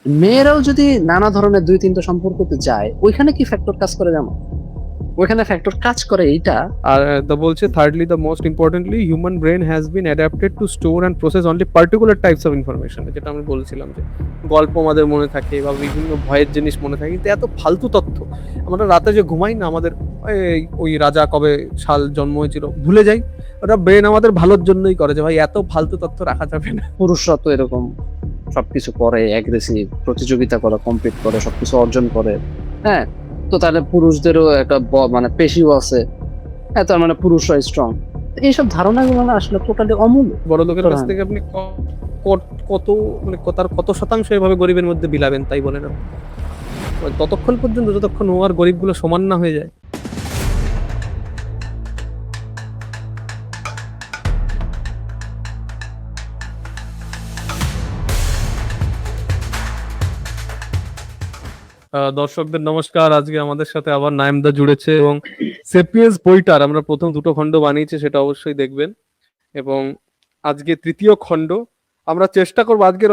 মেয়েরাও যদি নানা ধরনের ২-৩ টা সম্পর্কতে যায়, ওইখানে কি ফ্যাক্টর কাজ করে জানো? ওইখানে ফ্যাক্টর কাজ করে এইটা। আর দা বলছে thirdly the most importantly human brain has been adapted to store and process only particular types of information, যেটা আমি বলছিলাম যে গল্প আমাদের মনে থাকে বা বিভিন্ন ভয়ের জিনিস মনে থাকে, কিন্তু এত ফালতু তথ্য আমরা রাতে যে ঘুমাই না, আমাদের ওই রাজা কবে সাল জন্ম হয়েছিল ভুলে যাই। ওটা ব্রেন আমাদের ভালোর জন্যই করে যে ভাই এত ফালতু তথ্য রাখা যাবে না। পুরুষরা তো এরকম সবকিছু করে, অ্যাগ্রেসিভ, প্রতিযোগিতা করে, কম্পিট করে, সবকিছু অর্জন করে। হ্যাঁ? তো তাহলে পুরুষদেরও একটা মানে পেশিও আছে। হ্যাঁ, তার মানে পুরুষরা স্ট্রং। এইসব ধারণাগুলো না আসলে টোটালি অমূলক। বড় লোকের কাছ হ্যাঁ। থেকে আপনি কত মানে তার কত শতাংশ এভাবে গরিবের মধ্যে বিলাবেন তাই বলেন আপনি? ততক্ষণ পর্যন্ত যতক্ষণ ও আর গরিবগুলো সমান না হয়ে যায়। দর্শকদের নমস্কার। আজকে আমাদের সাথে আবার নায়েমদা জুড়েছে এবং সেপিয়েন্স বইটার আমরা প্রথম দুটো খণ্ড বানিয়েছি, সেটা অবশ্যই দেখবেন। এবং আজকে তৃতীয় খণ্ড আমরা চেষ্টা করবো। আজকের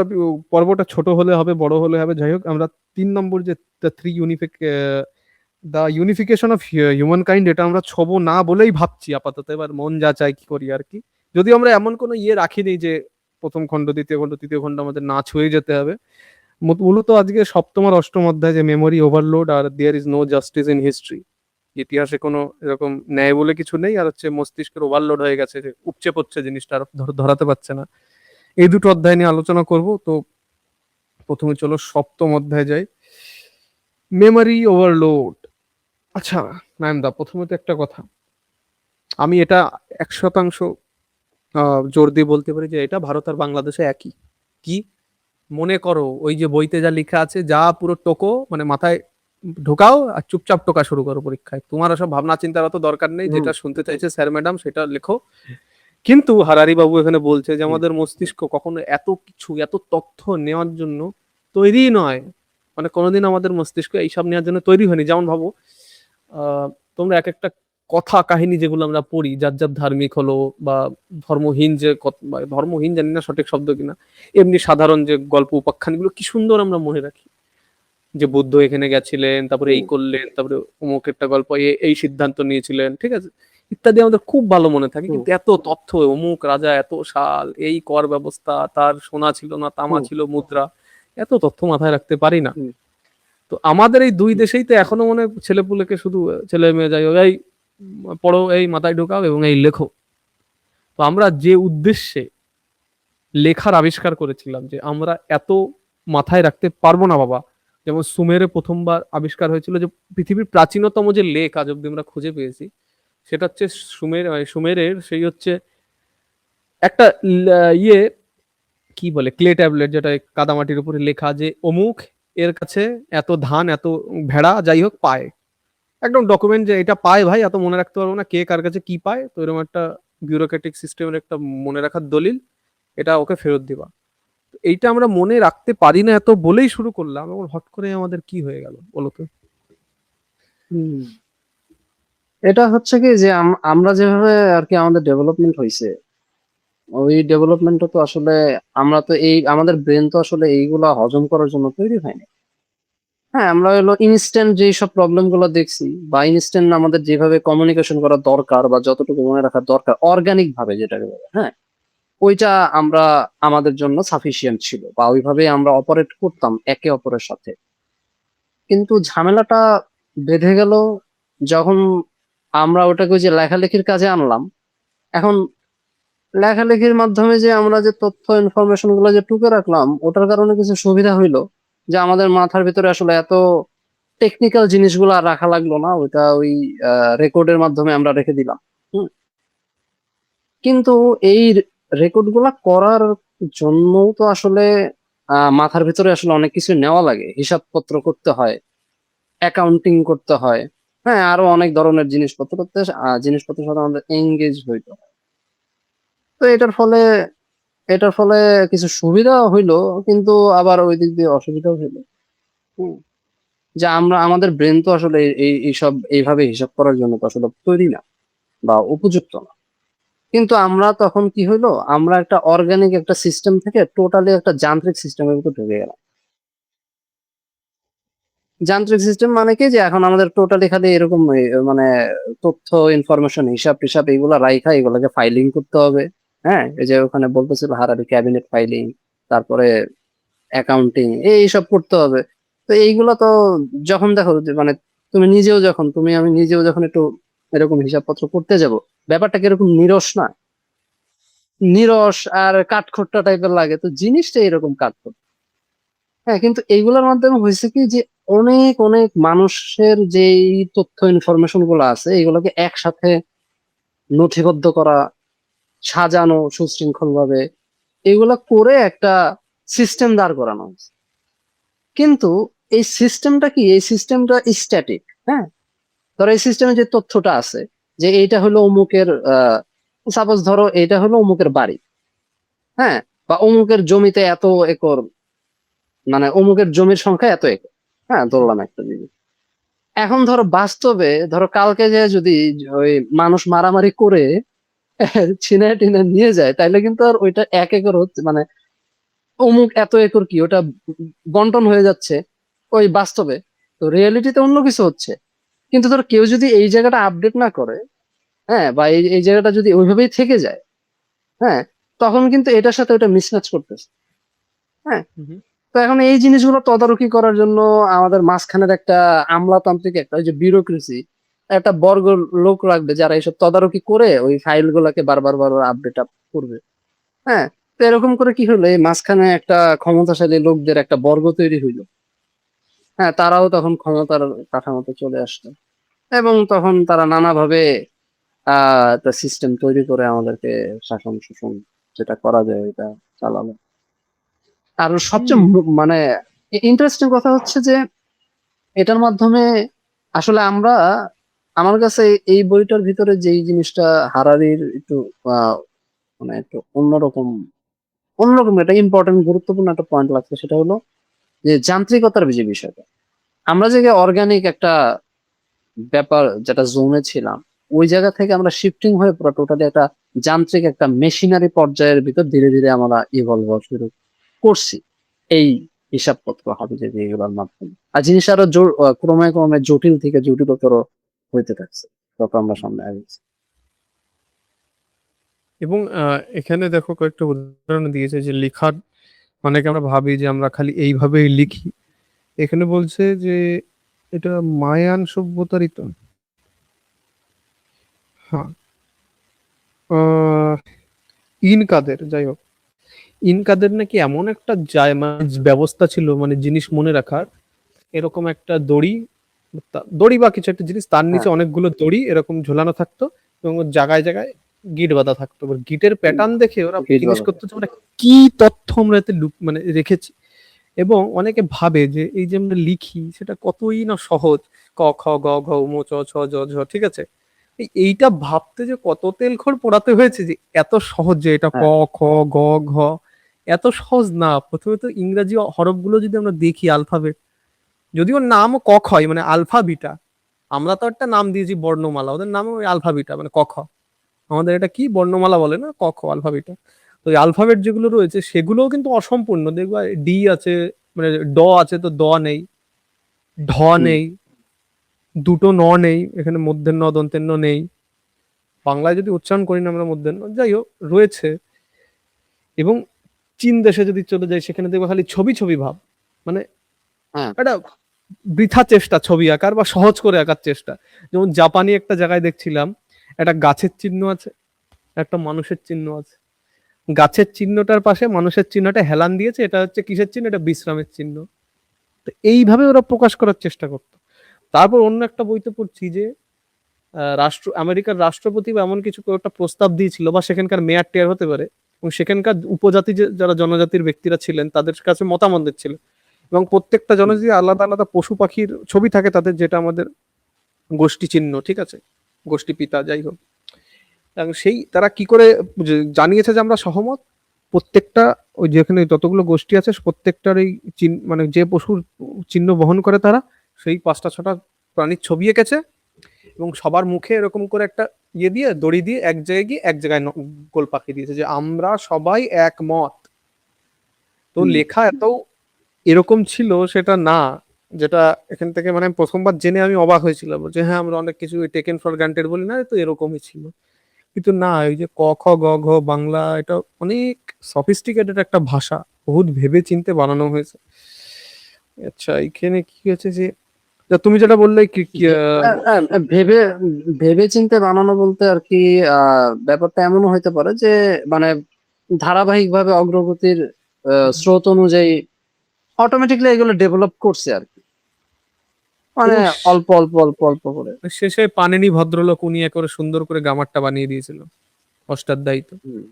পর্বটা ছোট হলে হবে, বড় হলে হবে, যাই হোক আমরা 3 নম্বর যে the unification of human kind, এটা আমরা ছোবো না বলেই ভাবছি আপাতত। এবার মন যা চাই কি করি আর কি। যদি আমরা এমন কোনো রাখিনি যে প্রথম খণ্ড, দ্বিতীয় খণ্ড, তৃতীয় খণ্ড আমাদের না ছুঁয়ে যেতে হবে। মূলত আজকে সপ্তম আর অষ্টম অধ্যায় যে মেমোরি ওভারলোড আর there is no justice in history, ইতিহাসে কোনো এরকম ন্যায় বলে কিছু নেই, আর হচ্ছে মস্তিষ্কের ওভারলোড হয়ে গেছে, যে উপচে পড়ছে জিনিসটা আর ধরাতে পারছে না। এই দুটো অধ্যায় নিয়ে আলোচনা করব। তো প্রথমে চলো সপ্তম অধ্যায় যাই, মেমোরি ওভারলোড। আচ্ছা নায়মদা, প্রথমে তো একটা কথা, আমি এটা 100% জোর দিয়ে বলতে পারি যে এটা ভারত আর বাংলাদেশে একই। কি মনে করো, ওই যে বইতে যা লেখা আছে, যা পুরো টোকো মানে মাথায় ঢোকাও আর চুপচাপ টোকা শুরু করো পরীক্ষায়। তোমার সব ভাবনা চিন্তার অত দরকার নেই, হুম। যেটা শুনতে চাইছে স্যার ম্যাডাম সেটা লেখো। কিন্তু হারারি বাবু এখানে বলছে যে হুম। আমাদের মস্তিষ্ক কখনো এত কিছু, এত তথ্য নেওয়ার জন্য তৈরি নয়। মানে কোনোদিন আমাদের মস্তিষ্ক এইসব নেওয়ার জন্য তৈরি হয়নি। যেমন ভাবো, আহ তোমরা এক একটা কথা কাহিনী যেগুলো আমরা পড়ি, যার যার ধার্মিক হলো বা ধর্মহীন, যে বা ধর্মহীন জানি না সঠিক শব্দ কিনা, এমনি সাধারণ যে গল্প উপাখ্যানগুলো কি সুন্দর আমরা মনে রাখি। যে বুদ্ধ এখানে গেছিলেন, তারপরে এই হুম। করলেন, তারপরে অমুক একটা গল্প এই সিদ্ধান্ত নিয়েছিলেন, ঠিক আছে, ইত্যাদি আমাদের খুব ভালো মনে থাকে। হুম। কিন্তু এত তথ্য, অমুক রাজা এত সাল, এই কর ব্যবস্থা, তার সোনা ছিল না তামা হুম। ছিল মুদ্রা, এত তথ্য মাথায় রাখতে পারি না। হুম। তো আমাদের এই দুই হুম। দেশেই তো এখনো মনে হয় ছেলেপুলেকে শুধু, ছেলে মেয়ে যাই হোক, এই পড়ো, এই মাথায় ঢোকাও এবং এই লেখো। তো আমরা যে উদ্দেশ্যে লেখার আবিষ্কার করেছিলাম, যে আমরা এত মাথায় রাখতে পারবো না বাবা। যেমন সুমেরে প্রথমবার আবিষ্কার হয়েছিল, যে পৃথিবীর প্রাচীনতম যে লেক আজ অব্দি আমরা খুঁজে পেয়েছি, সেটা হচ্ছে সুমেরের সেই হচ্ছে একটা ইয়ে কি বলে ক্লে ট্যাবলেট, যেটা কাদামাটির উপরে লেখা যে অমুক এর কাছে এত ধান, এত ভেড়া যাই হোক পায়। একদম ডকুমেন্ট যে এটা পায় ভাই, এত মনে রাখতে পারবো না কে কার কাছে কি পায়, তো এরকম একটা বিউরোক্রেটিক সিস্টেমের একটা মনে রাখার দলিল, এটা ওকে ফেরত দিবা। এইটা আমরা মনে রাখতে পারি না এত বলেই শুরু করলাম, এবং হট করে আমাদের কি হয়ে গেল বলো তো? হুম। এটা হচ্ছে কি যে আমরা যেভাবে আরকি আমাদের ডেভেলপমেন্ট হইছে, ওই ডেভেলপমেন্টটা তো আসলে আমরা তো আমাদের ব্রেন তো আসলে এইগুলা হজম করার জন্য তৈরি হয়নি। হ্যাঁ, আমরা হলো ইনস্ট্যান্ট যেসব প্রবলেম গুলো দেখছি বা ইনস্ট্যান্ট আমাদের যেভাবে কমিউনিকেশন করা দরকার বা যতটুকু মনে রাখার দরকার অর্গানিক ভাবে যেটাকে বলে, হ্যাঁ? ওইটা আমরা আমাদের জন্য সাফিসিয়েন্ট ছিল বা ওইভাবেই আমরা অপারেট করতাম একে অপরের সাথে। কিন্তু ঝামেলাটা বেঁধে গেল যখন আমরা ওটাকে ওই যে লেখালেখির কাজে আনলাম। এখন লেখালেখির মাধ্যমে যে আমরা যে তথ্য ইনফরমেশন গুলো যে টুকে রাখলাম, ওটার কারণে কিছু সুবিধা হইলো যে আমাদের মাথার ভিতরে আসলে এত টেকনিক্যাল জিনিসগুলো আর রাখা লাগলো না। ওইটা ওই রেকর্ডের মাধ্যমে আমরা রেখে দিলাম। হুম? কিন্তু এই রেকর্ড গুলা করার জন্যও তো আসলে মাথার ভিতরে আসলে অনেক কিছু নেওয়া লাগে। হিসাবপত্র করতে হয়, অ্যাকাউন্টিং করতে হয়। হ্যাঁ, আরো অনেক ধরনের জিনিসপত্রের সাথে আমাদের এনগেজ হইতে হয়। তো এটার ফলে কিছু সুবিধাও হইলো, কিন্তু আবার ওই দিক দিয়ে অসুবিধাও হইলো। হুম? যে আমাদের ব্রেন তো আসলে এইসব এইভাবে হিসাব করার জন্য তো আসলে তৈরি না বা উপযুক্ত না। কিন্তু আমরা তখন কি হইলো? আমরা একটা অর্গানিক একটা সিস্টেম থেকে টোটালি একটা যান্ত্রিক সিস্টেমের ভিতর ঢুকে গেলাম। যান্ত্রিক সিস্টেম মানে কি যে এখন আমাদের টোটালি খালি এরকম মানে তথ্য ইনফরমেশন হিসাব টিসাব এগুলা রাইখা এগুলাকে ফাইলিং করতে হবে। হ্যাঁ, এই যে ওখানে বলতেছিল হারারি ক্যাবিনেট ফাইলিং, তারপরে অ্যাকাউন্টিং এইসব করতে হবে। তো এইগুলা তো যখন দেখো যে মানে তুমি আমি নিজেও যখন একটু এরকম হিসাবপত্র করতে যাব, ব্যাপারটা কিরকম নিরস না, নিরস আর কাঠখোট্টা টাইপের লাগে, তো জিনিসটা এরকম কাঠখোট্টা। হ্যাঁ, কিন্তু এইগুলোর মাধ্যমে হয়েছে কি যে অনেক অনেক মানুষের যেই তথ্য ইনফরমেশন গুলো আছে এগুলোকে একসাথে নথিবদ্ধ করা, সাজানো সুশৃঙ্খল ভাবে, এগুলা করে একটা সিস্টেম দাঁড় করানো হয়েছে। কিন্তু এই সিস্টেমটা স্ট্যাটিক। হ্যাঁ, ধরো এই সিস্টেমে যে তথ্যটা আছে যে এইটা হলো অমুকের, সাপোজ ধরো এইটা হলো অমুকের বাড়ি। হ্যাঁ, বা অমুকের জমিতে এত একর, মানে অমুকের জমির সংখ্যা এত একর। হ্যাঁ, ধরলাম একটা জিনিস। এখন ধরো বাস্তবে ধরো কালকে যে যদি ওই মানুষ মারামারি করে ছিনায় টিনে নিয়ে যায়, তাইলে কিন্তু আর ওইটা 1 একর হচ্ছে, মানে অমুক এত একর কি ওটা বন্টন হয়ে যাচ্ছে ওই বাস্তবে। তো রিয়েলিটিতে অন্য কিছু হচ্ছে। কিন্তু ধরো কেউ যদি এই জায়গাটা আপডেট না করে, হ্যাঁ, বা এই জায়গাটা যদি ওইভাবেই থেকে যায়, হ্যাঁ, তখন কিন্তু এটার সাথে ওটা মিসম্যাচ করতেছে। হ্যাঁ, তো এখন এই জিনিসগুলো তদারকি করার জন্য আমাদের মাঝখানের একটা আমলাতান্ত্রিক একটা ওই যে বিউরোক্রেসি, একটা বর্গ লোক রাখবে যারা এইসব তদারকি করে ওই ফাইল গুলাকে বারবার বারবার আপডেট আপ করবে। হ্যাঁ, তো এরকম করে কি হলো, এই মাঝখানে একটা ক্ষমতাশালী লোকদের একটা বর্গ তৈরি হইলো। হ্যাঁ, তারাও তখন ক্ষমতার কাঠামোতে চলে আসতো এবং তখন তারা নানাভাবে একটা সিস্টেম তৈরি করে আমাদেরকে শাসন শোষণ যেটা করা যায় এটা চালালো। আর সবচেয়ে মানে ইন্টারেস্টিং কথা হচ্ছে যে এটার মাধ্যমে আসলে আমার কাছে এই বইটার ভিতরে যেই জিনিসটা হারারির একটু আহ, মানে একটু অন্যরকম অন্যরকম একটা ইম্পর্টেন্ট গুরুত্বপূর্ণ একটা পয়েন্ট লাগছে, সেটা হলো যে যান্ত্রিকতার যে বিষয়টা। আমরা যে অর্গানিক একটা ব্যাপার যেটা জোনে ছিলাম, ওই জায়গা থেকে আমরা শিফটিং হয়ে পুরো টোটালি একটা যান্ত্রিক একটা মেশিনারি পর্যায়ের ভিতর ধীরে ধীরে আমরা ইভলভ হওয়া শুরু করছি এই হিসাবপত্র হাবিজাবি এগুলোর মাধ্যমে। আর জিনিস আরো ক্রমে ক্রমে জটিল থেকে জটিলতর হইতে থাকছে তত আমরা সামনে আগেছি। এবং এখানে দেখো কয়েকটা উদাহরণ দিয়েছে যে লেখার, অনেকে আমরা ভাবি যে আমরা খালি এইভাবেই লিখি। এখানে বলছে যে এটা মায়ান সভ্যতারই তো, হ্যাঁ, আহ, ইনকাদের, যাই হোক, ইনকাদের নাকি এমন একটা মানে ব্যবস্থা ছিল, মানে জিনিস মনে রাখার, এরকম একটা দড়ি, দড়ি বা কিছু একটা জিনিস, তার হ্যাঁ, নিচে অনেকগুলো দড়ি এরকম ঝোলানো থাকতো এবং ওর জায়গায় জায়গায় গিট বাঁধা থাকতো। এবার গিটের প্যাটার্ন দেখে ওরা গিট জিজ্ঞেস বলা করতো যায়। যে আমরা কি তথ্য আমরা এতে মানে রেখেছি। এবং অনেকে ভাবে যে এই যে আমরা লিখি সেটা কতই না সহজ, ক খ গ ঘ উম চ ছ জ ঝ, ঠিক আছে, এইটা ভাবতে যে কত তেলখড় পোড়াতে হয়েছে যে এত সহজ যে এটা ক হ্যাঁ, খ গ ঘ, এত সহজ না। প্রথমে তো ইংরাজি হরফগুলো যদি আমরা দেখি, আলফাবেট, যদিও নাম ক খ মানে আলফা বিটা, আমরা তো একটা নাম দিয়েছি বর্ণমালা, ওদের নাম ওই আলফা বিটা মানে ক খ। আমাদের এটা কি বর্ণমালা বলে না, ক খ আলফা বিটা। তো এই আলফাবেট যেগুলো রয়েছে সেগুলোও কিন্তু অসম্পূর্ণ, দেখবা ডি আছে, মানে ড আছে তো দ নেই, ঢ হুম, নেই, দুটো ন নেই, এখানে মধ্যের ন দন্তের ন নেই। বাংলায় যদি উচ্চারণ করি না আমরা মধ্যের ন, যাই হোক রয়েছে। এবং চীন দেশে যদি চলে যাই সেখানে দেখবো খালি ছবি ছবি ভাব, মানে হ্যাঁ, একটা বৃথা চেষ্টা ছবি আঁকার বা সহজ করে আঁকার চেষ্টা। যেমন জাপানি একটা জায়গায় দেখছিলাম একটা গাছের চিহ্ন আছে, একটা মানুষের চিহ্ন আছে, গাছের চিহ্নটার পাশে মানুষের চিহ্নটা হেলান দিয়েছে, এটা হচ্ছে কিসের চিহ্ন, এটা বিশ্রামের চিহ্ন। তো এইভাবে ওরা প্রকাশ করার চেষ্টা করতো। তারপর অন্য একটা বইতে পড়ছি যে আমেরিকার রাষ্ট্রপতি বা এমন কিছু একটা প্রস্তাব দিয়েছিল, বা সেখানকার মেয়র টেয়ার হতে পারে, এবং সেখানকার উপজাতি যারা জনজাতির ব্যক্তিরা ছিলেন তাদের কাছে মতামত দিচ্ছিল, এবং প্রত্যেকটা হুম, জনজাতি আলাদা আলাদা পশু পাখির ছবি থাকে তাদের, যেটা আমাদের গোষ্ঠী চিহ্ন, ঠিক আছে, গোষ্ঠী পিতা, যাই হোক। এবং সেই তারা কি করে জানিয়েছে যে আমরা সহমত, প্রত্যেকটা ওই যেখানে যতগুলো গোষ্ঠী আছে প্রত্যেকটার এই মানে যে পশুর চিহ্ন বহন করে তারা, সেই 5টা 6টা প্রাণীর ছবি এঁকেছে, এবং সবার মুখে এরকম করে একটা ইয়ে দিয়ে দড়ি দিয়ে এক জায়গায় গিয়ে এক জায়গায় গোল পাকিয়ে দিয়েছে যে আমরা সবাই একমত। তো হুম, লেখা এত এরকম ছিল সেটা না, যেটা এখান থেকে মানে প্রথমবার জেনে আমি অবাক হয়েছিলাম যে হ্যাঁ আমরা অনেক কিছু টেকেন ফর গ্রান্টেড বলি না, তো এরকমই ছিল। কিন্তু না, এই যে ক খ গ ঘ বাংলা, এটা অনেক সফিস্টিকেটেড একটা ভাষা, বহুত ভেবে চিন্তে বানানো হয়েছে। আচ্ছা, এখানে কি হয়েছে যে তুমি যেটা বললে কি ভেবে ভেবে চিন্তে বানানো বলতে আর কি ব্যাপারটা এমনও হইতে পারে যে মানে ধারাবাহিকভাবে অগ্রগতির স্রোত অনুযায়ী অটোমেটিকলি এগুলো ডেভেলপ করছে আর কি, মানে ও অল্প অল্প অল্প অল্প করে। শেষে পানেনি ভদ্রলোক উনি করে সুন্দর করে গ্রামারটা বানিয়ে দিয়েছিল, অষ্টাধ্যায়ী তো। হুম,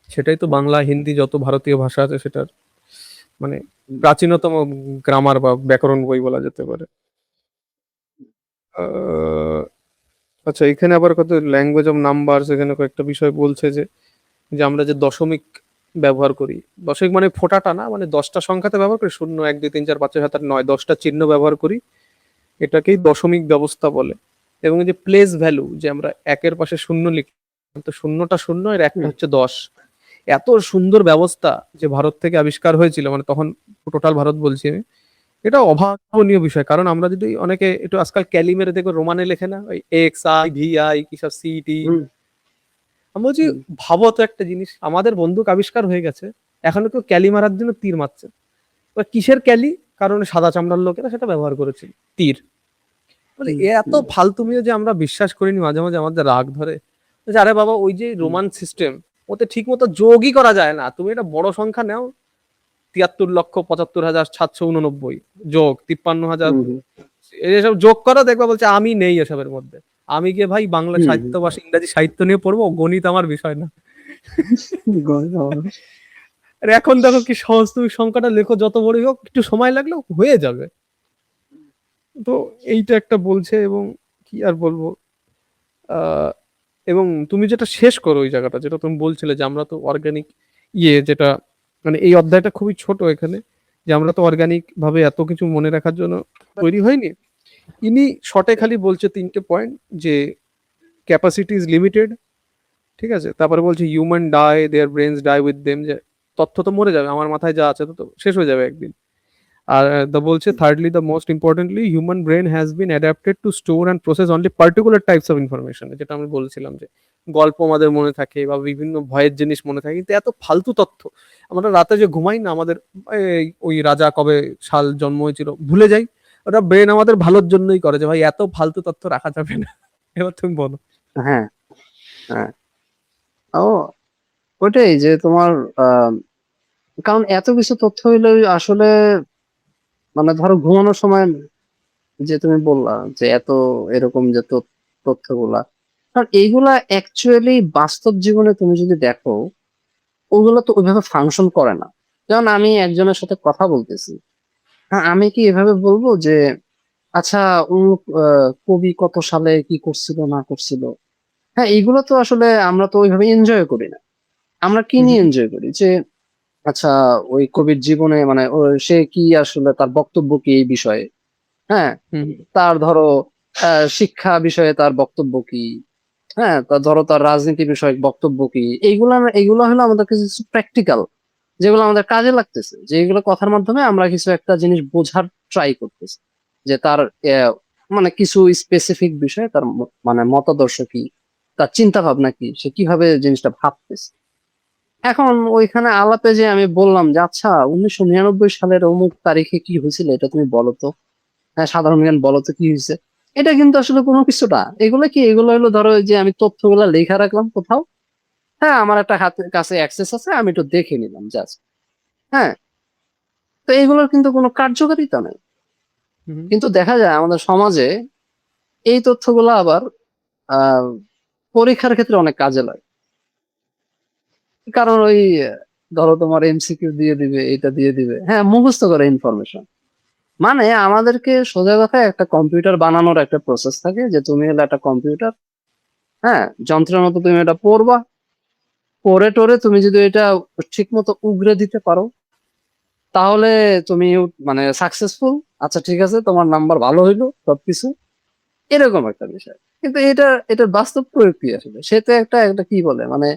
সেটাই তো বাংলা হিন্দি যত ভারতীয় ভাষা আছে সেটার মানে হুম, প্রাচীনতম গ্রামার বা ব্যাকরণ বই বলা যেতে পারে। আহ, আচ্ছা, এখানে আবার কত ল্যাঙ্গুয়েজ অফ নাম্বার, এখানে কয়েকটা বিষয় বলছে যে যে আমরা যে দশমিক ব্যবহার করি, দশমিক মানে ফোঁটাটা না, মানে 10টা সংখ্যাতে ব্যবহার করি, 0 1 2 3 4 5 6 7 8 9, 10টা চিহ্ন ব্যবহার করি, এটাকেই দশমিক ব্যবস্থা বলে। এবং এই যে প্লেস ভ্যালু, যে আমরা একের পাশে শূন্য লিখি, তো শূন্যটা শূন্য, এর একটা হুম, হচ্ছে 10, এত সুন্দর ব্যবস্থা যে ভারত থেকে আবিষ্কার হয়েছিল, মানে তখন টোটাল ভারত বলছি আমি। এটা অভাবনীয় বিষয়, কারণ আমরা যদি অনেকে একটু আজকাল ক্যালি মেরে দেখো, রোমানে লেখে না, ওই এক্স আই ভি আই কি সব সি টি। হুম, আমি বলছি হুম, ভাবো তো একটা জিনিস, আমাদের বন্দুক আবিষ্কার হয়ে গেছে, এখনো কেউ ক্যালি মারার জন্য তীর মারছে। এবার কিসের ক্যালি? কারণ সাদা চামড়ার লোকেরা সেটা ব্যবহার করেছিল, তীর। বলে হুম, এ এত ফালতুমিও যে আমরা বিশ্বাস করিনি, মাঝে মাঝে আমাদের রাগ ধরে যে আরে বাবা, ওই যে হুম, রোমান সিস্টেম, ওতে ঠিক মতো যোগই করা যায় না। তুমি একটা বড় সংখ্যা নাও, 73,75,789 যোগ 53,000, হুম, এসব যোগ করো, দেখবা বলছে আমি নেই এসবের মধ্যে। আমি গিয়ে ভাই বাংলা হুম, সাহিত্য বা ইংরাজি সাহিত্য নিয়ে পড়বো, গণিত আমার বিষয় না। হুম, আর এখন দেখো কি সহজ, তুমি সংখ্যাটা লেখো যত বড়ই হোক, একটু সময় লাগলেও হয়ে যাবে। তো এইটা একটা বলছে, এবং কি আর বলবো। আহ এবং তুমি যেটা শেষ করো ওই জায়গাটা, যেটা তুমি বলছিলে যে আমরা তো অর্গানিক যেটা মানে এই অধ্যায়টা খুবই ছোট এখানে, যে আমরা তো অর্গানিক ভাবে এত কিছু মনে রাখার জন্য তৈরি হয়নি। ইনি শর্টে খালি বলছে 3টে পয়েন্ট, যে ক্যাপাসিটি ইজ লিমিটেড, ঠিক আছে, তারপরে বলছে human die, their brains die with them, যে তথ্য তো মরে যাবে, আমার মাথায় যা আছে তো তো শেষ হয়ে যাবে একদিন। আর বলছে thirdly, the most importantly, human brain has been adapted to store and process only particular types of information, যেটা আমি বলছিলাম যে গল্প আমাদের মনে থাকে বা বিভিন্ন ভয়ের জিনিস মনে থাকে, কিন্তু এত ফালতু তথ্য, আমরা রাতে যে ঘুমাই না, আমাদের ওই রাজা কবে সাল জন্ম হয়েছিল ভুলে যাই, ওটা ব্রেন আমাদের ভালোর জন্যই করে, যে ভাই এত ফালতু তথ্য রাখা যাবে না। এবার তুমি বলো। হ্যাঁ, হ্যাঁ, ও ওইটাই যে তোমার আহ কারণ এত কিছু তথ্য হইলে আসলে মানে ধরো ঘুমানোর সময় যে তুমি বললা যে এত এরকম যে তথ্যগুলা, কারণ এইগুলা অ্যাকচুয়ালি বাস্তব জীবনে তুমি যদি দেখো ওগুলো তো ওইভাবে ফাংশন করে না। যেমন আমি একজনের সাথে কথা বলতেছি, হ্যাঁ আমি কি এভাবে বলবো যে আচ্ছা অমুক কবি কত সালে কি করছিল না করছিল। হ্যাঁ এইগুলো তো আসলে আমরা তো ওইভাবে এনজয় করি না। আমরা কি হুম নিয়ে হুম এনজয় করি যে আচ্ছা ওই কবির জীবনে মানে সে কি আসলে তার বক্তব্য কি এই বিষয়ে, হ্যাঁ হুম তার ধরো শিক্ষা বিষয়ে তার বক্তব্য কি, হ্যাঁ তা ধরো তার রাজনীতি বিষয়ক বক্তব্য কি, এইগুলো এইগুলো হলো আমাদের কাছে প্র্যাকটিক্যাল, যেগুলো আমাদের কাজে লাগতেছে, যে এগুলো কথার মাধ্যমে আমরা কিছু একটা জিনিস বোঝার ট্রাই করতেছি, যে তার মানে কিছু স্পেসিফিক বিষয়ে তার মানে মতাদর্শ কি, তার চিন্তা ভাবনা কি, সে কিভাবে জিনিসটা ভাবতেছে। এখন ওইখানে আলাপে যে আমি বললাম যে আচ্ছা 1999 সালের অমুক তারিখে কি হয়েছিল এটা তুমি বলো তো, হ্যাঁ সাধারণ জ্ঞান বলো তো কি হয়েছে, এটা কিন্তু আসলে কোনো কিছু না। এগুলো কি, এগুলো হলো ধরো ওই যে আমি তথ্যগুলা লেখা রাখলাম কোথাও, হ্যাঁ আমার একটা হাতের কাছে অ্যাক্সেস আছে, আমি একটু দেখে নিলাম জাস্ট, হ্যাঁ তো এগুলোর কিন্তু কোনো কার্যকারিতা নেই। হুম কিন্তু দেখা যায় আমাদের সমাজে এই তথ্যগুলো আবার আহ পরীক্ষার ক্ষেত্রে অনেক কাজে লাগে। কারণ ওই ধরো তোমার এমসিকিউ দিয়ে দিবে, এটা দিয়ে দিবে, হ্যাঁ মুখস্থ করে ইনফরমেশন, মানে আমাদেরকে সোজা কথায় একটা কম্পিউটার বানানোর একটা প্রসেস থাকে, যে তুমি হলো একটা কম্পিউটার, হ্যাঁ যন্ত্রের মতো তুমি এটা পড়বা, পড়ে টরে তুমি যদি এটা ঠিক মতো উগরে দিতে পারো তাহলে তুমি মানে সাকসেসফুল। আচ্ছা ঠিক আছে তোমার নাম্বার ভালো হইলো সবকিছু, এরকম একটা বিষয়। কিন্তু এটার বাস্তব প্রয়োগ কি আসলে, সে তো একটা একটা কি বলে মানে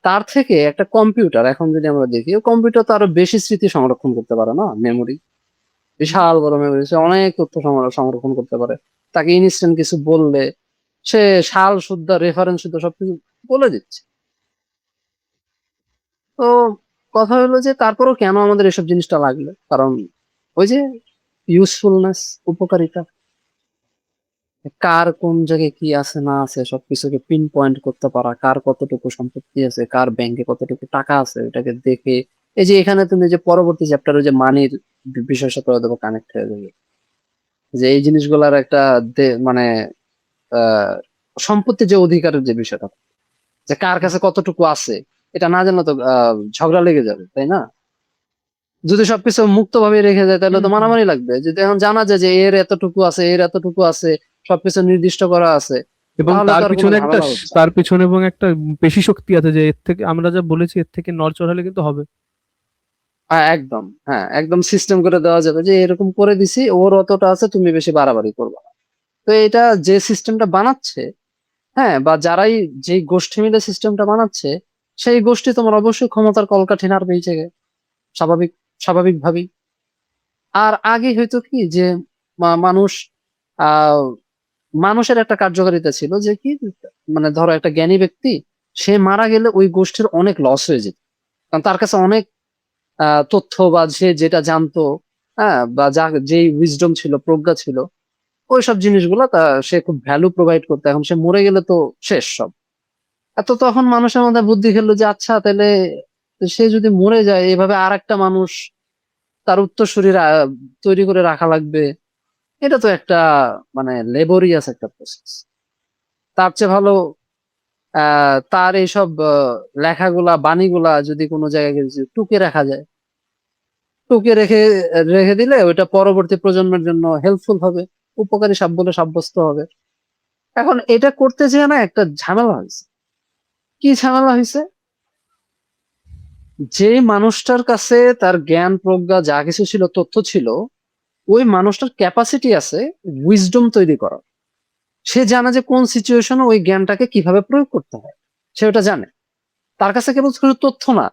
তার থেকে একটা কম্পিউটার এখন যদি আমরা দেখি, কম্পিউটার তো আরো বেশি স্মৃতি সংরক্ষণ করতে পারে না, মেমোরি, বিশাল বড় মেমোরি, সে অনেক তথ্য সংরক্ষণ করতে পারে। তাকে ইনস্ট্যান্ট কিছু বললে সে সাল সুদ্ধা রেফারেন্স শুদ্ধ সবকিছু বলে দিচ্ছে। তো কথা হলো যে তারপরেও কেন আমাদের এসব জিনিসটা লাগলো? কারণ ওই যে ইউজফুলনেস, উপকারিতা। কার কোন জায়গায় কি আছে না আছে সবকিছুকে পিন পয়েন্ট করতে পারা, কার কতটুকু সম্পত্তি আছে, কার ব্যাংকে কতটুকু টাকা আছে এটাকে দেখে, এই যে এখানে তুমি যে পরবর্তী চ্যাপ্টারে যে মানির বিষয়ের সাথে হয়তো কানেক্ট হয়ে যাবে, যে এই জিনিসগুলার একটা মানে আহ সম্পত্তির যে অধিকারের যে বিষয়টা, যে কার কাছে কতটুকু আছে এটা না জানলে তো ঝগড়া লেগে যাবে, তাই না? যদি সবকিছু মুক্ত ভাবে রেখে যায় তাহলে তো হুম, হুম। মারামারি লাগবে। যদি এখন জানা যায় যে এর এতটুকু আছে, এর এতটুকু আছে, সবকিছু নির্দিষ্ট করা আছে, এবং তাহলে তো তার আর কোনো পিছনে একটা ঝামেলা হচ্ছে না। তার পিছনে এবং একটা পেশি শক্তি আছে যে এর থেকে আমরা যা বলেছি এর থেকে নড়চড় হলে কিন্তু হবে। একদম, হ্যাঁ, একদম সিস্টেম করে দেওয়া যাবে যে এরকম করে দিছি, ওর অতটা আছে, তুমি বেশি বাড়াবাড়ি করবা না। তো এটা যে সিস্টেমটা বানাচ্ছে, হ্যাঁ, বা যারাই যেই গোষ্ঠী মিলে সিস্টেমটা বানাচ্ছে, সেই গোষ্ঠী তোমার অবশ্যই ক্ষমতার কলকাঠি নাড়বে এই জায়গায়, স্বাভাবিক স্বাভাবিকভাবেই। আর আগে হয়তো কি যে মানুষ আহ মানুষের একটা কার্যকারিতা ছিল যে কি, মানে ধরো একটা জ্ঞানী ব্যক্তি সে মারা গেলে ওই গোষ্ঠীর অনেক লস হয়ে যেত, কারণ তার কাছে অনেক তথ্য বা সে যেটা জানতো, হ্যাঁ, বা যা যেই উইজডম ছিল, প্রজ্ঞা ছিল, ওইসব জিনিসগুলো সে খুব ভ্যালু প্রোভাইড করতো। এখন সে মরে গেলে তো শেষ সব। এত তখন মানুষের মধ্যে বুদ্ধি খেললো যে আচ্ছা তাহলে সে যদি মরে যায় এভাবে আর একটা মানুষ তার উত্তরসূরি তৈরি করে রাখা লাগবে, এটা তো একটা মানে লেবরিয়াস একটা প্রসেস। তার চেয়ে ভালো তার এইসব লেখাগুলা বাণীগুলা যদি কোনো জায়গায় যদি টুকে রাখা যায়, টুকে রেখে রেখে দিলে ওইটা পরবর্তী প্রজন্মের জন্য হেল্পফুল হবে, উপকারী বলে সাব্যস্ত হবে। এখন এটা করতে যেয়ে না একটা ঝামেলা হয়েছে। কি ঝামেলা হয়েছে? যে মানুষটার কাছে তার জ্ঞান প্রজ্ঞা যা কিছু ছিল, তথ্য ছিল, ওই মানুষটার ক্যাপাসিটি আছে উইজডম তৈরি করার। সে জানে যে কোন সিচুয়েশনে ওই জ্ঞানটাকে কিভাবে প্রয়োগ করতে হয়, সে ওটা জানে। তার কাছে কেবল শুধু তথ্য না,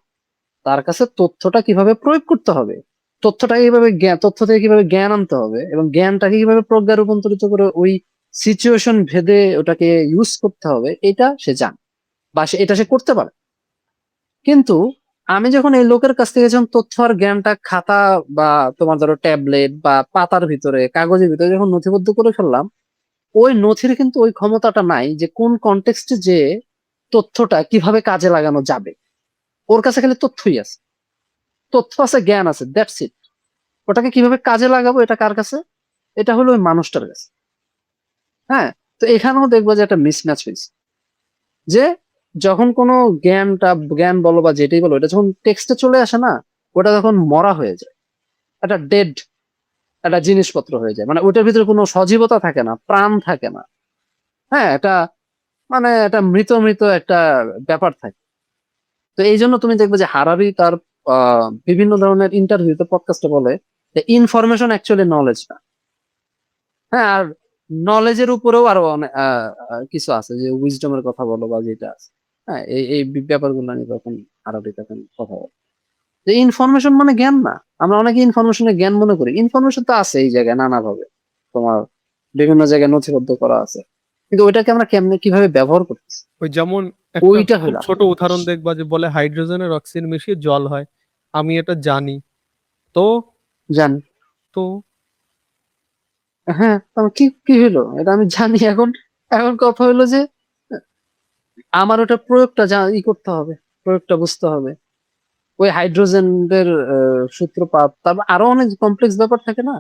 তার কাছে তথ্যটা কিভাবে প্রয়োগ করতে হবে, তথ্যটাকে কিভাবে জ্ঞান, তথ্য থেকে কিভাবে জ্ঞান আনতে হবে, এবং জ্ঞানটাকে কিভাবে প্রজ্ঞায় রূপান্তরিত করে ওই সিচুয়েশন ভেদে ওটাকে ইউজ করতে হবে, এটা সে জানে বা এটা সে করতে পারে। কিন্তু আমি যখন এই লোকের কাছ থেকে যখন তথ্য আর জ্ঞানটা খাতা বা তোমার ধরো ট্যাবলেট বা পাতার ভিতরে, কাগজের ভিতরে যখন নথিবদ্ধ করে ফেললাম, ওই নথির কিন্তু ওই ক্ষমতাটা নাই যে কোন কনটেক্সটে যে তথ্যটা কিভাবে কাজে লাগানো যাবে। ওর কাছে খালি তথ্যই আছে, তথ্য আছে, জ্ঞান আছে, দ্যাটস ইট। ওটাকে কিভাবে কাজে লাগাবো এটা কার কাছে? এটা হলো ওই মানুষটার কাছে। হ্যাঁ, তো এখানেও দেখবো যে একটা মিসম্যাচ হয়েছে, যে যখন কোনো জ্ঞানটা, জ্ঞান বলো বা যেটাই বলো, এটা যখন টেক্সটে চলে আসে না, ওটা তখন মরা হয়ে যায়, একটা ডেড একটা জিনিসপত্র হয়ে যায়, মানে ওটার ভিতরে কোনো সজীবতা থাকে না, প্রাণ থাকে না। হ্যাঁ, এটা মানে এটা মৃত মৃত একটা ব্যাপার থাকে। তো এই জন্য তুমি দেখবে যে হারারি তার বিভিন্ন ধরনের ইন্টারভিউতে, পডকাস্টে বলে যে ইনফরমেশন অ্যাকচুয়ালি নলেজ না। হ্যাঁ, আর নলেজের উপরেও আরো অনেক কিছু আছে, যে উইজডমের কথা বলো বা যেটা আছে। হ্যাঁ, এই এই ব্যাপারগুলো নিয়ে তখন হারারি তখন কথা বলে যে ইনফরমেশন মানে জ্ঞান না। আমরা অনেকে ইনফরমেশনের জ্ঞান মনে করি, ইনফরমেশন তো আছে এই জায়গায় নানা ভাবে, তোমার বিভিন্ন জায়গায় নথিবদ্ধ করা আছে, কিন্তু ওইটাকে আমরা কেমনে কিভাবে ব্যবহার করতেছি, ওই যেমন একটা ওইটা খুব হইলো ছোট আসলে উদাহরণ দেখবা যে বলে হাইড্রোজেন আর অক্সিজেন মিশিয়ে জল হয়। আমি এটা জানি। তো জানি। তো হ্যাঁ, তবে কি কি হইলো এটা আমি জানি। এখন এখন কথা হইলো যে আমার ওটা প্রয়োগটা করতে হবে, প্রয়োগটা বুঝতে হবে। ওই হাইড্রোজেনের সূত্রপাত, তারপর আরো অনেক কমপ্লেক্স ব্যাপার থাকে না।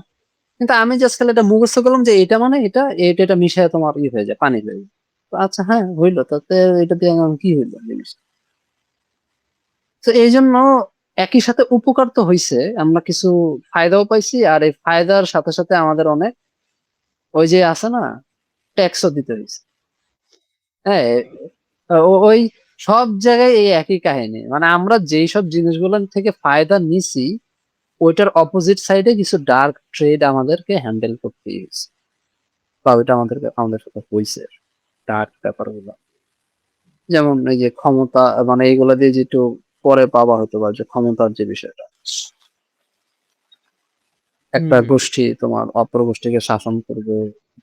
কিন্তু আমি জাস্ট খালি এটা মুখস্থ করলাম যে এটা মানে এটা, এটা এটা মিশায় তোমার হয়ে যায়, পানি হয়ে যায়। তো আচ্ছা, হ্যাঁ, হইলো, তাতে এটা দিয়ে আমার কি হইলো জিনিস। তো এই জন্য একই সাথে উপকার তো হইছে, আমরা কিছু ফায়দাও পাইছি, আর এই ফায়দার সাথে সাথে আমাদের অনেক ওই যে আছে না, ট্যাক্সও দিতে হয়েছে। হ্যাঁ, ওই সব জায়গায় এই একই কাহিনী, মানে আমরা যেই সব জিনিসগুলো থেকে ফায়দা নিছি, ওইটার অপোজিট সাইডে কিছু ডার্ক ট্রেড আমাদেরকে হ্যান্ডেল করতে হয়েছে, বা ওইটা আমাদের সাথে হয়েছে ডার্ক ব্যাপারগুলো। যেমন এই যে ক্ষমতা, মানে এইগুলা দিয়ে যেটু পরে পাওয়া হতো, বা যে ক্ষমতার যে বিষয়টা, একটা গোষ্ঠী তোমার অপর গোষ্ঠীকে শাসন করবে,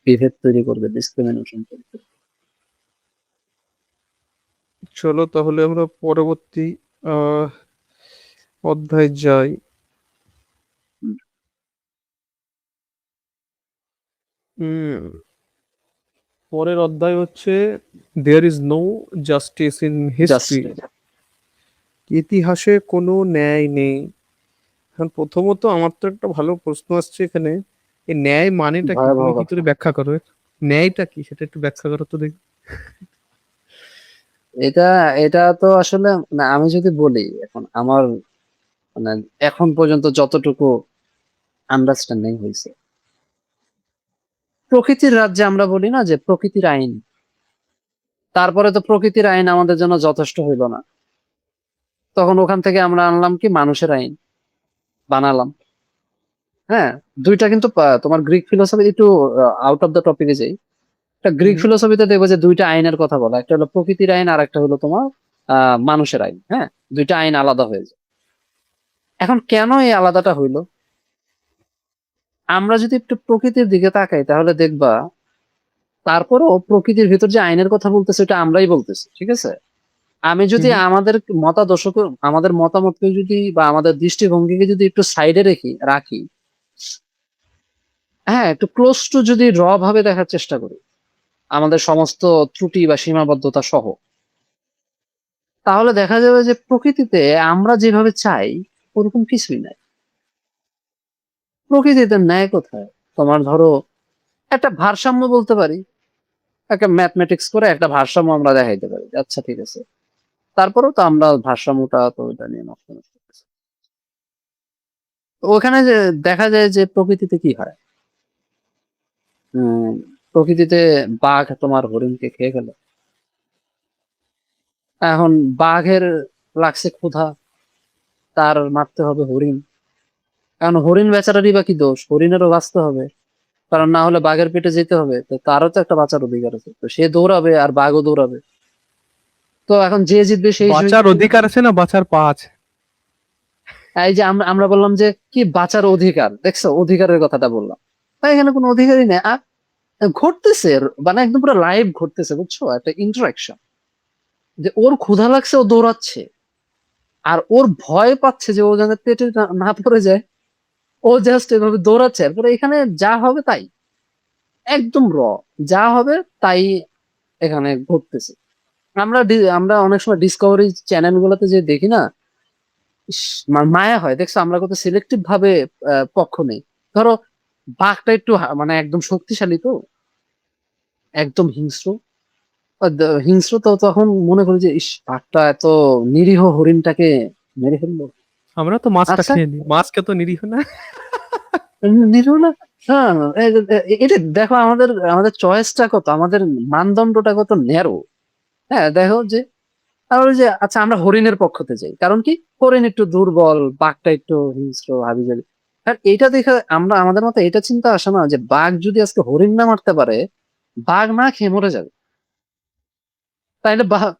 বিভেদ তৈরি করবে, ডিসক্রিমিনেশন করবে। চলো তাহলে আমরা পরবর্তী আহ অধ্যায় যাই। হুম, উম, পরের অধ্যায় হচ্ছে there is no justice in history. Justice. ইতিহাসে কোনো ন্যায় নেই। এখন প্রথমত আমার তো একটা ভালো প্রশ্ন আসছে এখানে, এই ন্যায় মানেটা কি, ভয়াবহ তুমি কি কথা। করে ব্যাখ্যা করো এর? ন্যায়টা কি সেটা একটু ব্যাখ্যা করো তো দেখি। এটা এটা তো আসলে, না আমি যদি বলি এখন আমার মানে এখন পর্যন্ত যতটুকু আন্ডারস্ট্যান্ডিং হয়েছে, প্রকৃতির রাজ্যে আমরা বলি না যে প্রকৃতির আইন, তারপরে তো প্রকৃতির আইন আমাদের জন্য যথেষ্ট হইল না, তখন ওখান থেকে আমরা আনলাম কি মানুষের আইন বানালাম। হ্যাঁ, দুইটা কিন্তু তোমার গ্রিক ফিলোসফি, একটু আউট অফ দ্য টপিকে যাই, একটা গ্রিক হুম। ফিলোসফিতে দেখবো যে দুইটা আইনের কথা বলা, একটা হলো প্রকৃতির আইন আর একটা হলো তোমার মানুষের আইন। হ্যাঁ, দুইটা আইন আলাদা হয়ে যায়। এখন কেন এই আলাদাটা হইলো? আমরা যদি একটু প্রকৃতির দিকে তাকাই তাহলে দেখবা তারপরও প্রকৃতির ভিতর যে আইনের কথা বলতেছে এটা আমরাই বলতেছি, ঠিক আছে? আমি যদি হুম। আমাদের মতাদর্শকে, আমাদের মতামতকে যদি বা আমাদের দৃষ্টিভঙ্গিকে যদি একটু সাইডে রাখি, হ্যাঁ, একটু ক্লোজ টু যদি র ভাবে দেখার চেষ্টা করি আমাদের সমস্ত ত্রুটি বা সীমাবদ্ধতা সহ, তাহলে দেখা যাবে যে প্রকৃতিতে আমরা যেভাবে চাই ওরকম কিছুই নাই। প্রকৃতিতে ন্যায় কোথায়? তোমার ধরো একটা ভারসাম্য বলতে পারি, একটা ম্যাথমেটিক্স করে একটা ভারসাম্য আমরা দেখাইতে পারি, আচ্ছা ঠিক আছে, তারপরেও তো আমরা ভারসাম্যটা তো এটা নিয়ে নষ্ট নষ্ট করতেছি। তো ওখানে যে দেখা যায় যে প্রকৃতিতে কি হয়, উম প্রকৃতিতে বাঘ তোমার হরিণকে খেয়ে গেল, এখন বাঘের লাগছে ক্ষুধা, তার মারতে হবে হরিণ। এখন হরিণ বেচারারই বা কি দোষ? হরিণেরও বাঁচতে হবে, কারণ না হলে বাঘের পেটে যেতে হবে, তো তারও তো একটা বাঁচার অধিকার আছে, তো সে দৌড়াবে আর বাঘও দৌড়াবে, তো এখন যে জিতবে সেই জয়ী। বাঁচার অধিকার আছে না বাঁচার পা আছে? এই যে আমরা আমরা বললাম যে কি বাঁচার অধিকার, দেখছো অধিকারের কথাটা বললাম, তাই এখানে কোনো অধিকারই নেই। আর ঘটতেছে, মানে একদম পুরো লাইভ ঘটতেছে, বুঝছো, একটা ইন্টারাকশন, যে ওর ক্ষুধা লাগছে, ও দৌড়াচ্ছে, আর ওর ভয় পাচ্ছে যে ও যেন পেটে না না পড়ে যায়, ও জাস্ট এভাবে দৌড়াচ্ছে, এরপরে এখানে যা হবে তাই, একদম যা হবে তাই এখানে ঘটতেছে। আমরা অনেক সময় ডিসকভারি চ্যানেল গুলোতে যে দেখি না, ইস, মায়া হয়, দেখছো আমরা কত সিলেক্টিভ ভাবে পক্ষ নেই। ধরো বাঘটা একটু মানে একদম শক্তিশালী, তো একদম হিংস্র, হিংস্র, তো তখন মনে করি যে ইস, বাঘটা এত নিরীহ হরিণটাকে মেরে ফেললো। আমরা তো মাছটা আচ্ছা, খেয়ে নিই, মাছকে তো নিরীহ না। নিরীহ না, না, না, এটা দেখো আমাদের আমাদের চয়েসটা কত, আমাদের মানদণ্ডটা কত ন্যারো। হ্যাঁ, দেখো যে আর ওই যে আচ্ছা আমরা হরিণের পক্ষতে যাই, কারণ কি হরিণ একটু দুর্বল, বাঘটা একটু হিংস্র হাবিজাবি। আর এইটা দেখে আমরা আমাদের মতো এটা চিন্তা আসে না যে বাঘ যদি আজকে হরিণ না মারতে পারে, বাঘ না খেয়ে মরে যাবে, তাইলে বাঘ,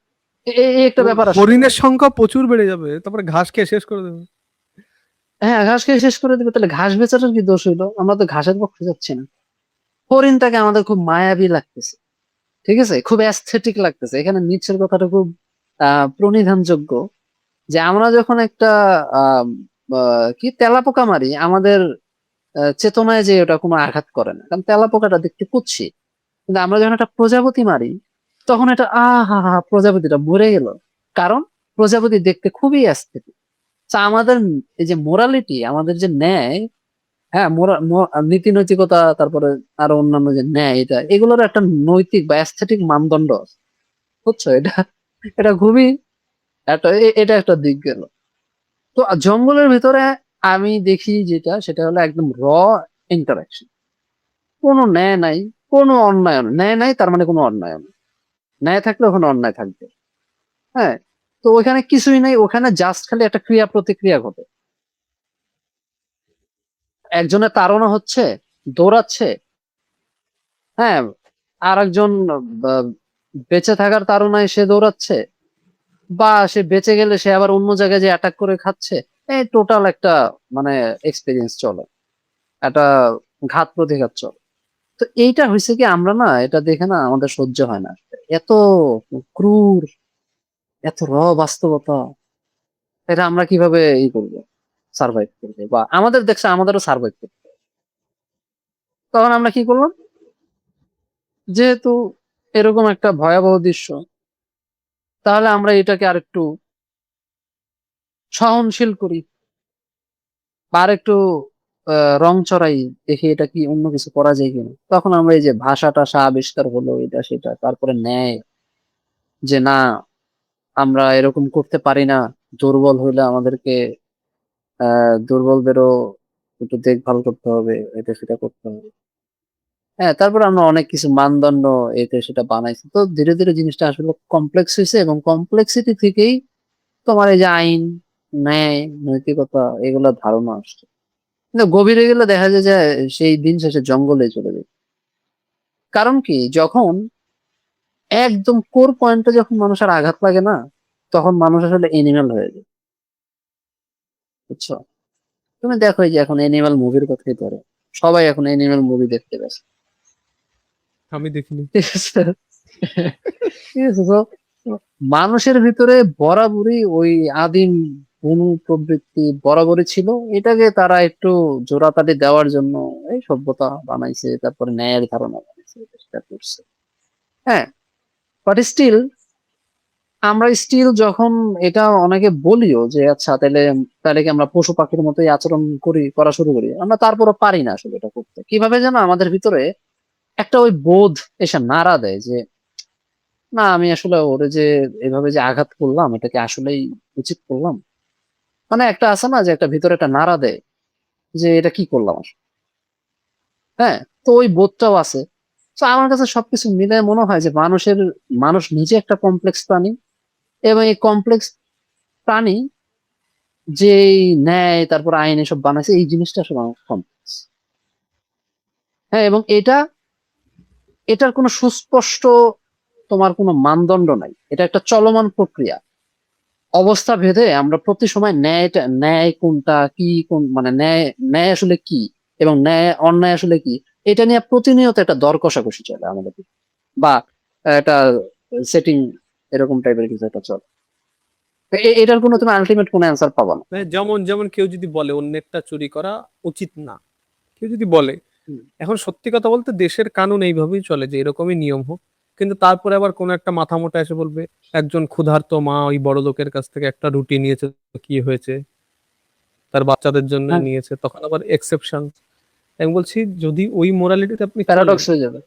এই একটা ব্যাপার আসে। হরিণের সংখ্যা প্রচুর বেড়ে যাবে, তারপরে ঘাস খেয়ে শেষ করে দেবে। হ্যাঁ, ঘাস খেয়ে শেষ করে দিবে, তাহলে ঘাস বেচারার কি দোষ হইলো? আমরা তো ঘাসের পক্ষে যাচ্ছি না। হরিণটাকে আমাদের খুব মায়াবী লাগতেছে, ঠিক আছে, খুব অ্যাস্থেটিক লাগতেছে, এখানে নিচের কথাটা খুব প্রণিধানযোগ্য, যে আমরা যখন একটা আহ কি তেলাপোকা মারি, আমাদের চেতনায় যে ওটা কোনো আঘাত করে না, কারণ তেলাপোকাটা দেখতে কুৎসিত। কিন্তু আমরা যখন একটা প্রজাপতি মারি, তখন এটা আহা হা, প্রজাপতিটা মরে গেল, কারণ প্রজাপতি দেখতে খুবই অ্যাস্থেটিক। আমাদের এই যে মোরালিটি, আমাদের যে ন্যায়, হ্যাঁ, নীতি নৈতিকতা, তারপরে আরো অন্যান্য যে ন্যায়, এটা এগুলোর একটা নৈতিক বা অ্যাস্থেটিক মানদণ্ড আছে, বুঝছো? এটা এটা খুবই একটা এটা একটা দিক গেল। তো জঙ্গলের ভিতরে আমি দেখি যেটা, সেটা হলো একদম ইন্টারাকশন, কোনো ন্যায় নাই, কোনো অন্যায় নাই। ন্যায় নাই তার মানে কোনো অন্যায় নেই, ন্যায় থাকলে ওখানে অন্যায় থাকবে। হ্যাঁ, তো ওখানে কিছুই নাই, ওখানে জাস্ট খালি একটা ক্রিয়া প্রতিক্রিয়া ঘটে, একজনের তাড়না হচ্ছে, দৌড়াচ্ছে, হ্যাঁ, আর একজন আহ, বেঁচে থাকার তাড়নায় সে দৌড়াচ্ছে, বা সে বেঁচে গেলে সে আবার অন্য জায়গায় যে অ্যাটাক করে খাচ্ছে, এই টোটাল একটা মানে এক্সপিরিয়েন্স চলে। একটা ঘাত প্রতিঘাত চলে। তো এইটা হয়েছে কি, আমরা না এটা দেখে না আমাদের সহ্য হয় না। এত ক্রুর, এত বাস্তবতা, এটা আমরা কিভাবে করবো, সার্ভাইভ করবো, বা আমাদের দেখছে আমাদেরও সার্ভাইভ করতে হবে। তখন আমরা কি করলাম, যেহেতু এরকম একটা ভয়াবহ দৃশ্য, তাহলে আমরা এটাকে আরেকটু সহনশীল করি, বা আরেকটু রং চড়াই, দেখি এটা কি অন্য কিছু করা যায় কিনা। তখন আমরা এই যে ভাষা টাষা আবিষ্কার হলো, এটা সেটা, তারপরে ন্যায়, যে না আমরা এরকম করতে পারি না, দুর্বল হইলে আমাদেরকে দুর্বলদেরও একটু দেখভাল করতে হবে, এটা সেটা করতে হবে। হ্যাঁ, তারপর আমরা অনেক কিছু মানদণ্ড এতে সেটা বানাইছি। তো ধীরে ধীরে জিনিসটা আসলে কমপ্লেক্স হয়েছে, এবং কমপ্লেক্সিটি থেকেই তোমার এই যে আইন, ন্যায়, নৈতিকতা, এগুলোর ধারণা আসছে। কিন্তু গভীরে গেলে দেখা যায় যে সেই দিন শেষে জঙ্গলে চলে যায়। কারণ কি, যখন একদম কোর পয়েন্টে যখন মানুষের আঘাত লাগে না, তখন মানুষ আসলে এনিম্যাল হয়ে যায়। বুঝছো? তুমি দেখো এই যে এখন এনিম্যাল মুভির কথাই ধরো, সবাই এখন এনিম্যাল মুভি দেখতে ব্যস্ত। আমি দেখিনি। ঠিক আছে, ঠিক আছে। তো মানুষের ভিতরে বরাবরই ওই আদিম বুনো প্রবৃত্তি বরাবরই ছিল। এটাকে তারা একটু জোড়াতালি দেওয়ার জন্য এই সভ্যতা বানাইছে, তারপরে ন্যায়ের ধারণা বানাইছে, এটা সেটা করছে। হ্যাঁ, বাট স্টিল আমরা স্টিল যখন এটা অনেকে বলিও যে আচ্ছা তাহলে, তাহলে কি আমরা পশু পাখির মতোই আচরণ করা শুরু করি, আমরা তারপরও পারি না আসলে এটা করতে। কিভাবে যেন আমাদের ভিতরে একটা ওই বোধ এসে নাড়া দেয় যে না, আমি আসলে ওরে যে এভাবে যে আঘাত করলাম, এটা কি আসলেই উচিত করলাম। মানে একটা আছে না যে একটা ভিতরে একটা নাড়া দেয় যে এটা কি করলাম আসলে। হ্যাঁ, তো ওই বোধটাও আছে। তো আমার কাছে সবকিছু মিলে মনে হয় যে মানুষ নিজে একটা কমপ্লেক্স প্রাণী, এবং এই কমপ্লেক্স প্রাণী যে এই ন্যায় তারপর আইন এসব বানাইছে, এই জিনিসটা আসলে আমার কমপ্লেক্স। হ্যাঁ, এবং এটার কোনো সুস্পষ্ট তোমার কোনো মানদণ্ড নাই, এটা একটা চলমান প্রক্রিয়া। অবস্থা ভেদে আমরা প্রতি সময় ন্যায় কোনটা কি, কোন মানে ন্যায়, ন্যায় আসলে কি, এবং ন্যায় অন্যায় আসলে কি, এটা নিয়ে প্রতিনিয়ত একটা দর কষাকষি চলে আমাদের ভিতরে। বা একটা সেটিং এরকম টাইপের কিছু একটা চলে। তো এটার কোনো তুমি আলটিমেট কোনো অ্যান্সার পাবা না। মানে যেমন যেমন কেউ যদি বলে অন্যেরটা চুরি করা উচিত না, কেউ যদি বলে, হুম। এখন সত্যি কথা বলতে দেশের কানুন এইভাবেই চলে যে এরকমই নিয়ম হোক। কিন্তু তারপরে আবার কোন একটা মাথা মোটা এসে বলবে একজন ক্ষুধার্ত মা ওই বড় লোকের কাছ থেকে একটা রুটি নিয়েছে, তো কি হয়েছে, তার বাচ্চাদের জন্য হ্যাঁ, নিয়েছে, তখন আবার এক্সেপশন। আমি বলছি যদি ওই মোরালিটিতে আপনি চলেন, প্যারাডক্স হয়ে যাবে।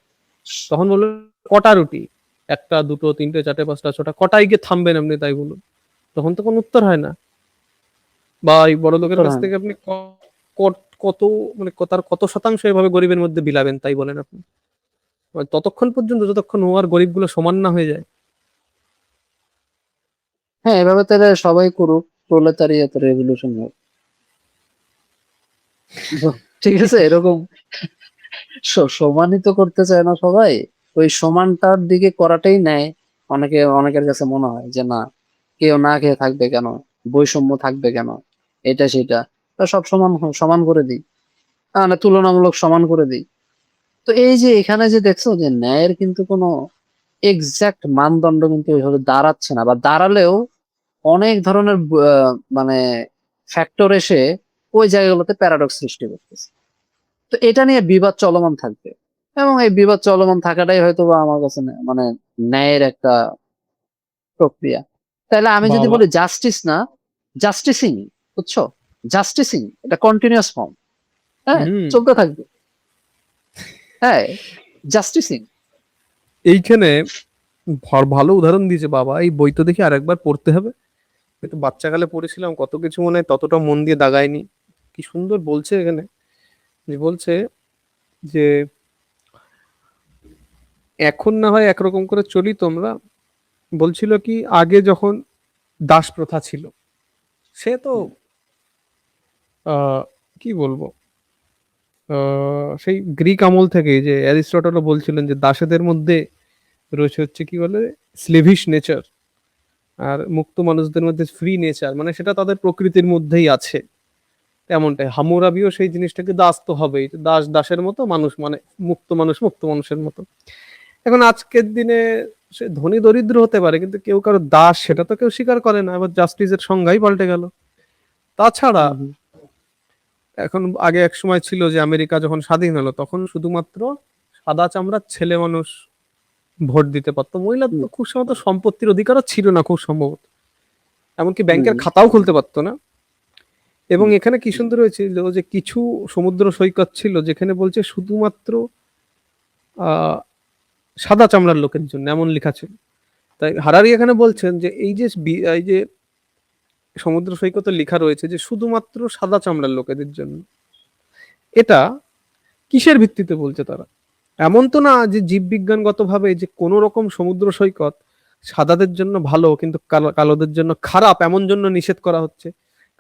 তখন বলবেন কটা রুটি, একটা দুটো তিনটে চারটে পাঁচটা ছটা, কটায় গিয়ে থামবেন আপনি তাই বলুন। তখন তো কোনো উত্তর হয় না। বা এই বড় লোকের উত্তর কাছ হয় না। থেকে আপনি কত মানে তার কত শতাংশ এভাবে গরিবের মধ্যে বিলাবেন তাই বলেন আপনি। মানে ততক্ষণ পর্যন্ত যতক্ষণ ও আর গরিবগুলো সমান না হয়ে যায়। হ্যাঁ, এভাবে তাহলে সবাই করুক, প্রলেতারিয়েত রেভলিউশন হোক। ঠিক আছে, এরকম সমানই তো করতে চায় না সবাই। ওই সমানটার দিকে করাটাই নেয়। অনেকের কাছে মনে হয় যে না, কেউ না খেয়ে থাকবে কেন, বৈষম্য থাকবে কেন, এটা সেটা, তা সব সমান সমান করে দিই, না তুলনামূলক সমান করে দিই। তো এই যে এখানে যে দেখছো যে ন্যায়ের কিন্তু কোনো এক্সাক্ট মানদণ্ড কিন্তু ওইভাবে দাঁড়াচ্ছে না, বা দাঁড়ালেও অনেক ধরনের মানে ফ্যাক্টর এসে ওই জায়গাগুলোতে প্যারাডক্স সৃষ্টি করতেছে। তো এটা নিয়ে বিবাদ চলমান থাকবে, এবং এই বিবাদ চলমান থাকাটাই হয়তো বা আমার কাছে মানে ন্যায়ের একটা প্রক্রিয়া। তাহলে আমি যদি বাবা, বলি জাস্টিস না, জাস্টিসিং, বুঝছো, জাস্টিসিং এটা কন্টিনিউয়াস ফর্ম। হ্যাঁ, হুম। চলতে থাকবে। হ্যাঁ, জাস্টিসিং। এইখানে ভালো উদাহরণ দিয়েছে বাবা, এই বই তো দেখি আরেকবার পড়তে হবে। আমি তো বাচ্চাকালে পড়েছিলাম, কত কিছু মনে হয় ততটা মন দিয়ে দাগায়নি। কি সুন্দর বলছে এখানে, যে বলছে যে এখন না হয় একরকম করে চলি তোমরা, বলছিল কি আগে যখন দাস প্রথা ছিল, সে তো কি বলবো, সেই গ্রিক আমল থেকে যে অ্যারিস্টটলও বলছিলেন যে দাসেদের মধ্যে রয়েছে হচ্ছে কি বলে স্লেভিশ নেচার, আর মুক্ত মানুষদের মধ্যে ফ্রি নেচার, মানে সেটা তাদের প্রকৃতির মধ্যেই আছে। তেমনটাই হামুরাবিও সেই জিনিসটাকে দাস তো হবেই, দাস দাসের মতো, মানুষ মানে মুক্ত মানুষ মুক্ত মানুষের মতো। এখন আজকের দিনে সে ধনী দরিদ্র হতে পারে, কিন্তু কেউ কারো দাস সেটা তো কেউ স্বীকার করে না। এবার জাস্টিসের সংজ্ঞাই পাল্টে গেল। তাছাড়া হুম, হুম, এখন আগে এক সময় ছিল যে আমেরিকা যখন স্বাধীন হলো তখন শুধুমাত্র সাদা চামড়ার ছেলে মানুষ ভোট দিতে পারতো, মহিলাদের হুম, তো খুব সম্ভবত সম্পত্তির অধিকারও ছিল না খুব সম্ভবত, এমনকি ব্যাংকের হুম, খাতাও খুলতে পারতো না। এবং হুম, এখানে কি সুন্দর হয়েছিল যে কিছু সমুদ্র সৈকত ছিল যেখানে বলছে শুধুমাত্র আহ সাদা চামড়ার লোকের জন্য, এমন লেখা ছিল। তাই হারারি এখানে বলছেন যে এই যে সমুদ্র সৈকতে লেখা রয়েছে যে শুধুমাত্র সাদা চামড়ার লোকেদের জন্য, এটা কিসের ভিত্তিতে বলছে তারা? এমন তো না যে জীববিজ্ঞানগত ভাবে যে কোন রকম সমুদ্র সৈকত সাদাদের জন্য ভালো কিন্তু কালোদের জন্য খারাপ এমন জন্য নিষেধ করা হচ্ছে।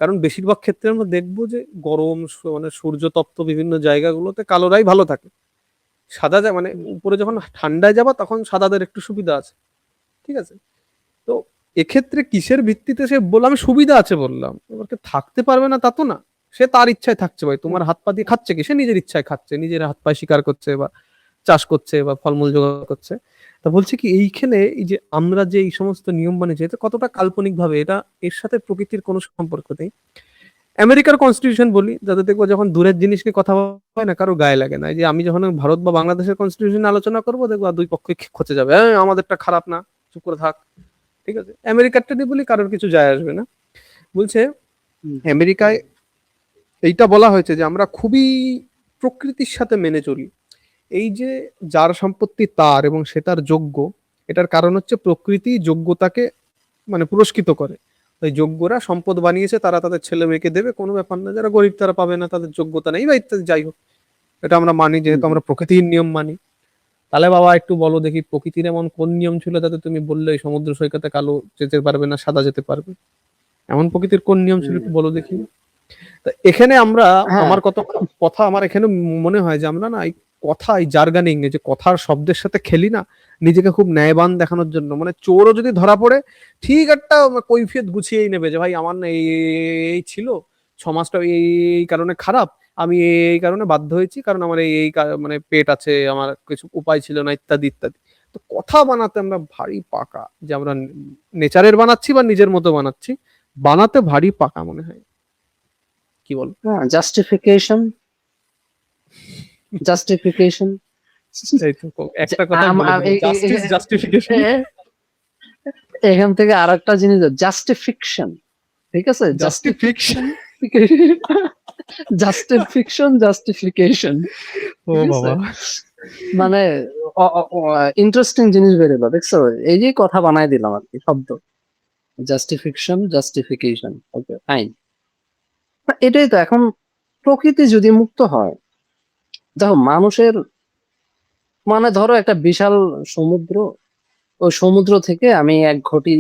কারণ বেশিরভাগ ক্ষেত্রে আমরা দেখবো যে গরম মানে সূর্যতপ্ত বিভিন্ন জায়গাগুলোতে কালোরাই ভালো থাকে। মানে উপরে যখন ঠান্ডায় যাবা তখন সাদাদের একটু সুবিধা আছে, ঠিক আছে? তো এক্ষেত্রে কিসের ভিত্তিতে সে বললাম, আমি সুবিধা আছে বললাম, এবার কে থাকতে পারবে না তা তো না। সে তার ইচ্ছায় থাকছে, ভাই হুম, তোমার হাত পা দিয়ে খাচ্ছে কি? সে নিজের ইচ্ছায় খাচ্ছে, নিজের হাত পায়ে শিকার করছে বা চাষ করছে বা ফলমূল জোগাড় করছে। তা বলছে কি এইখানে এই যে আমরা যে এই সমস্ত নিয়ম বানিয়েছি এটা কতটা কাল্পনিক ভাবে, এটা এর সাথে প্রকৃতির কোনো সম্পর্ক নেই। আমেরিকার কনস্টিটিউশন বলি, যাতে দেখবো যখন দূরের জিনিস নিয়ে কথা হয় না কারো গায়ে লাগে না। এই যে আমি যখন ভারত বা বাংলাদেশের কনস্টিটিউশন আলোচনা করবো দেখবো দুই পক্ষই খচে যাবে, হ্যাঁ আমাদেরটা খারাপ না, চুপ করে থাক, ঠিক আছে? আমেরিকারটা দিয়ে বলি কারোর কিছু যায় আসবে না। বলছে হুম, আমেরিকায় এইটা বলা হয়েছে যে আমরা খুবই প্রকৃতির সাথে মেনে চলি। এই যে যার সম্পত্তি তার এবং সে তার যোগ্য, এটার কারণ হচ্ছে প্রকৃতি যোগ্যতাকে মানে পুরস্কৃত করে। ওই যোগ্যরা সম্পদ বানিয়েছে, তারা তাদের ছেলে মেয়েকে দেবে, কোনো ব্যাপার না। যারা গরিব তারা পাবে না, তাদের যোগ্যতা নেই বা ইত্যাদি, যাই হোক। এটা আমরা মানি হুম, যেহেতু আমরা প্রকৃতির নিয়ম মানি। তাহলে বাবা একটু বলো দেখি প্রকৃতির এমন কোন নিয়ম ছিল যাতে তুমি বললে এই সমুদ্র সৈকতে কালো যেতে পারবে না, সাদা যেতে পারবে? এমন প্রকৃতির কোন নিয়ম ছিল হুম। একটু বলো দেখি। তা এখানে আমরা হ্যাঁ, আমার কত কথা আমার এখানে মনে হয় যে আমরা না এই কথা, এই জার্গানিং, এই যে কথার শব্দের সাথে খেলি না, নিজেকে খুব ন্যায়বান দেখানোর জন্য। মানে চোরও যদি ধরা পড়ে ঠিক একটা কৈফিয়ত গুছিয়েই নেবে যে ভাই আমার না এই ছিল, সমাজটা এই কারণে খারাপ, আমি এই কারণে বাধ্য হয়েছি, কারণ আমার মানে পেট আছে, আমার কিছু উপায় ছিল না, ইত্যাদি ইত্যাদি। তো কথা বানাতে আমরা ভারী পাকা, যে আমরা নেচারের বানাচ্ছি বা নিজের মতো বানাচ্ছি, বানাতে ভারী পাকা মনে হয়। কি বল? হ্যাঁ, জাস্টিফিকেশন, জাস্টিফিকেশন। এই তো একটা কথা বলে দিল, জাস্টিস জাস্টিফিকেশন। এখান থেকে আর একটা জিনিস, জাস্টিফিকশন, ঠিক আছে? জাস্টিফিকশন। জাস্টিফিকশন, জাস্টিফিকশন, জাস্টিফিকেশন, ও ঠিক আছে? বাবা। মানে ইন্টারেস্টিং জিনিস বেরোলো, দেখছো? এই যে কথা বানাই দিলাম আর কি, শব্দ জাস্টিফিকশন, জাস্টিফিকেশন। ওকে, ফাইন। এটাই তো এখন, প্রকৃতি যদি মুক্ত হয়, দেখো মানুষের, মানে ধরো একটা বিশাল সমুদ্র, ওই সমুদ্র থেকে আমি এক ঘটি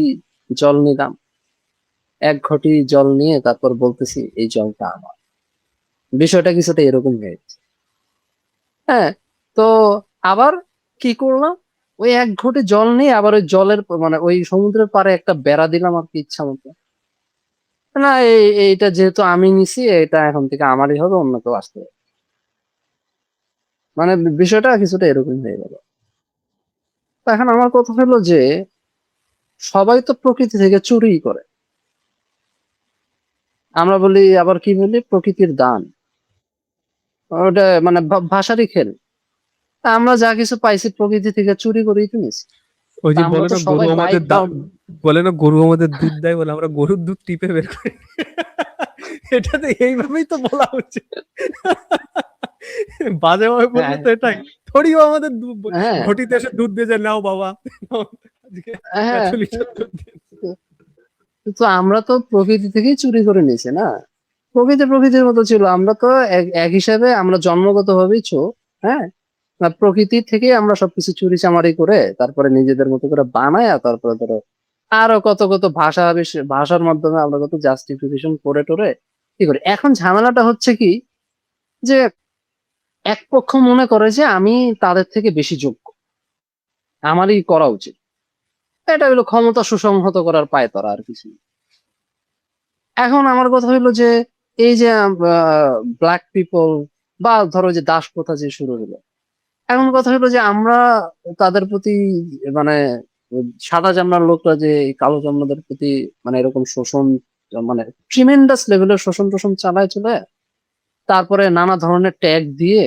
জল নিলাম, এক ঘটি জল নিয়ে তারপর বলতেছি এই জলটা আমার। বিষয়টা কিছুটা এরকম হয়েছে। হ্যাঁ, তো আবার কি করলাম, ওই এক ঘটি জল নিয়ে আবার ওই জলের মানে ওই সমুদ্রের পাড়ে একটা বেড়া দিলাম আর কি, ইচ্ছা মতো। না, এইটা যেহেতু আমি নিছি, এটা এখন থেকে আমারই হবে, অন্য কেউ আসতে হবে। মানে বিষয়টা কিছুটা এরকম হয়ে গেল। তো এখন আমার কথা হলো যে সবাই তো প্রকৃতি থেকে চুরি করে। আমরা বলি, আবার কি বলি, প্রকৃতির দান। ওটা মানে ভাষারই খেল। তা আমরা যা কিছু পাইছি প্রকৃতি থেকে চুরি করেই তো নিছি। ওই তা যে আমরা বলে তো না গরু সবাই আমাদের বাইক ডাউন। বলে না গরু আমাদের দুধ দেয়, বলে আমরা গরুর দুধ টিপে বের করি। এটাতে এইভাবেই তো বলা হচ্ছে। বাজে ভাবে বললে হ্যাঁ, তো এটাই, থরিও আমাদের হ্যাঁ, ঘটিতে এসে দুধ দিয়ে যায়, নাও বাবা নাও, আজকে হ্যাঁ। 1 লিটার দুধ দিয়ে। তো আমরা তো প্রকৃতি থেকেই চুরি করে নিছি না? প্রকৃতি প্রকৃতির মতো ছিল, আমরা তো এক হিসাবে আমরা জন্মগত ভাবেই চোর। হ্যাঁ, না, প্রকৃতি থেকে আমরা সবকিছু চুরি চামারি করে তারপরে নিজেদের মতো করে বানায়, তারপরে ধরো আরো কত কত ভাষার মাধ্যমে আমরা কত জাস্টিফিকেশন করে টোরে কি করি। এখন ঝামেলাটা হচ্ছে কি, যে এক পক্ষ মনে করে যে আমি তাদের থেকে বেশি যোগ্য, আমারই করা উচিত। এটা হলো ক্ষমতা সুসংহত করার পায়তারা, আর কিছু না। এখন আমার কথা হইলো যে এই যে ব্ল্যাক পিপল বা ধরো যে দাস প্রথা যে শুরু হলো, এখন কথা হলো যে আমরা তাদের প্রতি মানে সাদা চামড়ার লোকরা যে এই কালো চামড়াদের প্রতি মানে এরকম শোষণ, মানে ট্রিমেন্ডাস লেভেলের শোষণ টোষণ চালায় চলে, তারপরে নানা ধরনের ট্যাগ দিয়ে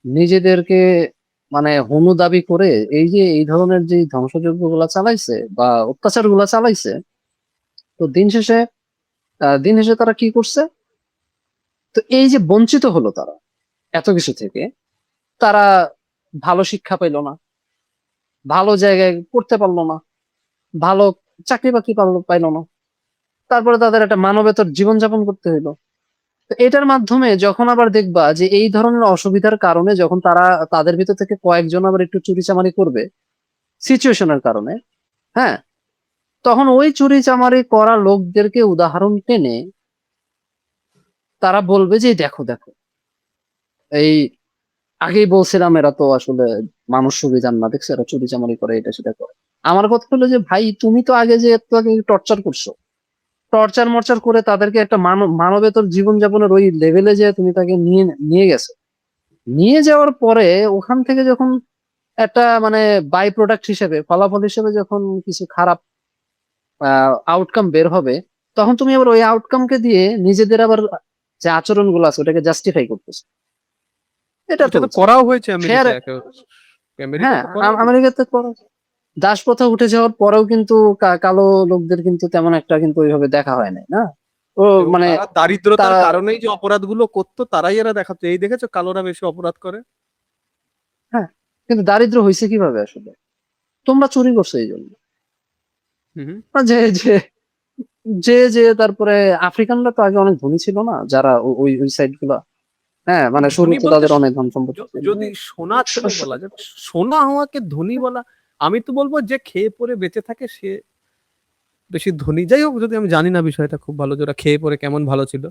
নিজেদেরকে মানে হনু দাবি করে এই যে এই ধরনের যে ধ্বংসযজ্ঞ গুলা চালাইছে বা অত্যাচার গুলা চালাইছে, তো দিন শেষে তারা কি করছে? তো এই যে বঞ্চিত হলো তারা এত কিছু থেকে, তারা ভালো শিক্ষা পাইলো না, ভালো জায়গায় পড়তে পারলো না, ভালো চাকরি বাকরি পাইলো না, তারপরে তাদের একটা মানবেতর জীবনযাপন করতে হইলো। তো এটার মাধ্যমে যখন আবার দেখবা যে এই ধরনের অসুবিধার কারণে যখন তারা তাদের ভিতর থেকে কয়েকজন আবার একটু চুরিচামারি করবে সিচুয়েশনের কারণে, হ্যাঁ, তখন ওই চুরিচামারি করা লোকদেরকে উদাহরণ টেনে তারা বলবে যে দেখো দেখো, এই আগেই বলছিলাম এরা তো আসলে মানুষ সুবিধার না, দেখছো এরা চুরিচামারি করে, এটা সেটা করে। আমার কথা হলো যে ভাই তুমি তো আগে যে একটু আগে টর্চার করছো, টর্চার মর্চার করে তাদেরকে একটা মানবেতর জীবনযাপনের ওই লেভেলে যে তুমি তাকে নিয়ে নিয়ে গেছো, নিয়ে যাওয়ার পরে ওখান থেকে যখন একটা মানে বাই প্রোডাক্ট হিসেবে ফলাফল হিসেবে যখন কিছু খারাপ আউটকাম বের হবে, তখন তুমি আবার ওই আউটকামকে দিয়ে নিজেদের আবার যে আচরণ গুলো আছে ওটাকে জাস্টিফাই করতেছো। এটা এটা তো চলছে। করাও হয়েছে ফেয়ার, আমেরিকায় আমেরিকা হ্যাঁ, তো করা হয়েছে। আমেরিকাতে করো। দাস প্রথা উঠে যাওয়ার পরেও কিন্তু কালো লোকদের কিন্তু তেমন একটা কিন্তু ওইভাবে দেখা হয় নাই না। ও এবং মানে তারা দারিদ্রতার তারা, কারণেই যে অপরাধগুলো করতো তারাই এরা দেখাতো, এই দেখেছো কালোরা বেশি অপরাধ করে। হ্যাঁ, কিন্তু দারিদ্র হয়েছে কিভাবে আসলে? তোমরা চুরি করছো এই জন্য। হুম হুম। না, যে তারপরে আফ্রিকানরা তো আগে অনেক ধনী ছিল না, যারা ওই ওই সাইড গুলা, হ্যাঁ, মানে ধনী শুরুতে বলতে তাদের অনেক ধন সম্পত্তি ছিল। যদি সোনার স- থেকে স- বলা যায়, সোনা হওয়াকে ধনী বলা, আমি তো বলবো যে খেয়ে পরে বেঁচে থাকে সে বেশি ধনী। যাই হোক, যদি আমি জানি না বিষয়টা খুব ভালো যে ওরা খেয়ে পরে কেমন ভালো ছিল।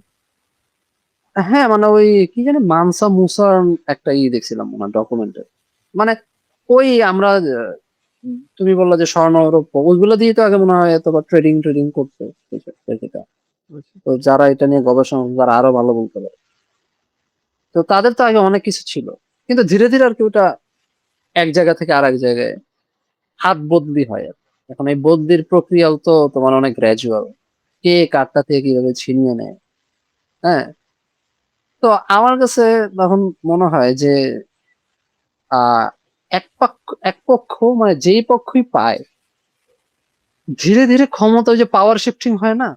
হ্যাঁ, মানে ওই কি জানি মানসা মুসার একটা দেখছিলাম মনে হয় ডকুমেন্টে, মানে ওই আমরা তুমি বললা যে স্বর্ণ রৌপ্য ওইগুলো দিয়ে তো আগে মনে হয় এত ট্রেডিং ট্রেডিং করতো এটা। তো যারা এটা নিয়ে গবেষণা যারা আরো ভালো বলতে পারে, তো তাদের তো আগে অনেক কিছু ছিল, কিন্তু ধীরে ধীরে আর কি ওটা এক জায়গা থেকে আরেক জায়গায় হাত বদলি হয় আর কি। এখন এই বদলির প্রক্রিয়াও তো তোমার অনেক গ্র্যাজুয়াল, কে কারটা থেকে কিভাবে ছিনিয়ে নেয়। হ্যাঁ, তো আমার কাছে তখন মনে হয় যে আহ এক পক্ষ মানে যেই পক্ষই পায়, ধীরে ধীরে ক্ষমতা, ওই যে পাওয়ার শিফটিং হয় না,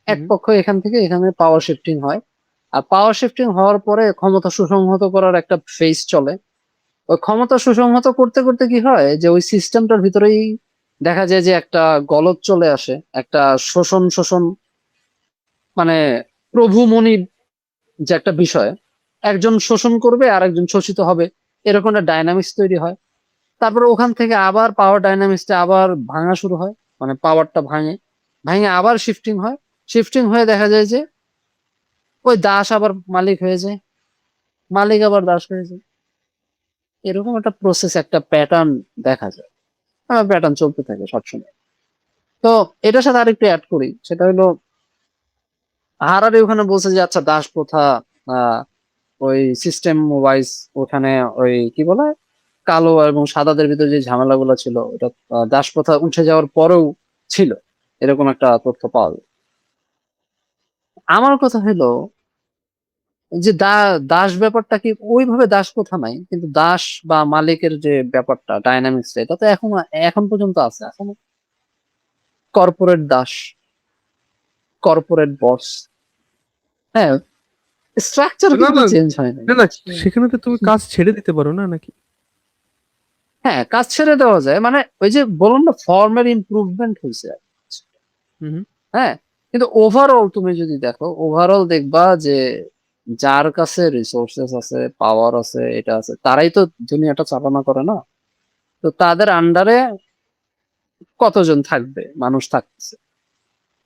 এক হুম। পক্ষ এখান থেকে এখানে পাওয়ার শিফটিং হয়। আর পাওয়ার শিফটিং হওয়ার পরে ক্ষমতা সুসংহত করার একটা ফেজ চলে। ওই ক্ষমতা সুসংহত করতে করতে কি হয় যে ওই সিস্টেমটার ভিতরেই দেখা যায় যে একটা গলদ চলে আসে, একটা শোষণ শোষণ মানে প্রভু মনির যে একটা বিষয়, একজন শোষণ করবে আর একজন শোষিত হবে, এরকম একটা ডাইনামিক্স তৈরি হয়। তারপর ওখান থেকে আবার পাওয়ার ডাইনামিক্সটা আবার ভাঙা শুরু হয়, মানে পাওয়ারটা ভাঙে, ভাঙে আবার শিফটিং হয়, শিফটিং হয়ে দেখা যায় যে ওই দাস আবার মালিক হয়ে যায়, মালিক আবার দাস হয়ে যায়। এরকম একটা প্রসেস, একটা প্যাটার্ন দেখা যায়, প্যাটার্ন চলতে থাকে সবসময়। তো এটার সাথে আরেকটু অ্যাড করি, সেটা হলো হারারি ওখানে বলছে যে আচ্ছা দাস প্রথা আহ ওই সিস্টেম ওয়াইজ ওখানে ওই কি বলে কালো এবং সাদাদের ভিতরে যে ঝামেলাগুলো ছিল ওটা দাস প্রথা উঠে যাওয়ার পরেও ছিল, এরকম একটা তথ্য পাওয়া যায়। আমার কথা হলো যে দাস ব্যাপারটা কি ওইভাবে দাস প্রথা নাই, কিন্তু দাস বা মালিকের যে ব্যাপারটা ডাইনামিক্স এটা তো এখন এখন পর্যন্ত আছে, এখন কর্পোরেট দাস, কর্পোরেট বস, হ্যাঁ, স্ট্রাকচার না কিন্তু না চেঞ্জ হয় নাই। না না, সেখানে তো তুমি কাজ ছেড়ে দিতে পারো না নাকি? হ্যাঁ, কাজ ছেড়ে দেওয়া যায়, মানে ওই যে বললাম না ফর্মের ইমপ্রুভমেন্ট হয়েছে। হুম হুম। হ্যাঁ, কিন্তু ওভারঅল তুমি যদি দেখো, ওভারঅল দেখবা যে যার কাছে রিসোর্সেস আছে, পাওয়ার আছে, এটা আছে, তারাই তো দুনিয়াটা চালনা করে না। তো তাদের আন্ডারে কতজন থাকবে, মানুষ থাকতেছে।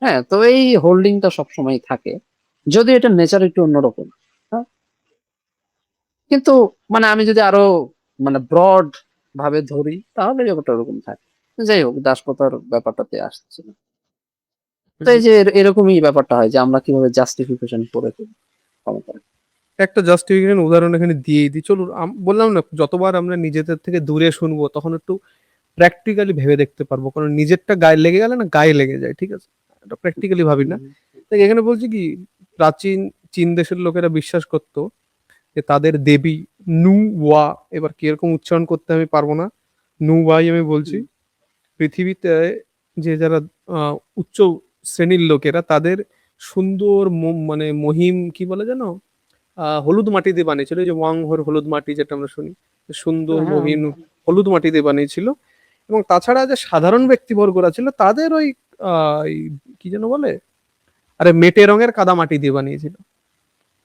হ্যাঁ, তো এই হোল্ডিংটা সবসময় থাকে, যদি এটা নেচার একটু অন্যরকম। হ্যাঁ, কিন্তু মানে আমি যদি আরো মানে ব্রড ভাবে ধরি তাহলে ব্যাপারটা ওরকম থাকে। যাই হোক, দাসপ্রথার ব্যাপারটাতে আসতেছিল। তো এই যে এরকমই ব্যাপারটা হয় যে আমরা কিভাবে জাস্টিফিকেশন করে ফেলি ক্ষমতার। একটা জাস্টিফিকেশন উদাহরণ এখানে দিয়েই দিই। চলুন, বললাম না, যতবার আমরা নিজেদের থেকে দূরে শুনবো তখন একটু প্র্যাকটিক্যালি ভেবে দেখতে পারবো, কারণ নিজেরটা গায়ে লেগে গেলে না গায়ে লেগে যায়, ঠিক আছে? এটা প্র্যাকটিক্যালি ভাবি না। তাই এখানে বলছি কি, প্রাচীন চীন দেশের লোকেরা বিশ্বাস করতো যে তাদের দেবী নু ওয়া, এবার কিরকম উচ্চারণ করতে আমি পারবো না, নু ওয়াই আমি বলছি, পৃথিবীতে যে যারা উচ্চ শ্রেণীর লোকেরা তাদের সুন্দর মানে মহিম কি বলে জানো, হলুদ মাটি দিয়ে বানিয়েছিল, এই যে ওয়াংহোর হলুদ মাটি যেটা আমরা শুনি, সুন্দর হ্যাঁ। মহিম হলুদ মাটি দিয়ে বানিয়েছিল। এবং তাছাড়া যে সাধারণ ব্যক্তিবর্গরা ছিল তাদের ওই এই কি যেন বলে, আরে মেটে রঙের কাদা মাটি দিয়ে বানিয়েছিল।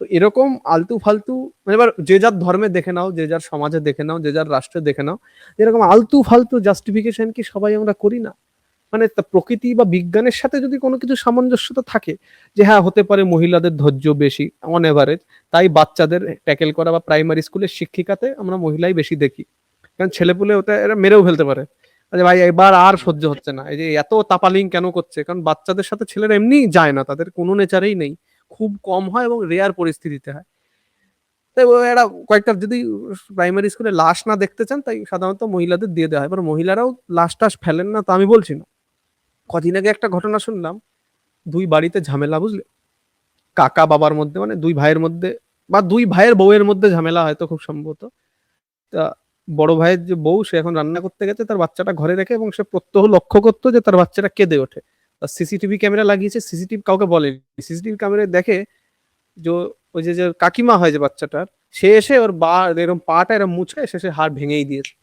তো এরকম আলতু ফালতু, মানে এবার যে যার ধর্মে দেখে নাও, যে যার সমাজে দেখে নাও, যে যার রাষ্ট্রে দেখে নাও, এরকম আলতু ফালতু জাস্টিফিকেশন কি সবাই আমরা করি না? মানে প্রকৃতি বা বিজ্ঞানের সাথে যদি কোনো কিছু সামঞ্জস্যতা থাকে, যে হ্যাঁ হতে পারে মহিলাদের ধৈর্য বেশি অন এভারেজ, তাই বাচ্চাদের ট্যাকেল করা বা প্রাইমারি স্কুলের শিক্ষিকাতে আমরা মহিলাই বেশি দেখি, কারণ ছেলেপুলে ওটা এরা মেরেও ফেলতে পারে। আরে ভাই এবার আর সহ্য হচ্ছে না, এই যে এত তাপালিং কেন করছে, কারণ বাচ্চাদের সাথে ছেলেরা এমনি যায় না, তাদের কোনো নেচারেই নেই, খুব কম হয় এবং রেয়ার পরিস্থিতিতে হয়। তাই এরা কয়েকটা যদি প্রাইমারি স্কুলে লাশ না দেখতে চান, তাই সাধারণত মহিলাদের দিয়ে দেওয়া হয়। এবার মহিলারাও লাশ টাশ ফেলেন না তা আমি বলছি না। কদিন আগে একটা ঘটনা শুনলাম, দুই বাড়িতে ঝামেলা, বুঝলে, কাকা বাবার মধ্যে, মানে দুই ভাইয়ের মধ্যে বা দুই ভাইয়ের বউয়ের মধ্যে ঝামেলা হয়তো খুব সম্ভবত। তা বড় ভাইয়ের যে বউ, সে এখন রান্না করতে গেছে তার বাচ্চাটা ঘরে রেখে, এবং সে প্রত্যহ লক্ষ্য করতো যে তার বাচ্চাটা কেঁদে ওঠে। তার সিসিটিভি ক্যামেরা লাগিয়েছে, সিসিটিভি কাউকে বলেনি, সিসিটিভি ক্যামেরায় দেখে যে ওই যে যে কাকিমা হয় যে বাচ্চাটার, সে এসে ওর এরকম পাটা এরকম মুচকে শেষে হাড় ভেঙেই দিয়েছে।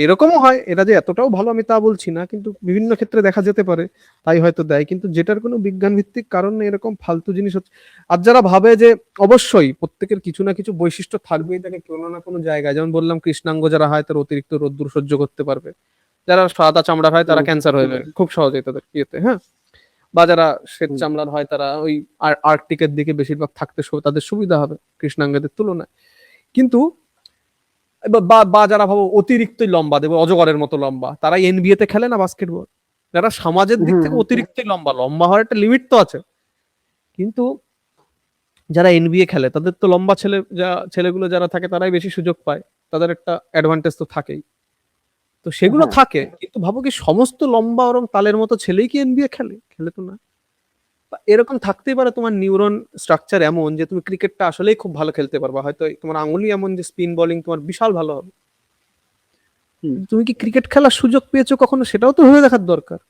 এরকমও হয়, এরা যে এতটাও ভালো আমি তা বলছি না, কিন্তু বিভিন্ন ক্ষেত্রে দেখা যেতে পারে, তাই হয়তো দেয়, কিন্তু যেটার কোনো বিজ্ঞান ভিত্তিক কারণ নেই, এরকম ফালতু জিনিস হচ্ছে। আর যারা ভাবে যে অবশ্যই প্রত্যেকের কিছু না কিছু বৈশিষ্ট্য থাকবেই, তাকে কোনো না কোনো জায়গায়, যেমন বললাম কৃষ্ণাঙ্গ যারা হয় তারা অতিরিক্ত রোদ্দুর সহ্য করতে পারবে, যারা সাদা চামড়ার হয় তারা ক্যান্সার হয়ে যাবে খুব সহজেই তাদের ইয়েতে, হ্যাঁ, বা যারা শ্বেত চামড়ার হয় তারা ওই আর্কটিকের দিকে বেশিরভাগ থাকতে তাদের সুবিধা হবে কৃষ্ণাঙ্গদের তুলনায়। কিন্তু বা যারা ভাবো অতিরিক্তই লম্বা, দেবো অজগরের মতো লম্বা, তারা এনবিএ তে খেলে না বাস্কেটবল, যারা সমাজের দিক থেকে অতিরিক্তই লম্বা, লম্বা হওয়ার একটা লিমিট তো আছে, কিন্তু যারা এনবিএ খেলে তাদের তো লম্বা ছেলেগুলো যারা থাকে তারাই বেশি সুযোগ পায়, তাদের একটা অ্যাডভান্টেজ তো থাকেই। তো সেগুলো থাকে, কিন্তু ভাবো কি সমস্ত লম্বা ওরম তালের মতো ছেলেই কি এনবিএ খেলে? খেলে তো না। এরকম থাকতেই পারে তোমার নিউরন স্ট্রাকচার এমন যে তুমি ক্রিকেটটা আসলেই খুব ভালো খেলতে পারবা, হয়তো তোমার আঙুলই এমন যে স্পিন বোলিং তোমার বিশাল ভালো হবে। তুমি কি ক্রিকেট খেলার সুযোগ পেয়েছো কখনো, সেটাও তো ভেবে দেখার দরকার।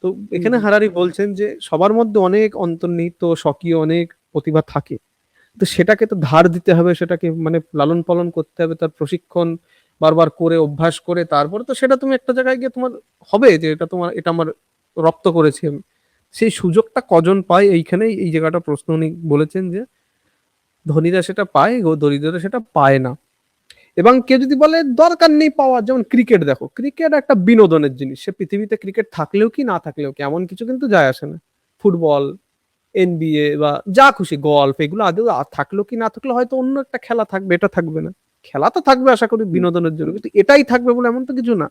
তো এখানে হারারি বলছেন যে সবার মধ্যে অনেক অন্তর্নিহিত স্বকীয় অনেক প্রতিভা থাকে, তো সেটাকে তো ধার দিতে হবে, সেটাকে মানে লালন পালন করতে হবে, তার প্রশিক্ষণ বারবার করে অভ্যাস করে, তারপরে তো সেটা তুমি একটা জায়গায় গিয়ে তোমার হবে যে এটা তোমার, এটা আমার রপ্ত করেছি আমি। সেই সুযোগটা কজন পায়, এইখানেই এই জায়গাটা প্রশ্ন উনি বলেছেন যে ধনীরা সেটা পায়, দরিদ্ররা সেটা পায় না। এবং কেউ যদি বলে দরকার নেই পাওয়ার, যেমন ক্রিকেট দেখো, ক্রিকেট একটা বিনোদনের জিনিস, সে পৃথিবীতে ক্রিকেট থাকলেও কি না থাকলেও কি এমন কিছু কিন্তু যায় আসে না। ফুটবল, এনবিএ বা যা খুশি গল্ফ, এগুলো আদৌ থাকলো কি না থাকলো, হয়তো অন্য একটা খেলা থাকবে, এটা থাকবে না। খেলা তো থাকবে আশা করি বিনোদনের জন্য, কিন্তু এটাই থাকবে বলে এমন তো কিছু না।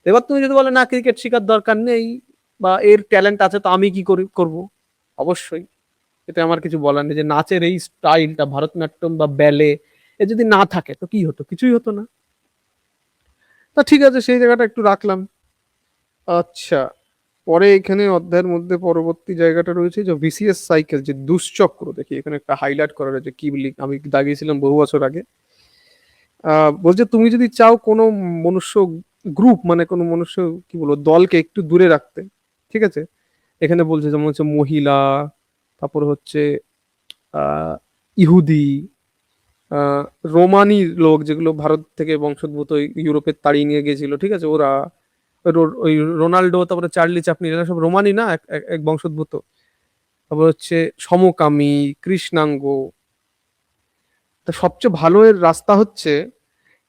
এবার তুমি যদি বলে না ক্রিকেট শেখার দরকার নেই বা এর ট্যালেন্ট আছে তো আমি কি করব, অবশ্যই এটা আমার কিছু বলার নেই, যে নাচের এই স্টাইলটা ভারতনাট্যম বা ব্যালে এ যদি না থাকে তো কি হতো, কিছুই হতো না। তা ঠিক আছে, সেই জায়গাটা একটু রাখলাম। আচ্ছা, পরে এখানে অধ্যায়ের মধ্যে পরবর্তী জায়গাটা রয়েছে যে ভিসিএস সাইকেল, যে দুশ্চক্র, দেখি এখানে একটা হাইলাইট করা রয়েছে, কি বলি আমি দাগিয়েছিলাম বহু বছর আগে। বলছে তুমি যদি চাও কোনো মনুষ্য গ্রুপ, মানে কোনো মনুষ্য কি বলবো দলকে একটু দূরে রাখতে, ঠিক আছে, এখানে বলছে যেমন হচ্ছে মহিলা, তারপর হচ্ছে আহ ইহুদি, আহ রোমানি লোক যেগুলো ভারত থেকে বংশোদ্ভূত, ইউরোপে তাড়িয়ে নিয়ে গেছিল, ঠিক আছে, ওরা ওই রোনাল্ডো, তারপরে চার্লি চাপলি, এরা সব রোমানি না, এক বংশোদ্ভূত। তারপর হচ্ছে সমকামী, কৃষ্ণাঙ্গ। তা সবচেয়ে ভালো এর রাস্তা হচ্ছে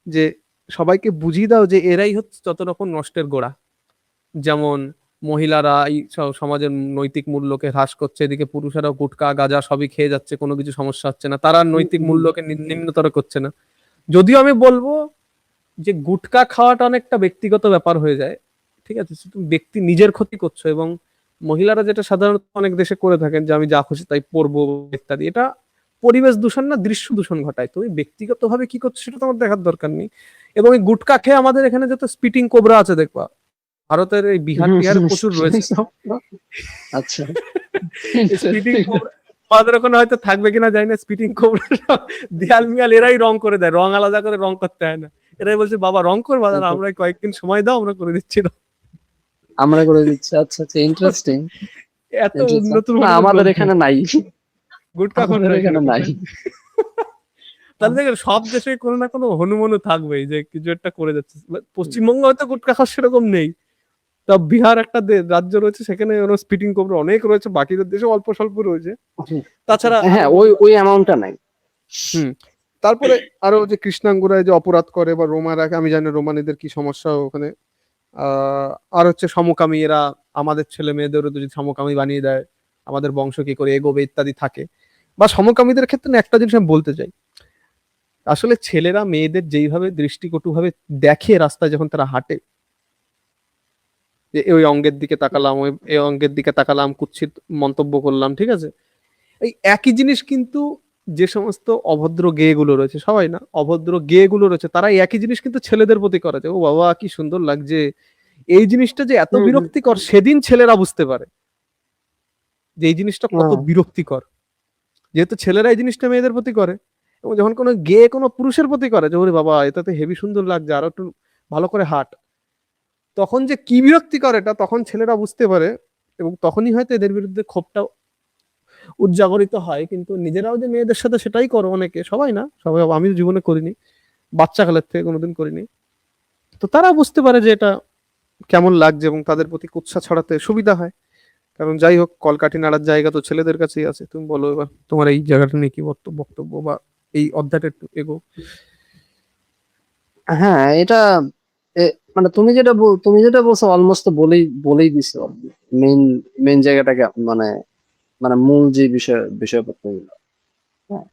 যে সবাইকে বুঝিয়ে দাও যে এরাই হচ্ছে যত রকম নষ্টের গোড়া। যেমন মহিলারা এই সমাজের নৈতিক মূল্যকে হ্রাস করছে, এদিকে পুরুষেরাও গুটখা গাঁজা সবই খেয়ে যাচ্ছে, কোনো কিছু সমস্যা হচ্ছে না, তারা নৈতিক মূল্যকে নিম্নতর করছে না। যদিও আমি বলবো যে গুটখা খাওয়াটা অনেকটা ব্যক্তিগত ব্যাপার হয়ে যায়, ঠিক আছে, তুমি ব্যক্তি নিজের ক্ষতি করছো। এবং মহিলারা যেটা সাধারণত অনেক দেশে করে থাকেন যে আমি যা খুশি তাই পরবো ইত্যাদি, এটা পরিবেশ দূষণ না, দৃশ্য দূষণ ঘটায়। তুমি ব্যক্তিগতভাবে কি করছো সেটা তোমার দেখার দরকার নেই। এবং এই গুটকা খেয়ে আমাদের এখানে যত স্পিটিং কোবরা আছে দেখবা, ভারতের এই বিহার টিহারে প্রচুর রয়েছে। আচ্ছা, স্পিটিং ইন্টারেস্টিং। কোবরা আমাদের ওখানে হয়তো থাকবে কিনা জানি না। স্পিটিং কোবরা দেয়াল মিয়াল এরাই রং করে দেয়, রং আলাদা করে রং করতে হয় না। এরাই বলছে বাবা রং করবা, দাঁড়া আমরা কয়েকদিন সময় দাও, আমরা করে দিচ্ছি না। আমরা করে দিচ্ছি। আচ্ছা আচ্ছা, ইন্টারেস্টিং। এত ইন্টারেস্টিং। উন্নত না, মানের আমাদের লোক এখানে নাই। গুটকা আমাদের খোররা এখানে কিরকম নাই। তাই না? তাহলে দেখেন সব দেশে কোনো না কোনো হনুমানও থাকবেই যে কিছু একটা করে যাচ্ছে। পশ্চিমবঙ্গ হয়তো গুটকা খাওয়া সেরকম নেই, তা বিহার একটা রাজ্য রয়েছে, সেখানে স্পিটিং কোবরা অনেক রয়েছে, বাকি দেশে অল্প স্বল্প রয়েছে। তাছাড়া আরো হ্যাঁ, ওই ওই অ্যামাউন্টটা নাই। হুম তারপরে আরো যে কৃষ্ণাঙ্গরায় যে অপরাধ করে বা রোমারা, আমি জানি না রোমানিদের কি সমস্যা ওখানে। আর হচ্ছে সমকামী, এরা আমাদের ছেলে মেয়েদেরও যদি সমকামী বানিয়ে দেয়, আমাদের বংশ কি করে এগোবে ইত্যাদি থাকে। বা সমকামীদের ক্ষেত্রে না একটা জিনিস আমি বলতে চাই, আসলে ছেলেরা মেয়েদের যেইভাবে দৃষ্টিকটুভাবে দেখে রাস্তায় যখন তারা হাঁটে, যে ওই অঙ্গের দিকে তাকালাম, ওই এই অঙ্গের দিকে তাকালাম, কুৎসিত মন্তব্য করলাম, ঠিক আছে, এই একই জিনিস কিন্তু যে সমস্ত অভদ্র গে গুলো রয়েছে, সবাই না, অভদ্র গে গুলো রয়েছে, তারা এই একই জিনিস কিন্তু ছেলেদের প্রতি করে, যে ও বাবা কি সুন্দর লাগছে। এই জিনিসটা যে এত হুম হুম। বিরক্তিকর সেদিন ছেলেরা বুঝতে পারে যে এই জিনিসটা কত হ্যাঁ, বিরক্তিকর, যেহেতু ছেলেরা এই জিনিসটা মেয়েদের প্রতি করে। এবং যখন কোনো গে কোনো পুরুষের প্রতি করে যে ওরে বাবা এটাতে হেভি সুন্দর লাগছে, আরো একটু ভালো করে হাঁট, তখন যে কি বিরক্তিকর এটা, তখন ছেলেরা বুঝতে পারে। এবং তখনই হয়তো এদের বিরুদ্ধে ক্ষোভটা উদজাগরিত হয়। কিন্তু নিজেরাও যে মেয়েদের সাথে সেটাই করো অনেকে, সবাই না, সবাই, আমি জীবনে করিনি, বাচ্চা কালের থেকে কোনোদিন করিনি। তো তারা বুঝতে পারে যে এটা কেমন লাগছে এবং তাদের প্রতি কুৎসা ছড়াতে সুবিধা হয়। কারণ যাই হোক, কলকাঠি নাড়ার জায়গা তো ছেলেদের কাছেই আছে। তুমি বলো এবার তোমার এই জায়গাটা নিয়ে কি বক্তব্য, বা এই অধ্যায়টা একটু এগো। হ্যাঁ, এটা এ, মানে তুমি যেটা বলছো অলমোস্ট বলেই বলেই দিছো। মেইন মেইন জায়গাটাকে, মানে মানে মূল যে বিষয়পত্রগুলো। হ্যাঁ,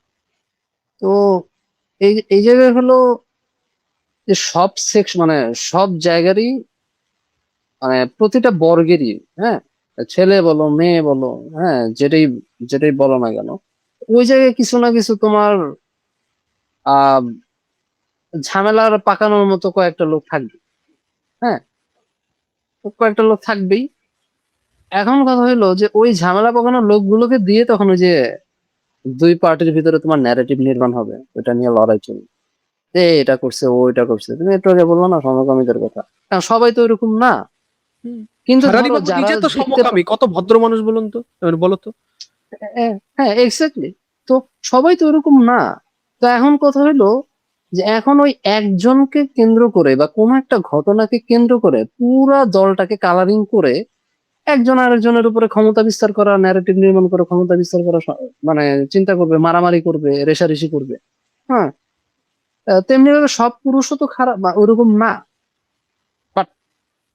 তো এই জায়গায় হলো যে সব সেক্স, মানে সব জায়গারই, মানে প্রতিটা বর্গেরই, হ্যাঁ, ছেলে বলো মেয়ে বলো, হ্যাঁ, যেটাই যেটাই বলো না কেন, ওই জায়গায় কিছু না কিছু তোমার আহ ঝামেলার পাকানোর মতো কয়েকটা লোক থাকবে। হ্যাঁ, কয়েকটা লোক থাকবেই। এখন কথা হলো যে ওই ঝামেলা পাকানোর লোকগুলোকে দিয়ে তখন ওই যে দুই পার্টির ভিতরে তোমার ন্যারেটিভ নির্মাণ হবে, ওটা নিয়ে লড়াই চলবে, এ এটা করছে ও এটা করছে। তুমি একটু আগে বললো না সমকামীদের কথা, কারণ সবাই তো এরকম না। কিন্তু হারারি ধরো বাবু যারা নিজে তো দেখতে সমকামী, কত ভদ্র মানুষ বলুন তো, এবার বলো তো। হ্যাঁ, এক্স্যাক্টলি। তো সবাই তো এরকম না। তো এখন কথা হলো যে এখন ওই একজনকে কেন্দ্র করে বা কোনো একটা ঘটনাকে কেন্দ্র করে পুরা দলটাকে কালারিং করে একজন আরেকজনের উপরে ক্ষমতা বিস্তার করা, ন্যারেটিভ নির্মাণ করে ক্ষমতা বিস্তার করা, মানে চিন্তা করবে, মারামারি করবে, রেষারেষি করবে। হ্যাঁ, তেমনি ভাবে সব পুরুষও তো খারাপ বা ওরকম না। বাট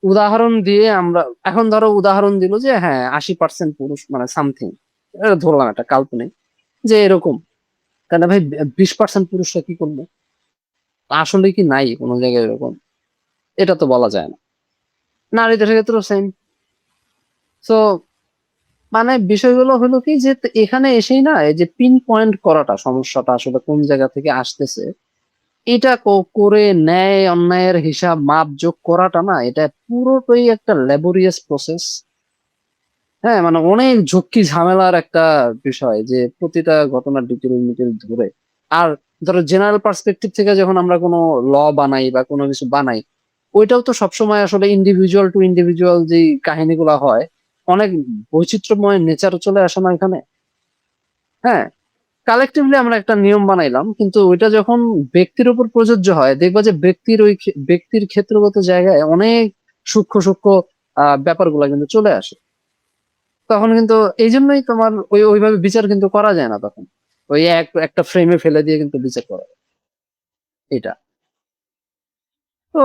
উদাহরণ দিয়ে আমরা, এখন ধরো উদাহরণ দিল যে হ্যাঁ 80% পুরুষ, মানে সামথিং, ধরলাম একটা কাল্পনিক যে এরকম, তাহলে ভাই 20% পুরুষরা কি করবে? আসলে কি নাই কোনো জায়গায় এরকম? এটা তো বলা যায় না। নারীদের ক্ষেত্রেও সেম। তো মানে বিষয়গুলো হলো কি যে এখানে এসেই না, এই যে পিন পয়েন্ট করাটা, সমস্যাটা আসলে কোন জায়গা থেকে আসতেছে, এটা করে ন্যায় অন্যায়ের হিসাব মাপ যোগ করাটা না, এটা পুরোটাই একটা ল্যাবোরিয়াস প্রসেস। হ্যাঁ, মানে অনেক ঝক্কি ঝামেলার একটা বিষয় যে প্রতিটা ঘটনার ডিটেল মিটেল ধরে। আর ধরো জেনারেল পার্সপেক্টিভ থেকে যখন আমরা কোনো ল বানাই বা কোনো কিছু বানাই, ওইটাও তো সবসময় আসলে ইন্ডিভিজুয়াল টু ইন্ডিভিজুয়াল যে কাহিনীগুলো হয়, অনেক বৈচিত্র্যময় নেচার চলে আসে না এখানে। হ্যাঁ, কালেকটিভলি আমরা একটা নিয়ম বানাইলাম, কিন্তু ওইটা যখন ব্যক্তির উপর প্রযোজ্য হয়, দেখবা যে ব্যক্তির ক্ষেত্রগত জায়গায় অনেক সূক্ষ্ম সূক্ষ্ম ব্যাপারগুলো কিন্তু চলে আসে। তখন কিন্তু এই জন্যই তোমার ওইভাবে বিচার কিন্তু করা যায় না তখন। ওই একটা ফ্রেমে ফেলে দিয়ে কিন্তু বিচার করা যায়। এটা তো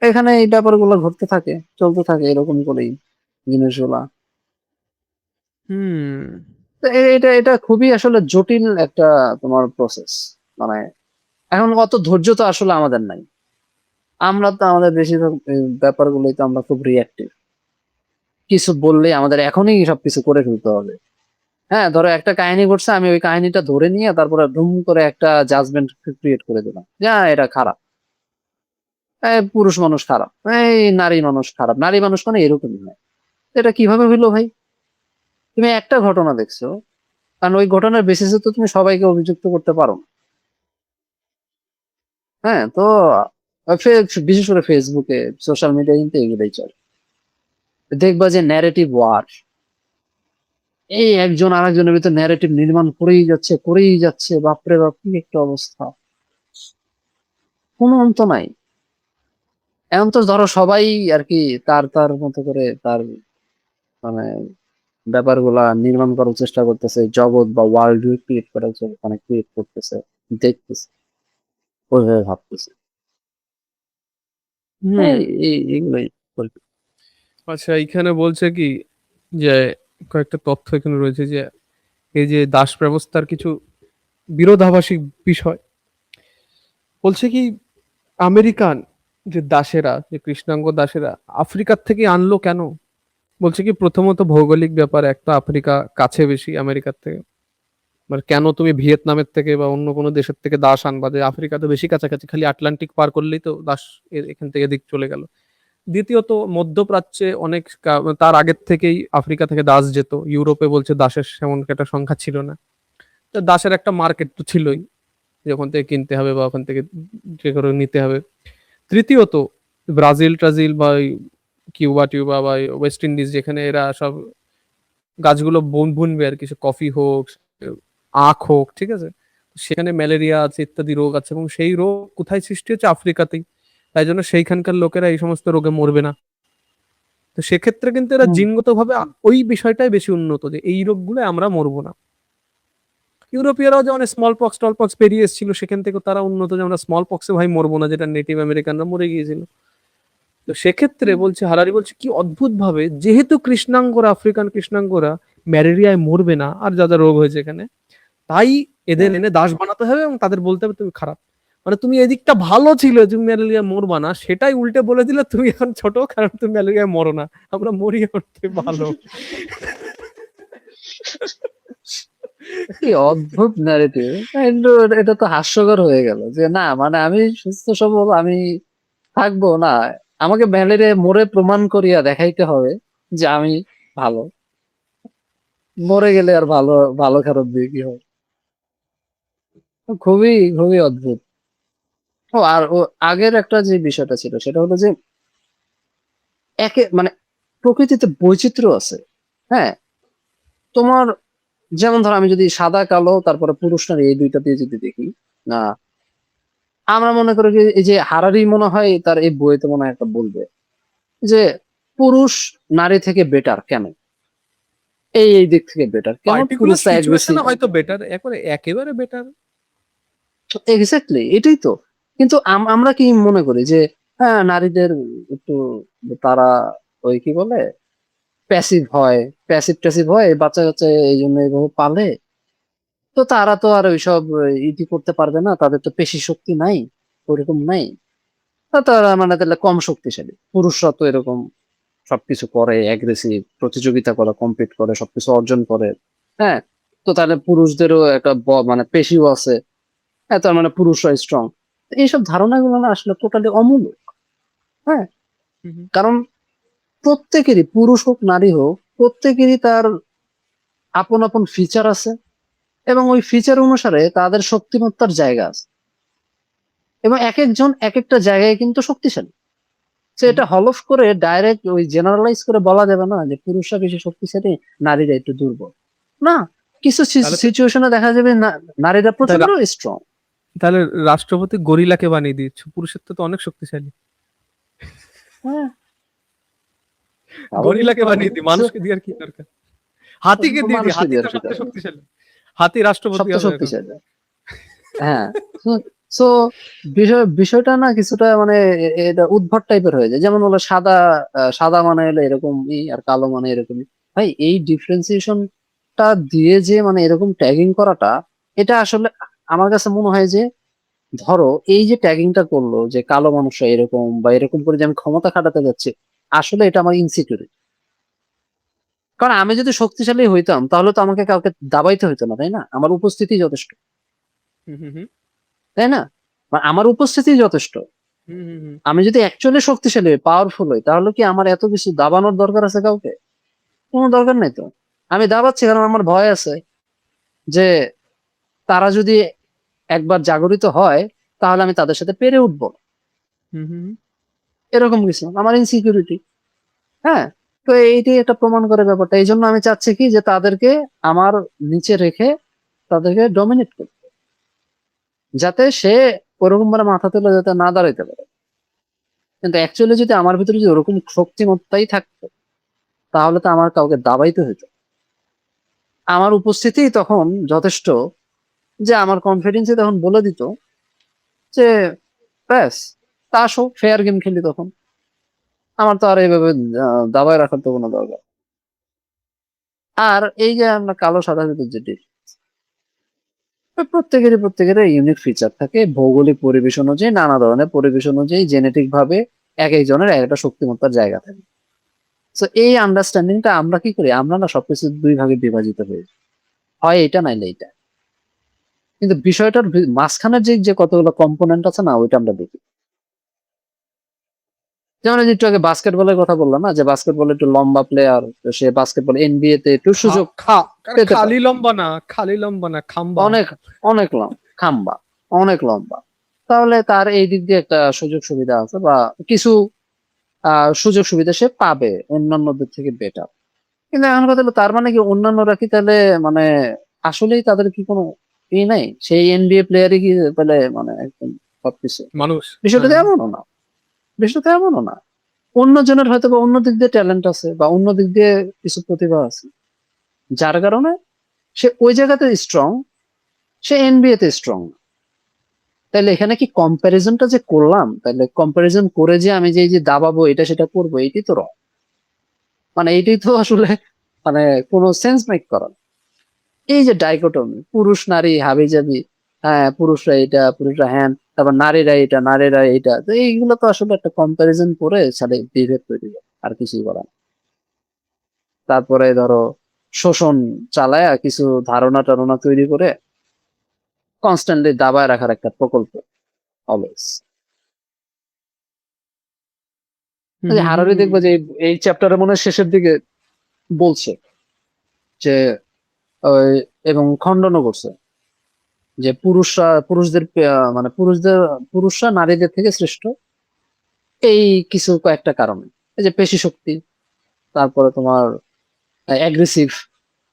এখানে এই ব্যাপারগুলো ঘটতে থাকে, চলতে থাকে এরকম করেই জিনিসগুলা। হুম তো এটা এটা খুবই আসলে জটিল একটা তোমার প্রসেস। মানে এখন অত ধৈর্য তো আসলে আমাদের নাই। আমরা তো আমাদের বেশিরভাগ ব্যাপারগুলোই তো আমরা খুব রিয়াক্টিভ। কিছু বললেই আমাদের এখনই সবকিছু করে ফেলতে হবে। হ্যাঁ, ধরো একটা কাহিনী ঘটছে, আমি ওই কাহিনীটা ধরে নিয়ে তারপরে ধুম করে একটা জাজমেন্ট ক্রিয়েট করে দিলাম যে এটা খারাপ, পুরুষ মানুষ খারাপ, এই নারী মানুষ খারাপ, নারী মানুষ মানে এরকমই হয়। এটা কিভাবে হইলো ভাই? তুমি একটা ঘটনা দেখছো, কারণ ওই ঘটনার বেসিসে তো তুমি সবাইকে অভিযুক্ত করতে পারো না। হ্যাঁ, তো বিশেষ করে ফেসবুকে, সোশ্যাল মিডিয়া কিন্তু এগুলোই চলে। দেখবা যে ন্যারেটিভ ওয়ার, এই একজন আরেকজনের ভিতর ন্যারেটিভ নির্মাণ করেই যাচ্ছে, বাপরে বাপ কি একটা অবস্থা, কোনো অন্ত নাই। এখন তো ধরো সবাই আর কি তার তার মতো করে তার মানে ব্যাপারগুলা নির্মাণ করার চেষ্টা করতেছে, জগৎ বা ওয়ার্ল্ড ক্রিয়েট করার জন্য মানে ক্রিয়েট করতেছে, দেখতেছে, ওইভাবে ভাবতেছে। হুম। এগুলোই বলবো। আচ্ছা, এইখানে বলছে কি যে কয়েকটা তথ্য এখানে রয়েছে যে এই যে দাস ব্যবস্থার কিছু বিরোধাভাসী বিষয়। বলছে কি আমেরিকান যে দাসেরা, যে কৃষ্ণাঙ্গ দাসেরা আফ্রিকার থেকে আনলো কেন? বলছে কি প্রথমত ভৌগোলিক ব্যাপার, একটা আফ্রিকা কাছে বেশি আমেরিকার থেকে। মানে কেন তুমি ভিয়েতনামের থেকে বা অন্য কোনো দেশের থেকে দাস আনবা, যে আফ্রিকা তো বেশি কাছাকাছি, খালি আটলান্টিক পার করলেই তো দাস এখান থেকে এদিক চলে গেল। দ্বিতীয়ত মধ্যপ্রাচ্যে অনেক তার আগের থেকেই আফ্রিকা থেকে দাস যেত, ইউরোপে বলছে দাসের সেমন একটা সংখ্যা ছিল না। তো দাসের একটা মার্কেট তো ছিলই, যে ওখান থেকে কিনতে হবে বা ওখান থেকে যে করে নিতে হবে। তৃতীয়ত ব্রাজিল টাজিল বা ওই কিউবা টিউবা বা ওয়েস্ট ইন্ডিজ, যেখানে এরা সব গাছগুলো বুনবে আর কিছু, কফি হোক, আখ হোক, ঠিক আছে, সেখানে ম্যালেরিয়া আছে, ইত্যাদি রোগ আছে, এবং সেই রোগ কোথায় সৃষ্টি হচ্ছে? আফ্রিকাতেই। তাই জন্য সেইখানকার লোকেরা এই সমস্ত রোগে মরবে না। তো সেক্ষেত্রে কিন্তু এরা হুম, জিনগতভাবে ওই বিষয়টাই বেশি উন্নত, যে এই রোগগুলো আমরা মরবো না। ইউরোপীয়রাও যেমন স্মল পক্স টল পক্স পেরিয়ে এসেছিল, সেখান থেকে তারা উন্নত, যে আমরা স্মল পক্সে ভাই মরবো না, যেটা নেটিভ আমেরিকানরা মরে গিয়েছিল। তো সেক্ষেত্রে বলছে হারারি, বলছে কি অদ্ভুত ভাবে, যেহেতু কৃষ্ণাঙ্গরা, আফ্রিকান কৃষ্ণাঙ্গরা ম্যালেরিয়ায় মরবে না আর যা যা রোগ হয়েছে এখানে, তাই এদের এনে দাস বানাতে হবে এবং তাদের বলতে হবে তুমি খারাপ। মানে তুমি এদিকটা ভালো ছিল, তুমি ম্যালেরিয়া মরবা না, সেটাই উল্টে বলে দিলে তুমি এখন ছোট, কারণ তুমি ম্যালেরিয়ায় মরো না, আমরা মরি করতে ভালো। কি অদ্ভুত ন্যারেটিভ! কিন্তু এটা তো হাস্যকর হয়ে গেল যে না মানে আমি সুস্থ সবল, আমি থাকবো না, আমাকে ম্যালেরিয়া মরে প্রমাণ করিয়া দেখাইতে হবে যে আমি ভালো। মরে গেলে আর ভালো ভালো খারাপ দিয়ে কি হবে? খুবই খুবই অদ্ভুত। ও আর ও আগের একটা যে বিষয়টা ছিল সেটা হলো যে একে মানে প্রকৃতিতে বৈচিত্র্য আছে। হ্যাঁ, তোমার যেমন ধরো আমি যদি সাদা কালো তারপরে পুরুষ নারী এই দুইটা দিয়ে যদি দেখি, না আমরা মনে করি যে এই যে হারারি মনে হয় তার এই বইতে মনে হয় একটা বলবে যে পুরুষ নারী থেকে বেটার কেন, এই দিক থেকে বেটার কেন, পার্টিকুলার পুরুষরা সিচুয়েশনে অ্যাগ্রেসিভ। হয়তো বেটার, একবারে একেবারে বেটার। এক্স্যাক্টলি এটাই তো। কিন্তু আমরা কি মনে করি যে হ্যাঁ নারীদের একটু তারা ওই কি বলে প্যাসিভ হয়, প্যাসিভ ট্যাসিভ হয়, বাচ্চা কাচ্চা এই জন্য এইভাবে পালে, তো তারা তো আর ওইসব ইতি করতে পারবে না, তাদের তো পেশি শক্তি নাই, ওরকম নাই। তো তারা মানে তাহলে কম শক্তিশালী, পুরুষরা তো এরকম সবকিছু করে, অ্যাগ্রেসিভ, প্রতিযোগিতা করে, কম্পিট করে, সবকিছু অর্জন করে। হ্যাঁ, তো তাহলে পুরুষদেরও একটা মানে পেশিও আছে। হ্যাঁ, তার মানে পুরুষরা স্ট্রং। এইসব ধারণাগুলো না আসলে টোটালি অমূলক। হ্যাঁ, কারণ প্রত্যেকেরই, পুরুষ হোক নারী হোক, প্রত্যেকেরই তার আপন আপন ফিচার আছে, এবং ওই ফিচার অনুসারে তাদের শক্তিমত্তার জায়গা আছে, এবং এক একজন এক একটা জায়গায় কিন্তু শক্তিশালী। তো এটা হলফ করে ডাইরেক্ট ওই জেনারেলাইজ করে বলা যাবে না যে পুরুষরা বেশি শক্তিশালী, নারীরা একটু দুর্বল। না, কিছু তাহলে তো সিচুয়েশনে দেখা যাবে নারীরা তাই প্রচন্ড স্ট্রং। তাহলে রাষ্ট্রপতি গরিলাকে বানিয়ে দিয়েছে, পুরুষের তো অনেক শক্তিশালী। হ্যাঁ, স্বাভাবিক। গরিলাকে বানিয়ে দিই, মানুষকে দিয়ে আর কি দরকার? হাতিকে দিয়ে দিই, মানুষকে হাতি দিয়ে তো আর কি সবচেয়ে দরকার? শক্তিশালী। হাতি রাষ্ট্রপতি সবচেয়ে হবে এখন। শক্তিশালী। হ্যাঁ, সো বিষয়টা না কিছুটা মানে এটা উদ্ভট টাইপের হয়ে যায়। যেমন হলো সাদা, সাদা মানে হলো এরকমই আর কালো মানে এরকমই। ভাই এই ডিফারেন্সিয়েশনটা দিয়ে যে মানে এরকম ট্যাগিং করাটা, এটা আসলে আমার কাছে মনে হয় যে ধরো এই যে ট্যাগিংটা করলো যে কালো মানুষরা এরকম বা এরকম করে যে আমি ক্ষমতা খাটাতে যাচ্ছি, আসলে এটা আমার ইনসিকিউরিটি। কারণ আমি যদি শক্তিশালী হইতাম তাহলে তো আমাকে কাউকে দাবাইতে হইতো না, তাই না? আমার উপস্থিতি যথেষ্ট, হুম হুম হুম তাই না? বা আমার উপস্থিতি যথেষ্ট। হুম হুম হুম। আমি যদি অ্যাকচুয়ালি শক্তিশালী হই, পাওয়ারফুল হই, তাহলে কি আমার এত কিছু দাবানোর দরকার আছে কাউকে? কোনো দরকার নেই তো। আমি দাবাচ্ছি কারণ আমার ভয় আছে যে তারা যদি একবার জাগরিত হয় তাহলে আমি তাদের সাথে পেরে উঠবো না। হুম হুম হুম। এরকম কিছু আমার ইনসিকিউরিটি। হ্যাঁ, তো এইটাই একটা প্রমাণ করে ব্যাপারটা। এই জন্য আমি চাচ্ছি কি যে তাদেরকে আমার নিচে রেখে তাদেরকে ডমিনেট করতে, যাতে সে ওরকম ভাবে মাথা তুলে যাতে না দাঁড়াইতে পারে। কিন্তু অ্যাকচুয়ালি যদি আমার ভিতরে যদি ওরকম শক্তিমত্তাই থাকতো তাহলে তো আমার কাউকে দাবাইতে হতো। আমার উপস্থিতি তখন যথেষ্ট, যে আমার কনফিডেন্সই তখন বলে দিত যে ব্যাস, তা আসো ফেয়ার গেম খেলি তখন। আমার তো আর এইভাবে দাবায় রাখার তো কোনো দরকার। আর এই যে আমরা কালো সাদা ভিতর যে প্রত্যেকেরই ইউনিক ফিচার থাকে, ভৌগোলিক পরিবেশ অনুযায়ী, নানা ধরনের পরিবেশ অনুযায়ী, জেনেটিক ভাবে এক একজনের এক একটা শক্তিমত্তার জায়গা থাকে। তো এই আন্ডারস্ট্যান্ডিংটা আমরা কি করি, আমরা না সবকিছু দুই ভাগে বিভাজিত হয়ে যাই। হয় এটা নাইলে এটা। কিন্তু বিষয়টার মাঝখানের যে যে কতগুলো কম্পোনেন্ট আছে না, ওইটা আমরা দেখি। যেমন এই যে একটু আগে বাস্কেটবলের কথা বললাম না, যে বাস্কেটবল একটু লম্বা প্লেয়ার, সে বাস্কেটবল এনবিএ তে একটু খা সুযোগ খা আরে পেতে পারে। খালি লম্বা না খাম্বা। অনেক অনেক খাম্বা, অনেক লম্বা। তাহলে তার এই দিক দিয়ে একটা সুযোগ সুবিধা আছে, বা কিছু সুযোগ সুবিধা সে পাবে অন্যান্যদের থেকে বেটার। কিন্তু এখন কথা হলো, তার মানে কি অন্যান্যরা কি তাহলে মানে আসলেই তাদের কি কোনো ই নাই, সেই এনবিএ প্লেয়ারই কি তাহলে মানে একদম সবকিছু? মানুষ। বিষয়টা তো হ্যাঁ। এমনও না, বিষয়টা তো এমনও না। অন্য জনের হয়তো বা অন্য দিক দিয়ে ট্যালেন্ট আছে বা অন্য দিক দিয়ে কিছু প্রতিভা আছে, যার কারণে সে ওই জায়গাতে স্ট্রং, সে এনবিএ তে স্ট্রং। তাহলে এখানে কি কম্প্যারিজনটা যে করলাম, তাহলে কম্প্যারিজন করে যে আমি যে এই যে দাবাবো এটা সেটা করবো, এটাই তো রং। মানে এইটাই তো আসলে মানে কোনো সেন্স মেক করে না। এই যে ডাইকোটমি, পুরুষ নারী হাবি জাবি, হ্যাঁ পুরুষরা এটা পুরুষরা হ্যান, তারপর নারীরা এটা নারীরা এটা, তো এইগুলো তো আসলে একটা কম্প্যারিজন করে সাথে বিভেদ তৈরি করে, আর কিছুই করা না। তারপরে ধরো শোষণ চালায়া কিছু ধারণা টারণা তৈরি করে কনস্ট্যান্টলি দাবায় রাখার একটা প্রকল্প অলওয়েজ। হুম হুম হুম হারারি হুম। দেখবে যে এই চ্যাপ্টারের মনে হয় শেষের দিকে বলছে যে ওই, এবং খণ্ডনও করছে যে পুরুষদের মানে পুরুষরা নারীদের থেকে শ্রেষ্ঠ এই কিছু কয়েকটা কারণে। এই যে পেশি শক্তি, তারপরে তোমার অ্যাগ্রেসিভ,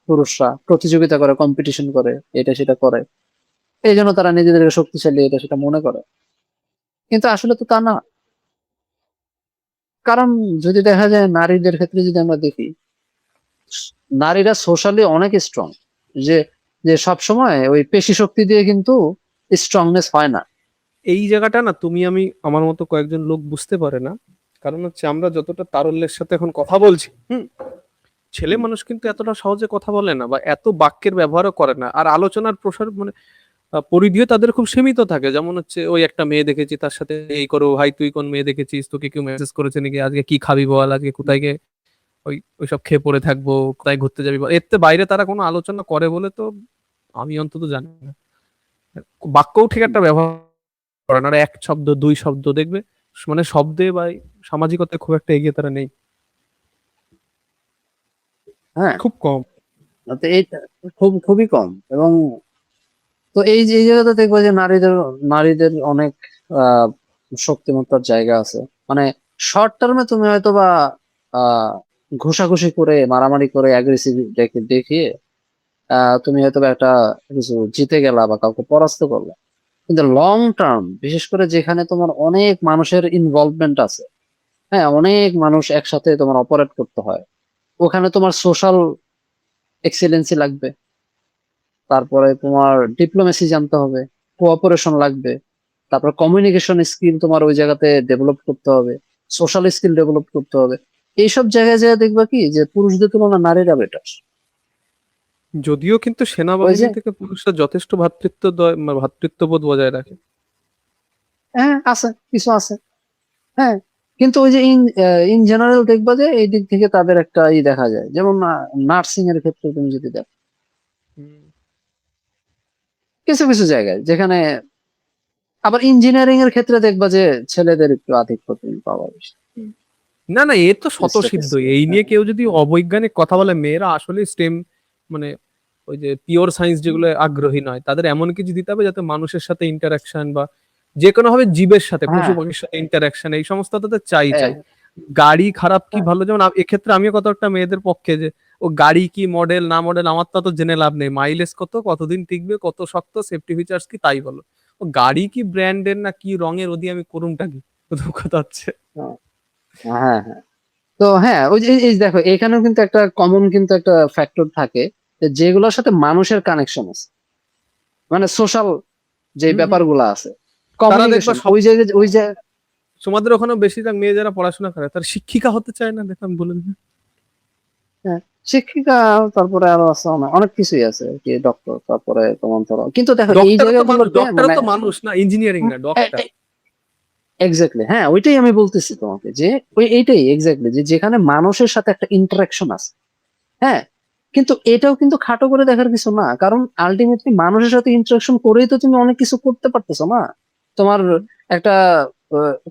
পুরুষরা প্রতিযোগিতা করে, কম্পিটিশন করে, এটা সেটা করে, এই জন্য তারা নিজেদেরকে শক্তিশালী এটা সেটা মনে করে। কিন্তু আসলে তো তা না। কারণ যদি দেখা যায় নারীদের ক্ষেত্রে যদি আমরা দেখি, নারীরা সোশ্যালি অনেক স্ট্রং, যে যে সব সময় ওই পেশি শক্তি দিয়ে কিন্তু স্ট্রংনেস হয় না। এই জায়গাটা না তুমি আমি আমার মতো কয়েকজন লোক বুঝতে পারে না। কারণ হচ্ছে আমরা যতটা তারল্যের সাথে এখন কথা বলছি, ছেলে হুম। মানুষ কিন্তু এতটা সহজে কথা বলে না বা এত বাক্যের ব্যবহারও করে না, আর আলোচনার প্রসার মানে পরিধিও তাদের খুব সীমিত থাকে। যেমন হচ্ছে ওই একটা মেয়ে দেখেছি, তার সাথে এই করো, ভাই তুই কোন মেয়ে দেখেছিস, তোকে কেউ মেসেজ করেছে নাকি, আজকে কি খাবি বল, আজকে কোথায় গিয়ে ওইসব খেয়ে পড়ে থাকবো, কোথায় ঘুরতে যাবি বল, এর থেকে বাইরে তারা কোনো আলোচনা করে বলে তো আমি অন্তত জানি না। বাক্যও ঠিক একটা ব্যবহার করে না, আর এক শব্দ দুই শব্দ দেখবে, মানে শব্দে বা সামাজিকতায় খুব একটা এগিয়ে তারা নেই, হ্যাঁ, খুব কম। তো এইটা খুবই কম। এবং তো এই যে এই জায়গাতে দেখবো যে নারীদের নারীদের অনেক আহ শক্তিমত্তার জায়গা আছে। মানে শর্ট টার্মে তুমি হয়তো বা আহ ঘুষাঘুষি করে, মারামারি করে, অ্যাগ্রেসিভ দেখিয়ে তুমি হয়তো বা একটা কিছু জিতে গেলা বা কাউকে পরাস্ত করলে। কিন্তু লং টার্ম, বিশেষ করে যেখানে তোমার অনেক মানুষের ইনভলভমেন্ট আছে, হ্যাঁ অনেক মানুষ একসাথে তোমার অপারেট করতে হয়, ওখানে তোমার সোশ্যাল এক্সেলেন্সি লাগবে, তারপরে তোমার ডিপ্লোমেসি জানতে হবে, কোঅপারেশন লাগবে, তারপর কমিউনিকেশন স্কিল তোমার ওই জায়গাতে ডেভেলপ করতে হবে, সোশ্যাল স্কিল ডেভেলপ করতে হবে। এইসব জায়গায় যায় দেখবা কি যে পুরুষদের তুলনায় নারীরা বেটার। যদিও কিন্তু ওই যে সেনাবাহিনী থেকে পুরুষরা যথেষ্ট ভ্রাতৃত্ববোধ বজায় রাখে। হ্যাঁ আছে, কিছু আছে। হ্যাঁ, কিন্তু ওই যে ইন জেনারেল দেখবা যে এই দিক থেকে তাদের একটা দেখা যায়, যেমন নার্সিং এর ক্ষেত্রে তুমি যদি দেখো কিছু কিছু জায়গায়, যেখানে আবার ইঞ্জিনিয়ারিং এর ক্ষেত্রে দেখবা যে ছেলেদের একটু আধিক্য তুমি পাওয়া বেশি। না না, এ তো স্বতঃসিদ্ধ। Statistic, এই নিয়ে হ্যাঁ কেউ যদি অবৈজ্ঞানিক কথা বলে, মেয়েরা আসলে স্টেম মানে ওই যে পিওর সায়েন্স যেগুলো আগ্রহী নয়, তাদের এমন কিছু দিতে হবে যাতে মানুষের সাথে ইন্টারাকশন বা যে কোনো ভাবে জীবের সাথে, পশু হ্যাঁ পাখির সাথে ইন্টারাকশন, এই সমস্ত তাদের চাই হ্যাঁ চাই। গাড়ি খারাপ কি হ্যাঁ, ভালো, যেমন এক্ষেত্রে আমিও কত একটা মেয়েদের পক্ষে যে ও গাড়ি কি মডেল না মডেল আমার তো জেনে লাভ নেই, মাইলেজ কত, কতদিন টিকবে, কত শক্ত, সেফটি ফিচার্স কি, তাই বলো। ও গাড়ি কি ব্র্যান্ডের না কি রঙের, ওদি আমি করুমটা কি, প্রথম কথা হচ্ছে। হ্যাঁ হ্যাঁ। তো হ্যাঁ, ওই যে এই দেখো এখানেও কিন্তু একটা কমন কিন্তু একটা ফ্যাক্টর থাকে, যে যেগুলোর সাথে মানুষের কানেকশন আছে, মানে সোশ্যাল যে হুম হুম। ব্যাপারগুলো আছে, তারা দেখবা কমিউনিকেশন, সব, ওই জায়গায় ওই যে তোমাদের ওখানেও বেশিরভাগ মেয়ে যারা পড়াশোনা করে তারা শিক্ষিকা হতে চায় না, দেখো আমি বলে দিই। হ্যাঁ, শিক্ষিকা, তারপরে আরো আছে অনেক অনেক কিছুই আছে কি, ডক্টর, তারপরে তোমার ধরো, কিন্তু দেখো এই ডক্টরও তো মানুষ, জায়গাগুলোতে ডক্টরও মানে তো মানুষ না, ইঞ্জিনিয়ারিং না ডক্টর। এক্স্যাক্টলি, হ্যাঁ ওইটাই আমি বলতেছি তোমাকে, যে ওই এইটাই এক্স্যাক্টলি, যে যেখানে মানুষের সাথে একটা ইন্টারাকশন আছে। হ্যাঁ, কিন্তু এটাও কিন্তু খাটো করে দেখার কিছু না, কারণ আলটিমেটলি মানুষের সাথে ইন্টারাকশন করেই তো তুমি অনেক কিছু করতে পারতেছো না। তোমার একটা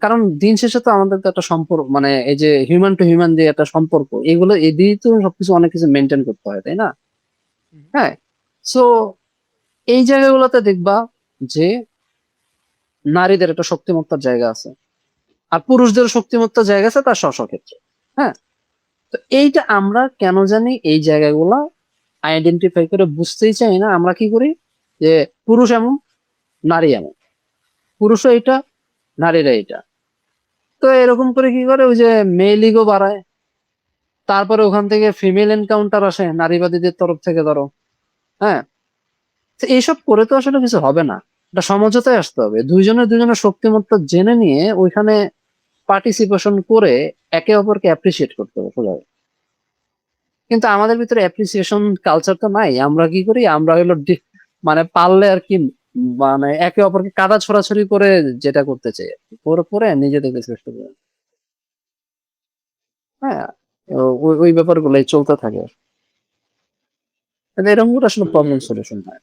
কারণ দিন শেষে তো আমাদের তো একটা সম্পর্ক, মানে এই যে হিউম্যান টু হিউম্যান যে একটা সম্পর্ক, এগুলো এই দিয়েই তো সবকিছু অনেক কিছু মেনটেন করতে হয়, তাই না? হ্যাঁ। সো এই জায়গাগুলোতে দেখবা যে নারীদের একটা শক্তিমত্তার জায়গা আছে, আর পুরুষদের শক্তিমত্তার জায়গা আছে তার স্ব স্ব ক্ষেত্রে। হ্যাঁ, তো এইটা আমরা কেন জানি এই জায়গাগুলা আইডেন্টিফাই করে বুঝতেই চাই না, আমরা কি করি যে পুরুষ এমন, নারী এমন, পুরুষও এটা, নারীরা এটা। তো এরকম করে কি করে, ওই যে মেল ইগো বাড়ায়, তারপরে ওখান থেকে ফিমেল এনকাউন্টার আসে নারীবাদীদের তরফ থেকে, ধরো। হ্যাঁ, তো এইসব করে তো আসলে কিছু হবে না, এটা সমঝোতায় আসতে হবে, দুইজনের দুইজনের শক্তিমত্তা জেনে নিয়ে ওইখানে পার্টিসিপেশন করে একে অপরকে অ্যাপ্রিসিয়েট করতে হবে সোজা কথা। কিন্তু আমাদের ভিতরে অ্যাপ্রিসিয়েশন কালচার তো নাই, আমরা কি করি, আমরা হলো মানে পারলে আর কি, মানে একে অপরকে কাদা ছড়াছড়ি করে যেটা করতে চাই আর কি, পরে পরে নিজেদেরকে চেষ্টা করি। হ্যাঁ, ওই ওই ব্যাপারগুলোই চলতে থাকে, কিন্তু এরকম করে আসলে প্রবলেম সলিউশন হয়,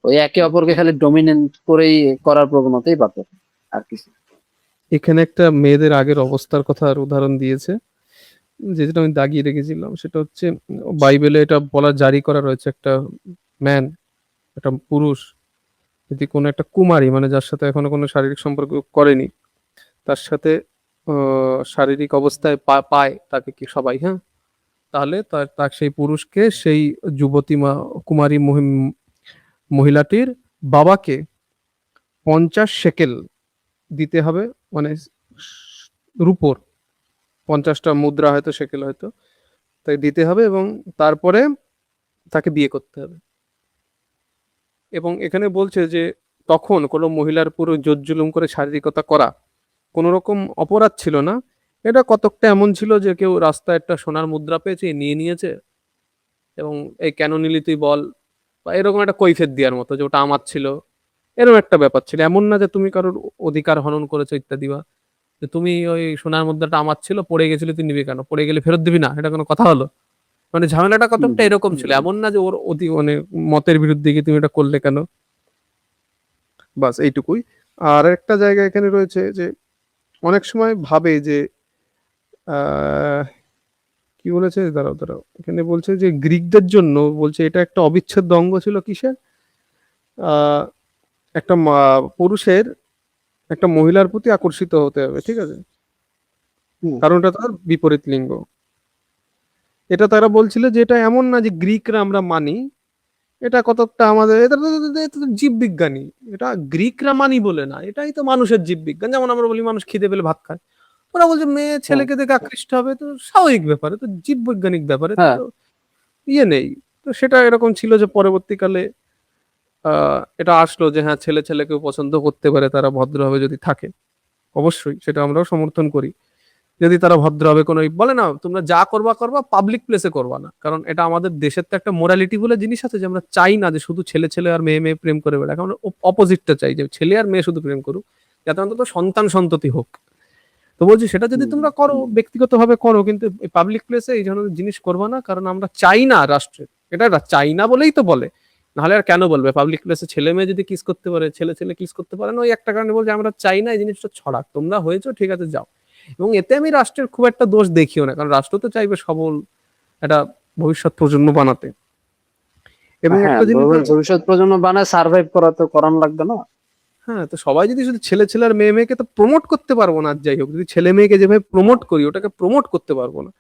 ওই একে অপরকে খালি ডমিনেন্ট করেই করার প্রবণতাই বাড়তে থাকে, আর কিছু। এখানে একটা মেয়েদের আগের অবস্থার কথা আর উদাহরণ দিয়েছে, যেটা আমি দাগিয়ে রেখেছিলাম, সেটা হচ্ছে বাইবেলে এটা বলা জারি করা রয়েছে, একটা ম্যান, একটা পুরুষ যদি কোনো একটা কুমারী, মানে যার সাথে এখনো কোনো শারীরিক সম্পর্ক করেনি, তার সাথে শারীরিক অবস্থায় পায় তাকে, কি সবাই, হ্যাঁ, তাহলে তার তার সেই পুরুষকে, সেই যুবতী কুমারী মহিলাটির বাবাকে 50 শেকেল দিতে হবে, মানে রুপোর 50টা মুদ্রা, হয়তো শেকেল হয়তো, তাই দিতে হবে, এবং তারপরে তাকে বিয়ে করতে হবে। এবং এখানে বলছে যে তখন কোনো মহিলার পুরো জোর জুলুম করে শারীরিকতা করা কোনো রকম অপরাধ ছিল না। এটা কতকটা এমন ছিল যে কেউ রাস্তায় একটা সোনার মুদ্রা পেয়েছে, নিয়ে নিয়েছে, এবং এই কেন নিলি তুই বল, বা এরকম একটা কৈফিয়ত দেওয়ার মতো যে ওটা আমার ছিল, এরকম একটা ব্যাপার ছিল। এমন না যে তুমি কারোর অধিকার হনন করেছো ইত্যাদি, বা যে তুমি ওই সোনার মুদ্রাটা আমার ছিল, পড়ে গেছিল, তুই নিবি কেন, পড়ে গেলে ফেরত দিবি না, এটা কোনো কথা হলো? মানে ঝামেলাটা হুম কতকটা এরকম ছিল, এমন না যে ওর মানে মতের বিরুদ্ধে গিয়ে তুমি এটা করলে কেন। বাস এইটুকুই। আর একটা জায়গা এখানে রয়েছে যে অনেক সময় ভাবে যে আহ কি বলেছে, দাঁড়াও দাঁড়াও, এখানে বলছে যে গ্রিকদের জন্য, বলছে এটা একটা অবিচ্ছেদ্য অঙ্গ ছিল কিসের, আহ একটা পুরুষের একটা মহিলার প্রতি আকর্ষিত হতে হবে, ঠিক আছে, হুম কারণ এটা তার বিপরীত লিঙ্গ। এটা তারা বলছিল যে এটা এমন না যে গ্রিকরা আমরা মানি, এটা কতকটা আমাদের, এটা তো জীববিজ্ঞানী, এটা গ্রিকরা মানি বলে না, এটাই তো মানুষের জীববিজ্ঞান। যেমন আমরা বলি মানুষ খিদে পেলে ভাত খায়, ওরা বলছে মেয়ে হ্যাঁ ছেলেকে দেখে আকৃষ্ট হবে, তো স্বাভাবিক ব্যাপারে, তো জীববৈজ্ঞানিক ব্যাপারে তো হ্যাঁ তো ইয়ে নেই। তো সেটা এরকম ছিল যে পরবর্তীকালে এটা আসলো যে হ্যাঁ, ছেলে ছেলেকেও পছন্দ করতে পারে, তারা ভদ্রভাবে যদি থাকে, অবশ্যই সেটা আমরাও সমর্থন করি। যদি তারা ভদ্র হবে, কোনো বলে না তোমরা যা করবা করবা, পাবলিক প্লেসে করবা না, কারণ এটা আমাদের দেশের তো একটা মোরালিটি বলে জিনিস আছে, যে আমরা চাই না যে শুধু ছেলে ছেলে আর মেয়ে মেয়ে প্রেম করে বেড়াক, আমরা অপোজিটটা চাই, যে ছেলে আর মেয়ে শুধু প্রেম করুক, যাতে অন্তত সন্তান সন্ততি হোক। তো বলছি সেটা যদি তোমরা করো ব্যক্তিগতভাবে করো, কিন্তু পাবলিক প্লেসে এই ধরনের জিনিস করবা না, কারণ আমরা চাই না রাষ্ট্রের, এটা চাই না বলেই তো বলে, নাহলে আর কেন বলবে? পাবলিক প্লেসে ছেলে মেয়ে যদি কিস করতে পারে, ছেলে ছেলে কিস করতে পারে না, ওই একটা কারণে বলছে আমরা চাই না এই জিনিসটা ছড়াক, তোমরা হয়েছো ঠিক আছে যাও। এবং এতে আমি রাষ্ট্রের খুব একটা দোষ দেখিও না, কারণ রাষ্ট্র তো চাইবে সবল একটা ভবিষ্যৎ প্রজন্ম বানাতে। এবং হ্যাঁ, একটা জিনিস ভবিষ্যৎ প্রজন্ম বানায় সার্ভাইভ করা তো করান লাগবে না। হ্যাঁ, তো সবাই যদি শুধু ছেলে ছেলে আর মেয়ে মেয়েকে তো প্রমোট করতে পারবো না, আর যাই হোক যদি ছেলে মেয়েকে যেভাবে প্রমোট করি ওটাকে প্রমোট করতে পারবো না।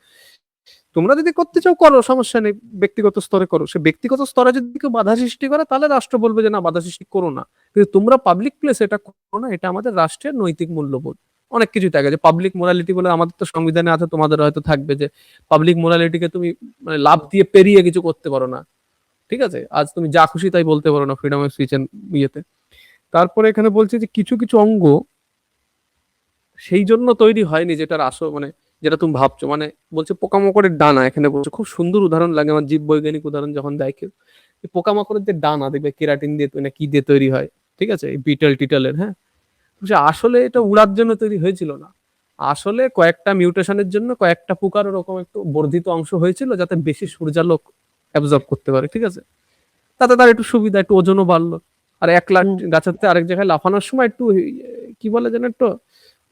তোমরা যদি করতে চাও করো, সমস্যা নেই, ব্যক্তিগত স্তরে করো। সে ব্যক্তিগত স্তরে যদি কেউ বাধা সৃষ্টি করে তাহলে রাষ্ট্র বলবে যে না বাধা সৃষ্টি করো না, কিন্তু তোমরা পাবলিক প্লেসে এটা করো না, এটা আমাদের রাষ্ট্রের নৈতিক মূল্যবোধ। অনেক কিছু থাকে যে পাবলিক মোরালিটি বলে আমাদের তো সংবিধানে আছে, তোমাদের হয়তো থাকবে যে পাবলিক মোরালিটিকে তুমি মানে লাভ দিয়ে পেরিয়ে কিছু করতে পারো না, ঠিক আছে, আজ তুমি যা খুশি তাই বলতে পারো না ফ্রিডম অফ স্পিচ ইয়েতে। তারপরে এখানে বলছে যে কিছু কিছু অঙ্গ সেই জন্য তৈরি হয়নি যেটার আসল মানে যেটা তুমি ভাবছো, মানে বলছে পোকামাকড়ের ডানা, এখানে বলছে খুব সুন্দর উদাহরণ লাগে আমার, জীব বৈজ্ঞানিক উদাহরণ যখন দেয় কেউ, এই পোকামাকড়ের যে ডানা দেখবে কেরাটিন দিয়ে না কি দিয়ে তৈরি হয়, ঠিক আছে, এই বিটল টিটলের, হ্যাঁ, বলছে আসলে এটা উড়ার জন্য তৈরি হয়েছিল না, আসলে কয়েকটা মিউটেশনের জন্য কয়েকটা পোকার ওরকম একটু বর্ধিত অংশ হয়েছিল যাতে বেশি সূর্যালোক অ্যাবজর্ব করতে পারে, ঠিক আছে, তাতে তার একটু সুবিধা, একটু ওজনও বাড়লো। আর এক লাখ গাছের থেকে আরেক জায়গায় লাফানোর সময় একটু কি বলে যেন একটু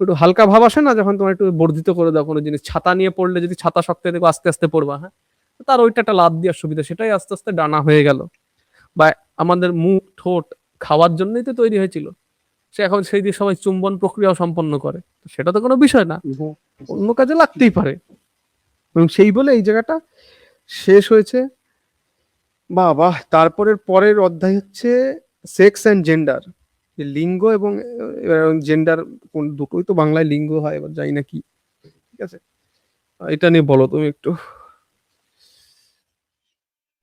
একটু হালকা ভাব আসে না, যখন তোমার একটু বর্ধিত করে দাও কোনো জিনিস, ছাতা নিয়ে পড়লে যদি ছাতা শক্ত দেখো আস্তে আস্তে পড়বা, হ্যাঁ, তার ওইটা একটা লাভ দেওয়ার সুবিধা, সেটাই আস্তে আস্তে ডানা হয়ে গেল। বা আমাদের মুখ ঠোঁট খাওয়ার জন্যই তো তৈরি হয়েছিল, সে এখন সেই দিয়ে সবাই চুম্বন প্রক্রিয়াও সম্পন্ন করে, তো সেটা তো কোনো বিষয় না, অন্য কাজে লাগতেই পারে। এবং সেই বলে এই জায়গাটা শেষ হয়েছে। বাবা, তারপরের পরের অধ্যায় হচ্ছে সেক্স অ্যান্ড জেন্ডার, লিঙ্গ এবং জেন্ডার, কোন দুটোই তো বাংলায় লিঙ্গ হয়, এবার জানি না কি, ঠিক আছে, এটা নিয়ে বলো তুমি একটু।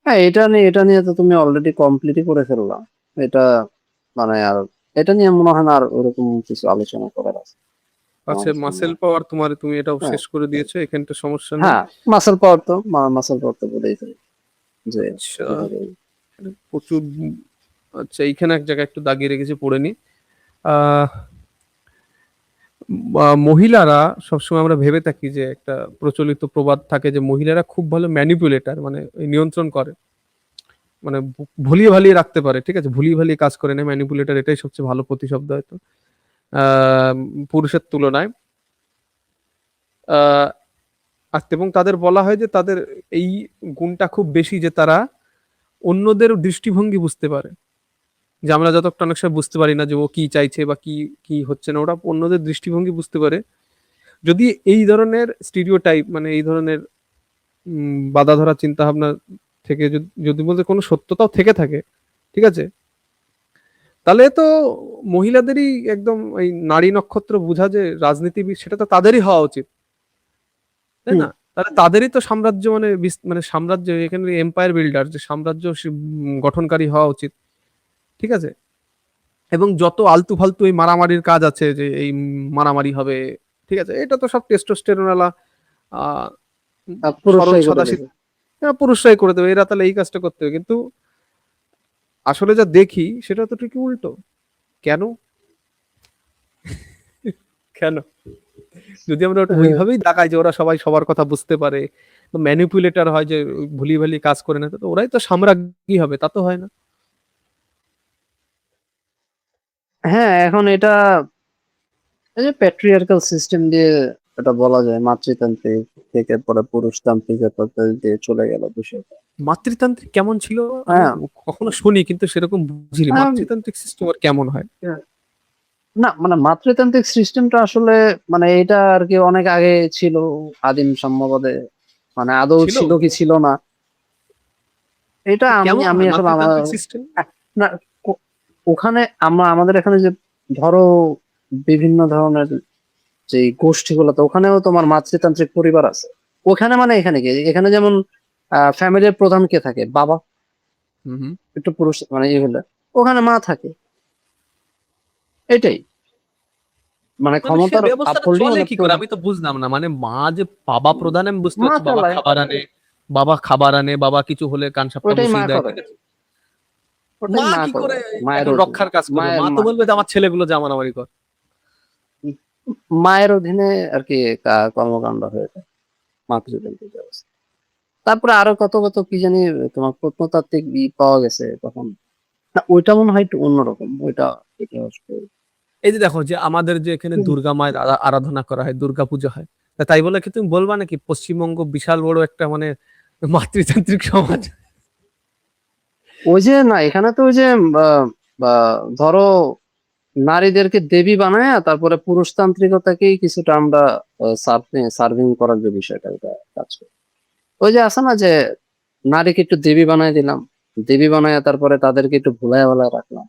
হ্যাঁ, এটা নিয়ে তো তুমি অলরেডি কমপ্লিটই করে ফেললাম। এটা মানে আর এটা নিয়ে মনে হয় না আর ওরকম কিছু আলোচনা করার আছে আচ্ছা, আমার জন্য। মাসেল পাওয়ার তোমার তুমি এটাও হ্যাঁ, শেষ করে দিয়েছো, এখানটা সমস্যা নেই। হ্যাঁ, মাসেল পাওয়ার তো বলেই ফেলি যে আচ্ছা, এভাবে। প্রচুর আচ্ছা, এইখানে এক জায়গায় একটু দাগিয়ে রেখেছি, পড়ে নি। আহ মহিলারা সবসময় আমরা ভেবে থাকি যে একটা প্রচলিত প্রবাদ থাকে যে মহিলারা খুব ভালো ম্যানিপুলেটর, মানে ওই নিয়ন্ত্রণ করে, মানে ভুলিয়ে ভালিয়ে রাখতে পারে, ঠিক আছে, ভুলিয়ে ভালিয়ে কাজ করে না, ম্যানিপুলেটর এটাই সবচেয়ে ভালো প্রতিশব্দ হয়তো আহ পুরুষের তুলনায়। আহ এবং তাদের বলা হয় যে তাদের এই গুণটা খুব বেশি, যে তারা অন্যদের দৃষ্টিভঙ্গি বুঝতে পারে, যে আমরা যতটা অনেক সময় বুঝতে পারি না যে ও কি চাইছে বা কি কি হচ্ছে না, ওরা অন্যদের দৃষ্টিভঙ্গি বুঝতে পারে। যদি এই ধরনের স্টিরিওটাইপ মানে এই ধরনের বাধা ধরা চিন্তা ভাবনা থেকে যদি বলতে কোনো সত্যতাও থেকে থাকে, ঠিক আছে, তাহলে তো মহিলাদেরই একদম এই নারী নক্ষত্র বোঝা যে রাজনীতিবিদ, সেটা তো তাদেরই হওয়া উচিত, তাই হুম, না? তাহলে তাদেরই তো সাম্রাজ্য মানে মানে সাম্রাজ্য, এখানে এম্পায়ার বিল্ডার, যে সাম্রাজ্য গঠনকারী হওয়া উচিত, ঠিক আছে। এবং যত আলতু ফালতু এই মারামারির কাজ আছে, যে এই মারামারি হবে, ঠিক আছে, এটা তো সব টেস্টোস্টেরোনালা আহ সরল পুরুষরাই করে দেবে। সাদাসিধে পুরুষরাই করে দেবে, এরা তাহলে এই কাজটা করতে হবে, কিন্তু আসলে যা দেখি সেটা তো ঠিকই উল্টো। কেন? কেন? যদি আমরা ওটা হ্যাঁ, ওইভাবেই দেখাই যে ওরা সবাই সবার কথা বুঝতে পারে, ম্যানিপুলেটর হয়, যে ভুলি ভালি কাজ করে না, তো ওরাই তো সাম্রাজ্ঞী হবে, তা তো হয় না। হ্যাঁ, এখন এটা এই যে প্যাট্রিয়ার্কাল সিস্টেম দিয়ে এটা বলা যায়, মাতৃতান্ত্রিক থেকে পরে পুরুষতান্ত্রিকের পদ্ধতি দিয়ে চলে গেল বিষয়টা। মাতৃতান্ত্রিক কেমন ছিল? আমি হ্যাঁ, কখনো শুনি কিন্তু সেরকম বুঝিনি, আম, মাতৃতান্ত্রিক সিস্টেম আর কেমন হয়? না মানে মাতৃতান্ত্রিক সিস্টেমটা আসলে মানে এটা আর কি অনেক আগে ছিল, আদিম সাম্যবাদে, মানে আদৌ ছিল? ছিল কি ছিল না এটা আমি কেমন আমি হয় আসলে আমার মাতৃতান্ত্রিক সিস্টেম? না ওখানে আমাদের এখানে যে ধরো বিভিন্ন ধরনের যে গোষ্ঠীগুলোতে ওখানেও তোমার মাতৃতান্ত্রিক পরিবার আছে। ওখানে মানে এখানে কি এখানে যেমন ফ্যামিলির প্রধান কে থাকে, বাবা, হুম হুম। একটু পুরুষ মানে হলে ওখানে মা থাকে, এটাই। মানে মানে সে ক্ষমতার ব্যবস্থাটা আপহোল্ডিং চলে অনেক কি করে আমি তো বুঝলাম না, মানে মা যে বাবা প্রধান আমি বুঝতে মা পারছি, বাবা চালায়, খাবার আনে, বাবা খাবার আনে, বাবা কিছু হলে কান সাপটা ওইটাই মা বসিয়ে দেয়, করে, ঠিক আছে। ওটাই মা মা কি করে, করে মায়ের এখন অধীনে, রক্ষার কাজ করবে? মায়ের মা তো বলবে যে আমার ছেলেগুলো যা মারামারি কর। মায়ের অধীনে আর কি কর্মকাণ্ড হয়ে যায় মাতৃকেন্দ্রিক ব্যবস্থা। তারপরে আরো কত কত কি জানি তোমার প্রত্নতাত্ত্বিক পাওয়া গেছে তখন, না ওইটা মনে হয় একটু অন্যরকম, ওইটা ইতিহাস এই যে দেখো যে আমাদের যে এখানে দুর্গা মায়ের আরাধনা করা হয়, দুর্গা পুজো হয়, তা তাই বলে কি তুমি বলবা নাকি পশ্চিমবঙ্গ বিশাল বড় একটা মানে মাতৃতান্ত্রিক সমাজ? ওই যে না এখানে তো ওই যে বা ধরো নারীদেরকে দেবী বানায় তারপরে পুরুষতান্ত্রিকতাকেই কিছুটা আমরা সার্ভিং করার যে বিষয়টা এটা কাজ করে। ওই যে আছে না যে নারীকে একটু দেবী বানায় দিলাম, দেবী বানায় তারপরে তাদেরকে একটু ভুলায় ভালায় রাখলাম,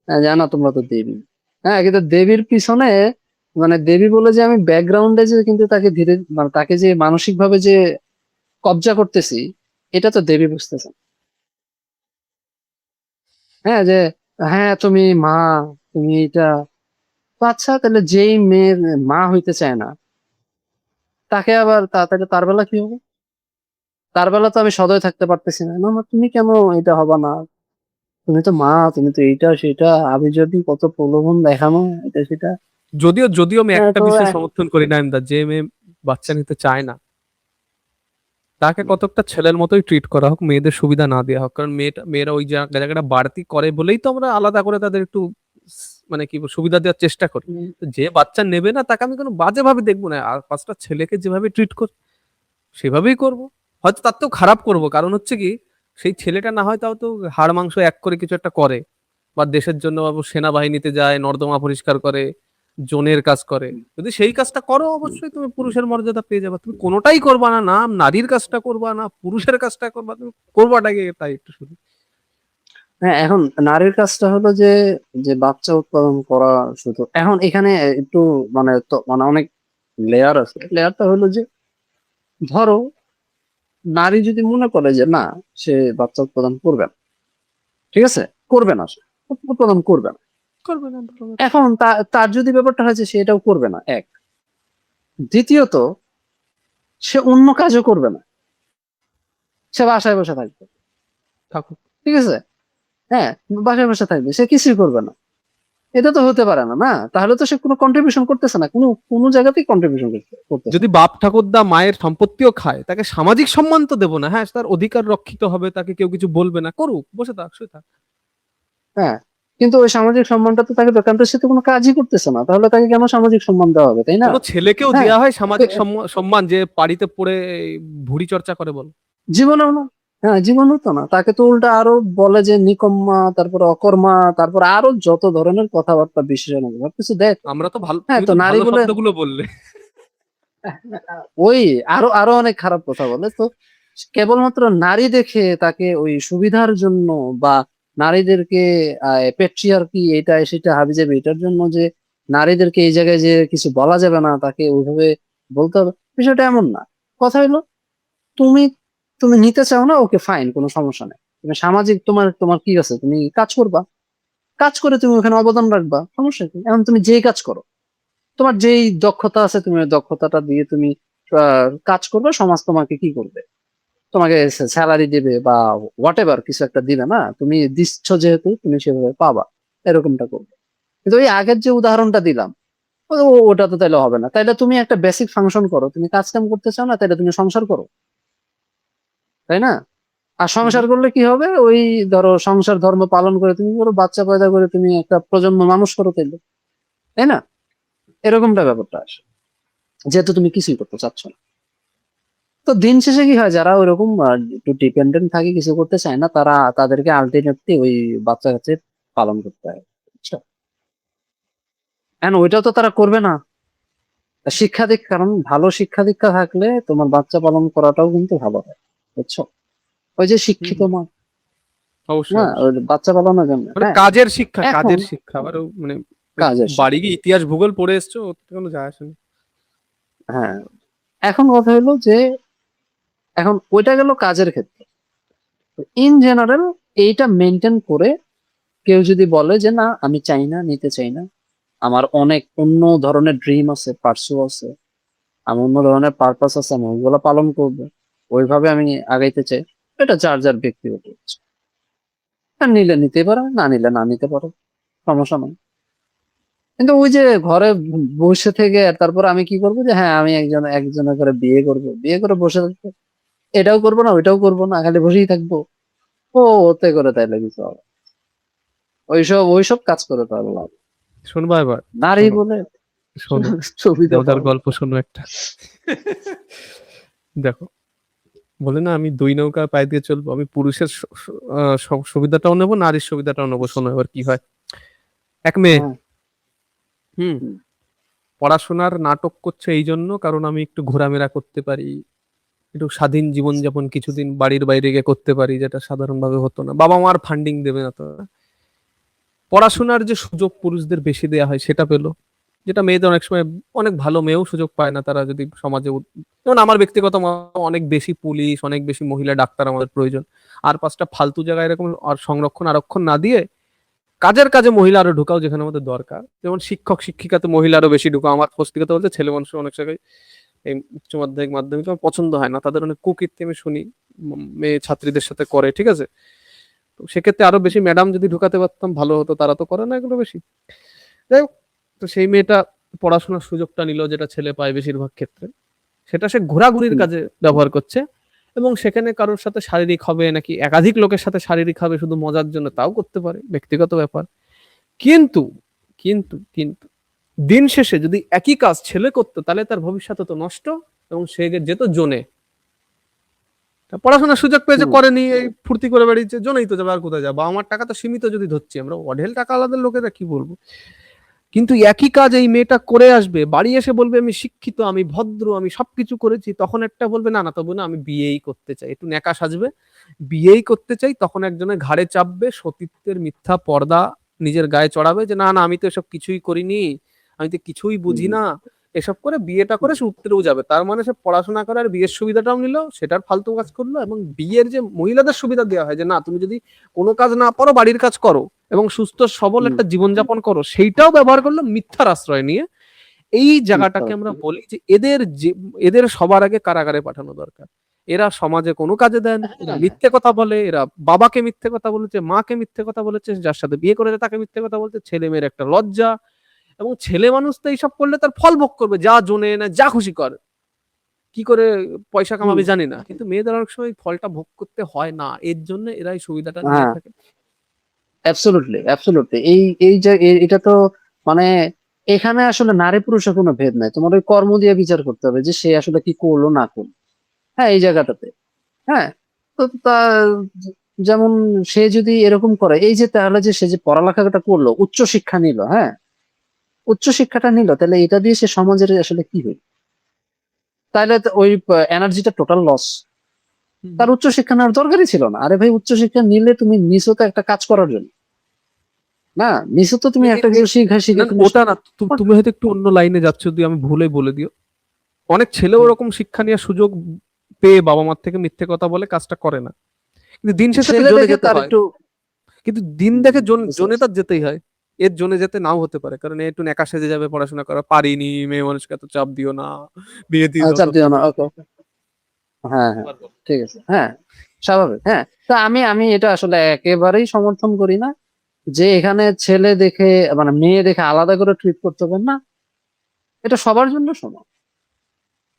হ্যাঁ জানো তোমরা তো দেবী, হ্যাঁ কিন্তু দেবীর পিছনে মানে দেবী বলে যে আমি ব্যাকগ্রাউন্ডে যে কিন্তু তাকে ধীরে মানে তাকে যে মানসিক ভাবে যে কবজা করতেছি, এটা তো দেবী বুঝতেছে না। হ্যাঁ যে হ্যাঁ তুমি মা, তুমি এটা, তো আচ্ছা তাহলে যেই মেয়ের মা হইতে চায় না তাকে আবার তাহলে তার বেলা কি হবে? তার বেলা তো আমি সদয় থাকতে পারতেছি না, না না, তুমি কেন এটা হবা না, তুমি তো মা, তুমি তো এইটা সেটা আমি যদি কত প্রলোভন দেখানো এটা সেটা। যদিও যদিও আমি হ্যাঁ একটা তো বিষয় সমর্থন করি না ইমদাদ, যে মেয়ে বাচ্চা নিতে চায় না তাকে কতকটা ছেলের মতোই ট্রিট করা হোক, মেয়েদের সুবিধা না দেওয়া হোক, কারণ মেয়েরা ওই জায়গাটা বাড়তি করে বলেই তো আমরা আলাদা করে তাদের একটু মানে কি বলবো, সুবিধা দেওয়ার চেষ্টা করি। তো যে বাচ্চা নেবে না তাকে আমি কোনো বাজে ভাবে দেখবো না, আর পাঁচটা ছেলেকে যেভাবে ট্রিট কর সেভাবেই করব। হয়তো তার তো খারাপ করব, কারণ হচ্ছে কি সেই ছেলেটা না হয় তাও তো হাড় মাংস এক করে কিছু একটা করে, বা দেশের জন্য সেনাবাহিনীতে যায়, নর্দমা পরিষ্কার করে, জোনের কাজ করে। যদি সেই কাজটা করো অবশ্যই তুমি পুরুষের মর্যাদা পেয়ে যাবে। তুমি কোনোটাই করবা না, না নারীর কাজটা করবা না পুরুষের কাজটা করবা, তুমি করবাটাকে তাই একটু শুধু। হ্যাঁ এখন নারীর কাজটা হলো যে যে বাচ্চা উৎপাদন করা শুধু, এখন এখানে একটু মানে তো মানে অনেক লেয়ার আছে, লেয়ারটা হলো যে ধরো নারী যদি মনে করে যে না সে বাচ্চা উৎপাদন করবে না, ঠিক আছে, করবে না, সে উৎপাদন করবে না, করবে না, ভালো কথা। এখন তার যদি ব্যাপারটা হয়েছে সে এটাও করবে না এক, দ্বিতীয়ত সে অন্য কাজও করবে না, সে বাসায় বসে থাকবে, থাকুক। ঠিক আছে, হ্যাঁ বাসায় বসে থাকবে, সে কিছুই করবে না, এটা তো হতে পারে না, না তাহলে তো সে কোনো কন্ট্রিবিউশন করতেছে না, কোনো কোনো জায়গাতেই কন্ট্রিবিউশন করতেছে যদি না। বাপ ঠাকুরদা মায়ের সম্পত্তিও খায় তাকে সামাজিক সম্মান তো দেবো না? হ্যাঁ, তার অধিকার রক্ষিত হবে, তাকে কেউ কিছু বলবে না, করুক, বসে থাক, শুয়ে থাক। হ্যাঁ কিন্তু ওই সামাজিক সম্মানটা তো তাকে দরকার, তো সে তো কোনো কাজই করতেছে না, তাহলে তাকে কেন সামাজিক সম্মান দেওয়া হবে, তাই না? কোনো ছেলেকেও হ্যাঁ দেয়া হয় সামাজিক সম্মান যে বাড়িতে পড়ে ভুড়ি চর্চা করে, বল? জীবনেও না, হ্যাঁ জীবনেও তো না, তাকে তো উল্টা আরো বলে যে নিকম্মা, তারপরে অকর্মা, তারপর আরো যত ধরনের কথাবার্তা বিশেষণ কিছু দেয় তো। আমরা তো ভালো, হ্যাঁ তুমি তো তো নারী ভালো বলে শব্দগুলো বললে। ওই আরো আরো অনেক খারাপ কথা বলে তো, কেবলমাত্র নারী দেখে তাকে ওই সুবিধার জন্য বা নারীদেরকে পেট্রিয়ার্কি এটা সেটা হাবিজাবি এটার জন্য যে নারীদেরকে এই জায়গায় যে কিছু বলা যাবে না, তাকে ওইভাবে বলতে হবে, বিষয়টা এমন না। কথা হলো তুমি তুমি নিতে চাও না, ওকে ফাইন, কোনো সমস্যা নেই, তুমি সামাজিক তোমার তোমার কি আছে, তুমি কাজ করবা, কাজ করে তুমি ওখানে অবদান রাখবা, সমস্যা কি? এখন তুমি যেই কাজ করো, তোমার যেই দক্ষতা আছে তুমি ওই দক্ষতাটা দিয়ে তুমি কাজ করবে, সমাজ তোমাকে কি করবে, তোমাকে স্যালারি দিবে বা হোয়াট এভার কিছু একটা দিবে, না তুমি দিচ্ছ যেহেতু তুমি সেভাবে পাবা, এরকমটা করবে। কিন্তু ওই আগের যে উদাহরণটা দিলাম ওটা তো তাইলে হবে না, তাইলে তুমি একটা বেসিক ফাংশন করো, তুমি কাজ কাম করতে চাও না তাইলে তুমি সংসার করো, তাই না? আর হুম। সংসার করলে কি হবে, ওই ধরো সংসার ধর্ম পালন করে তুমি করো, বাচ্চা পয়দা করে তুমি একটা প্রজন্ম মানুষ করো, তাইলে, তাই না? এরকমটা ব্যাপারটা আসে, যেহেতু তুমি কিছুই করতে চাচ্ছ না। তো দিন শেষে কি হয়, যারা ওইরকম একটু ডিপেন্ডেন্ট থাকে, কিছু করতে চায় না, তারা তাদেরকে আলটিমেটলি ওই বাচ্চা কাচ্চা পালন করতে হয়, বুঝছো? ওইটাও তো তারা করবে না। শিক্ষা দীক্ষা, কারণ ভালো শিক্ষা দীক্ষা থাকলে তোমার বাচ্চা পালন করাটাও কিন্তু ভালো হয়, বুঝছো? ওই যে হুম, শিক্ষিত হুম। মা, অবশ্যই না ওই অবশ্যই। বাচ্চা পালানোর জন্য, মানে হ্যাঁ কাজের শিক্ষা, এখন কাজের শিক্ষা আবার মানে কাজের বাড়ি শিক্ষা, গিয়ে ইতিহাস ভূগোল পড়ে এসছো, ওতে কোনো যায় আসে না। হ্যাঁ এখন কথা হলো যে এখন ওইটা গেল কাজের ক্ষেত্রে, ইন জেনারেল এইটা মেনটেন করে কেউ যদি বলে যে না আমি চাই না, নিতে চাই না, আমার অনেক অন্য ধরনের ড্রিম আছে, পার্সু আছে, আমার অন্য ধরনের পারপাস আছে, আমি ওইগুলো পালন করবো, ওইভাবে আমি আগাইতে চাই। এটা যার যার ব্যক্তিগত ইচ্ছা। আর নিলে নিতে পারো, না নিলে না নিতে পারো, সমস্যা নাই। কিন্তু ওই যে ঘরে বসে থেকে তারপর আমি কি করবো, যে হ্যাঁ আমি একজনের করে বিয়ে করব, বিয়ে করে বসে থাকবো, এটাও করবো না ওইটাও করবো না, খালি বসেই থাকবো। ও ওতে করে তাইলে কিছু হবে, ওইসব কাজ করে তো আর লাভ। শুনবা এবার? নারী শোনো, বলে শোনো, সুবিধা মজার পাওয়া যায়। গল্প শোনো একটা। দেখো, বলে না আমি দুই নৌকা পায়ে দিয়ে চলবো, আমি পুরুষের সুবিধাটাও নেবো, নারীর সুবিধাটাও নেবো। শোনো এবার কি হয়। এক মেয়ে, হ্যাঁ। হুম, হুম। পড়াশোনার নাটক করছে এই জন্য কারণ আমি একটু ঘোরামেরা করতে পারি, একটু স্বাধীন জীবনযাপন কিছুদিন বাড়ির বাইরে গিয়ে করতে পারি, যেটা সাধারণভাবে হতো না, বাবা মার ফান্ডিং দেবে না তো। পড়াশোনার যে সুযোগ পুরুষদের বেশি দেয়া হয় সেটা পেলো, যেটা মেয়েদের অনেক সময়, অনেক ভালো মেয়েও সুযোগ পায় না, তারা যদি সমাজে যেমন আমার ব্যক্তিগত অনেক বেশি পুলিশ, অনেক বেশি মহিলা ডাক্তার আমাদের প্রয়োজন। আর পাঁচটা ফালতু জায়গায় এরকম আর সংরক্ষণ আরক্ষণ না দিয়ে কাজের কাজে মহিলা আরো ঢুকাও যেখানে আমাদের দরকার। যেমন শিক্ষক শিক্ষিকাতে মহিলা আরো বেশি ঢুকাও। আমার স্পষ্টিকতা বলতে ছেলে মানুষ অনেক জায়গায় এই উচ্চ মাধ্যমিক মাধ্যমিক আমার পছন্দ হয় না, তাদের অনেক কুকীর্তি আমি শুনি মেয়ে ছাত্রীদের সাথে করে, ঠিক আছে। তো সেক্ষেত্রে আরো বেশি ম্যাডাম যদি ঢুকাতে পারতাম ভালো হতো, তারা তো করে না এগুলো বেশি। যাই হোক, তো সেই মেয়েটা পড়াশোনার সুযোগটা নিল যেটা ছেলে পায় বেশিরভাগ ক্ষেত্রে, সেটা সে ঘোরাঘুরির হুম। কাজে ব্যবহার করছে। এবং সেখানে কারোর সাথে শারীরিক হবে নাকি একাধিক লোকের সাথে শারীরিক হবে শুধু মজার জন্য, তাও করতে পারে, ব্যক্তিগত ব্যাপার। কিন্তু কিন্তু দিন শেষে যদি একই কাজ ছেলে করতো তাহলে তার ভবিষ্যৎ তো নষ্ট, এবং সে যেত জোনে। পড়াশোনার সুযোগ পেয়েছে হুম। করেনি, এই ফুর্তি করে বেড়িয়েছে, জন্যই তো যাবে, আর কোথায় যাবো। আমার টাকা তো সীমিত যদি ধরছি আমরা, অঢেল টাকা আলাদা লোকেরা কি বলবো। কিন্তু একই কাজ এই মেয়েটা করে আসবে, বাড়ি এসে বলবে আমি শিক্ষিত, আমি ভদ্র, আমি সবকিছু করেছি, তখন একটা বলবে না না তবু না আমি বিয়েই করতে চাই, একটু ন্যাকা সাজবে, বিয়েই করতে চাই, তখন একজনের ঘাড়ে চাপবে, সতীত্বের মিথ্যা পর্দা নিজের গায়ে চড়াবে, যে না না আমি তো এসব কিছুই করিনি, আমি তো কিছুই বুঝি হুম। না, এসব করে বিয়েটা করে সে উত্তরেও যাবে। তার মানে সে পড়াশোনা করে আর বিয়ের সুবিধাটাও নিল, সেটার ফালতু কাজ করলো। এবং বিয়ের যে মহিলাদের সুবিধা দেওয়া হয় যে না তুমি যদি কোনো কাজ না পারো বাড়ির কাজ করো এবং সুস্থ সবল হুম। একটা জীবনযাপন করো, সেইটাও ব্যবহার করলো মিথ্যার আশ্রয় নিয়ে। এই মিথ্যা জায়গাটাকে আমরা কথা। বলি যে এদের সবার আগে কারাগারে পাঠানো দরকার। এরা সমাজে কোনো কাজে দেন, এরা হ্যাঁ। মিথ্যে কথা বলে, এরা বাবাকে মিথ্যে কথা বলেছে, মাকে মিথ্যে কথা বলেছে, যার সাথে বিয়ে করেছে তাকে মিথ্যে কথা বলছে, ছেলে মেয়ের একটা লজ্জা। এবং ছেলে মানুষ তো এইসব করলে তার ফল ভোগ করবে, যা জোনে না যা খুশি কর, কি করে পয়সা হুম। কামাবে জানি না, কিন্তু মেয়েদের অনেক সময় ফলটা ভোগ করতে হয় না, এর জন্য এরা এই সুবিধাটা নিয়ে হ্যাঁ, থাকে। Absolutely absolutely. এই এই যে এটা তো মানে এখানে আসলে নারী পুরুষের কোনো ভেদ নাই, তোমার ওই কর্ম দিয়ে বিচার করতে হবে যে সে আসলে কি করলো না করলো। হ্যাঁ, এই জায়গাটাতে। হ্যাঁ, তো তা যেমন সে যদি এরকম করে, এই যে তাহলে যে সে যে পড়ালেখাটা করলো, উচ্চ শিক্ষা নিল, হ্যাঁ, উচ্চ শিক্ষাটা নিল, তাহলে এটা দিয়ে সে সমাজের আসলে কি হইল? তাহলে তো ওই এনার্জিটা টোটাল লস। হুম, তার হুম। উচ্চ শিক্ষা নেওয়ার দরকারই ছিল না। আরে ভাই, উচ্চ শিক্ষা নিলে তুমি নিছো তো একটা কাজ করার জন্য, না নিছো তো তুমি একটা কিছু শিখা না শিখে না, তুমি ওটা না, তুমি হয়তো একটু অন্য লাইনে যাচ্ছ, যদি আমি ভুলে বলে দিও। অনেক ছেলেও ওরকম শিক্ষা নেওয়ার সুযোগ পেয়ে বাবা মার থেকে মিথ্যে কথা বলে কাজটা করে না, কিন্তু দিন শেষে তো ছেলে জোনে দেখে যেতে তার হয়। একটু কিন্তু দিন দেখে বুঝতে জোনে পারছি। তার যেতেই হয়। এর জোনে যেতে নাও হতে পারে, কারণ এ একটু ন্যাকা সেজে যাবে, পড়াশোনা করা পারিনি, মেয়ে মানুষকে এত চাপ দিও না, বিয়ে দিয়ে দাও চাপ দিও না, তাড়াতাড়ি। ওকে ওকে। হ্যাঁ হ্যাঁ, এবার বলো। ঠিক আছে, হ্যাঁ, স্বাভাবিক। হ্যাঁ, তা আমি আমি এটা আসলে একেবারেই সমর্থন করি না যে এখানে ছেলে দেখে মানে মেয়ে দেখে আলাদা করে ট্রিট করতে হবে না। এটা সবার জন্য সমান।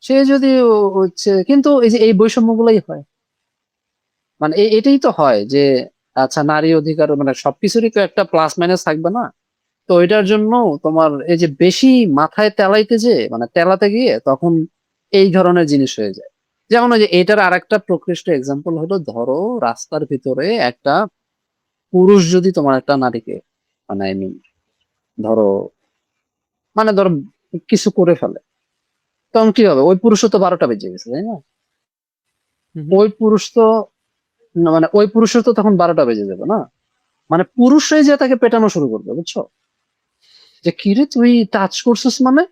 সে যদি হচ্ছে, কিন্তু এই যে এই বৈষম্যগুলোই হয়, মানে এটাই তো হয় যে আচ্ছা নারী অধিকার মানে সবকিছুরই তো একটা প্লাস মাইনাস থাকবে না। তো এটার জন্য তোমার এই যে বেশি মাথায় তেলাইতে যে মানে তেলাতে গিয়ে তখন এই ধরনের জিনিস হয়ে যায়। যেমন ওই যে এটার আরেকটা প্রকৃষ্ট এক্সাম্পল হলো, ধরো রাস্তার ভিতরে একটা পুরুষ যদি তোমার একটা নারীকে মানে I mean, ধরো ধরো কিছু করে ফেলে, তখন কি হবে? ওই পুরুষও তো 12টা বেজে গেছে, তাই না? হুম, হুম। ওই পুরুষ তো মানে ওই পুরুষের তো তখন 12টা বেজে যাবে না? মানে পুরুষরাই যে তাকে পেটানো শুরু করবে, বুঝছো? যে কিরে তুই টাচ করছিস মানে,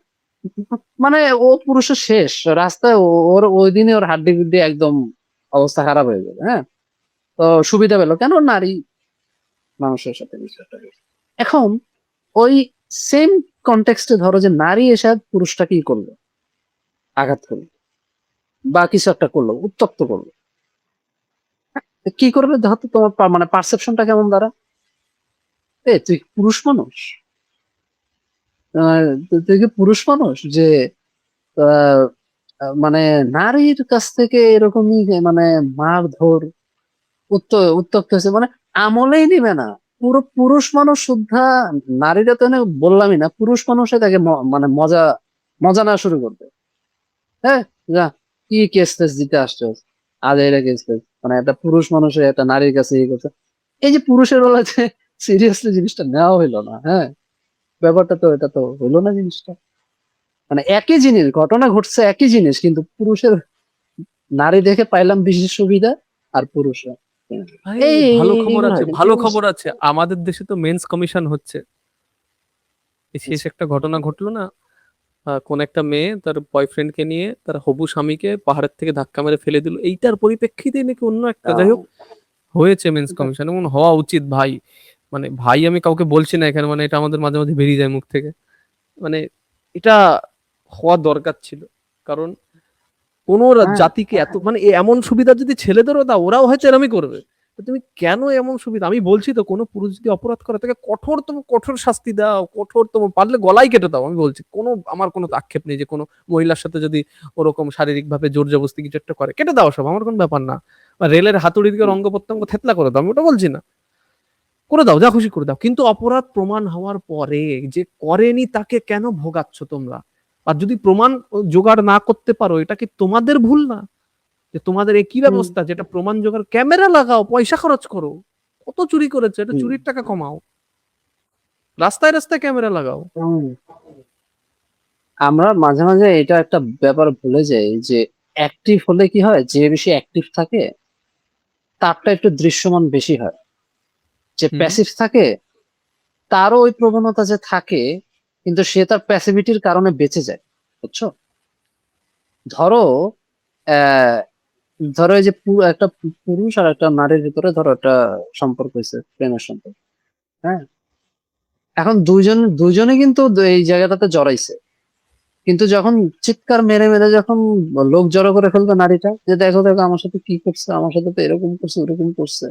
মানে ও পুরুষের শেষ রাস্তায়, ওর ওই দিনে ওর হাড্ডি গুড্ডি একদম অবস্থা খারাপ হয়ে যাবে। হ্যাঁ, তো সুবিধা পেলো কেন? নারী মানুষের সাথে বিষয়টা। এখন ওই সেম কনটেক্সটে ধরো যে নারী এসে পুরুষটা কি করলো, আঘাত করলো বা কিছু একটা করলো, উত্তপ্ত করলো, তো কি করবে ধর তো তোমার মানে পারসেপশনটা কেমন দ্বারা, তুই পুরুষ মানুষ, তুই কি পুরুষ মানুষ যে আহ, মানে নারীর কাছ থেকে এরকমই মানে মারধর উত্তপ্ত হয়েছে, মানে আমলেই নিবে না। পুরো পুরুষ মানুষ শুদ্ধা নারীরা তো এখানে বললামই না, পুরুষ মানুষে তাকে মানে মজা মজা না শুরু করবে। হ্যাঁ, যা কি কেস টেস দিতে আসছো, আজ এটা কেস টেস, মানে একটা পুরুষ মানুষের একটা নারীর কাছে ইয়ে করছে। এই যে পুরুষের বেলাতে সিরিয়াসলি জিনিসটা নেওয়া হইলো না, হ্যাঁ, ব্যাপারটা তো এটা তো হইলো না জিনিসটা। মানে একই জিনিস, ঘটনা ঘটছে একই জিনিস, কিন্তু পুরুষের নারী দেখে পাইলাম বিশেষ সুবিধা, আর পুরুষরা ভাই এই ভালো খবর এইগুলো আছে, হয় কিন্তু ভালো খবর আছে, আমাদের দেশে তো মেন্স কমিশন হচ্ছে। এই শেষ একটা ঘটনা ঘটলো না, কোন একটা মেয়ে তার বয়ফ্রেন্ডকে নিয়ে তার হবু স্বামীকে পাহাড়ের থেকে ধাক্কা মেরে ফেলে দিল, এইটার পরিপ্রেক্ষিতে নাকি অন্য একটা, যাই হোক, হয়েছে মেন্স কমিশন, এবং হওয়া উচিত ভাই। মানে ভাই আমি কাউকে বলছি না এখানে, মানে এটা আমাদের মাঝে মাঝে বেরিয়ে যায় মুখ থেকে। মানে এটা হওয়া দরকার ছিল, কারণ কোন হ্যাঁ, জাতিকে এত মানে এমন সুবিধা যদি ছেলেদেরও দাও, ওরাও হয়তো এরমই করবে। তো তুমি কেন এমন সুবিধা, আমি বলছি তো কোনো পুরুষ যদি অপরাধ করে তাকে কঠোরতম কঠোর শাস্তি দাও, কঠোরতম, পারলে গলায় কেটে দাও। আমি বলছি আমার কোনো আক্ষেপ নেই যে কোনো মহিলার সাথে যদি ওরকম শারীরিক ভাবে জোর জবরদস্তি কিছু একটা করে, কেটে দাও সব, আমার কোনো ব্যাপার না। বা রেলের হাতুড়ি দিকে অঙ্গ প্রত্যঙ্গ থেতলা করে দাও, আমি ওটা বলছি না, করে দাও, যা খুশি করে দাও, কিন্তু অপরাধ প্রমাণ হওয়ার পরে যে করেনি তাকে কেন ভোগাচ্ছ তোমরা? আর যদি প্রমাণ জোগাড় না করতে পারো, এটা কি তোমাদের ভুল না? যে তোমাদের একই হুম, ব্যবস্থা, যেটা প্রমাণ জোগাড়, ক্যামেরা লাগাও, পয়সা খরচ করো, কত চুরি করেছে, এটা হুম, চুরির টাকা কমাও, রাস্তায় রাস্তায় ক্যামেরা লাগাও। হুম। আমরা মাঝে মাঝে এটা একটা ব্যাপার ভুলে যাই যে অ্যাক্টিভ হলে কি হয়, যে বেশি অ্যাক্টিভ থাকে তারটা একটু দৃশ্যমান বেশি হয়, যে হুম। প্যাসিভ থাকে তারও ওই প্রবণতা যে থাকে, কিন্তু সে তার প্যাসিভিটির কারণে বেঁচে যায়, বুঝছো? ধরো আহ ধরো এই যে একটা পুরুষ আর একটা নারীর ভিতরে ধরো একটা সম্পর্ক হয়েছে, প্রেমের সম্পর্ক, হ্যাঁ, এখন দুইজনে কিন্তু এই জায়গাটাতে জড়াইছে, কিন্তু যখন চিৎকার মেরে মেরে যখন লোক জড়ো করে ফেলবে নারীটা, যে দেখো দেখো আমার সাথে কি করছে, আমার সাথে তো এরকম করছে ওরকম করছে,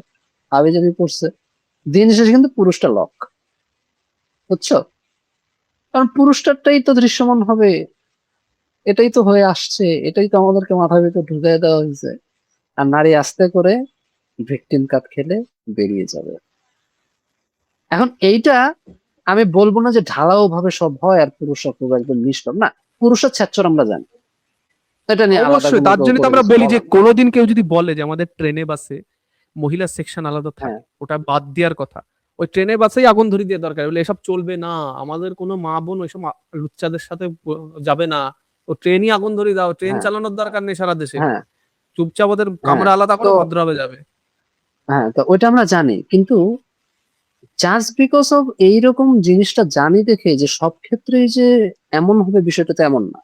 আবি যাবি করছে, দিন শেষে কিন্তু পুরুষটা লক, বুঝছো? কারণ পুরুষটারটাই তো দৃশ্যমান হবে, এটাই তো হয়ে আসছে, এটাই তো আমাদেরকে মাথার ভিতর ঢুকাই দেওয়া হয়েছে, আর নারী আস্তে করে ভিকটিম কাট খেলে বেরিয়ে যাবে। এখন এইটা আমি বলবো না যে ঢালাও ভাবে সব হয় আর পুরুষরা খুব একদম নিষ্পাপ, না, পুরুষরা ছ্যাচ্ছর আমরা জানি, এটা নিয়ে আলাদা অবশ্যই, কোনো তার জন্য তো করে আমরা কিছু বলি যে বলার নেই। কোনোদিন কেউ যদি বলে যে আমাদের ট্রেনে বাসে মহিলা সেকশন আলাদা হ্যাঁ, থাকে, ওটা বাদ দেওয়ার কথা, ওই ট্রেনে বাসেই আগুন ধরিয়ে দেওয়া দরকার, বলে এসব চলবে না, আমাদের কোনো মা বোন ওইসব লুচ্চাদের সাথে যাবে না, ও ট্রেনই আগুন ধরিয়ে দাও, ট্রেন হ্যাঁ, চালানোর দরকার নেই সারা দেশে, হ্যাঁ, চুপচাপ ওদের হ্যাঁ, কামরা আলাদা তো করো, ভদ্রভাবে যাবে। হ্যাঁ, তো ওইটা আমরা জানি, কিন্তু জাস্ট বিকজ অফ এইরকম জিনিসটা জানি দেখে যে সব ক্ষেত্রেই যে এমন হবে বিষয়টা তো এমন না।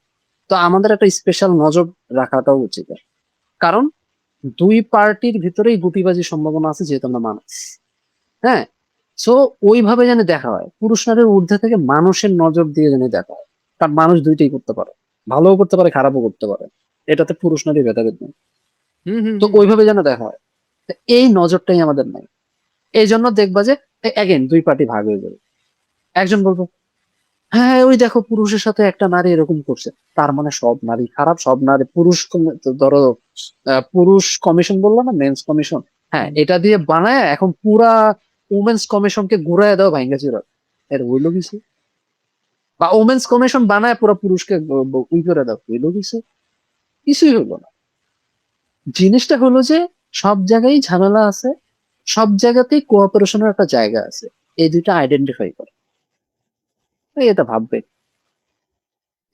তো আমাদের একটা স্পেশাল নজর রাখাটাও উচিত, কারণ দুই পার্টির ভিতরেই গুটিবাজির সম্ভাবনা আছে, যেহেতু আমরা মানুষ, হ্যাঁ। সো ওইভাবে যেন দেখা হয়, পুরুষ নারীর ঊর্ধ্বে থেকে মানুষের নজর দিয়ে যেন দেখা হয়, কারণ মানুষ দুইটাই করতে পারে, ভালোও করতে পারে খারাপও করতে পারে, এটাতে পুরুষ নারী ভেদাভেদ নেই। হুম হুম তো হুম। ওইভাবে যেন দেখা হয়, তো এই নজরটাই আমাদের নাই। এই জন্য দেখবা যে এগেন দুই পার্টি ভাগ হয়ে যাবে, একজন বলবো হ্যাঁ ওই দেখো পুরুষের সাথে একটা নারী এরকম করছে, তার মানে সব নারী খারাপ, সব নারী পুরুষ তো ধরো পুরুষ কমিশন বললো না, মেন্স কমিশন, হ্যাঁ, হুম। এটা দিয়ে বানায় এখন পুরা উমেন্স কমিশনকে ঘুরায় দাও ভাঙ্গা চুরা, এর হইলো কিছু? বা উমেন্স কমিশন বানায় পুরো পুরুষকে উই করে দাও, হইলো কিছু? কিছুই হইলো না। জিনিসটা হলো যে সব জায়গায় ঝামেলা আছে, সব জায়গাতেই কোঅপারেশনের একটা জায়গা আছে, এই দুইটা আইডেন্টিফাই করে, এই এটা ভাববে।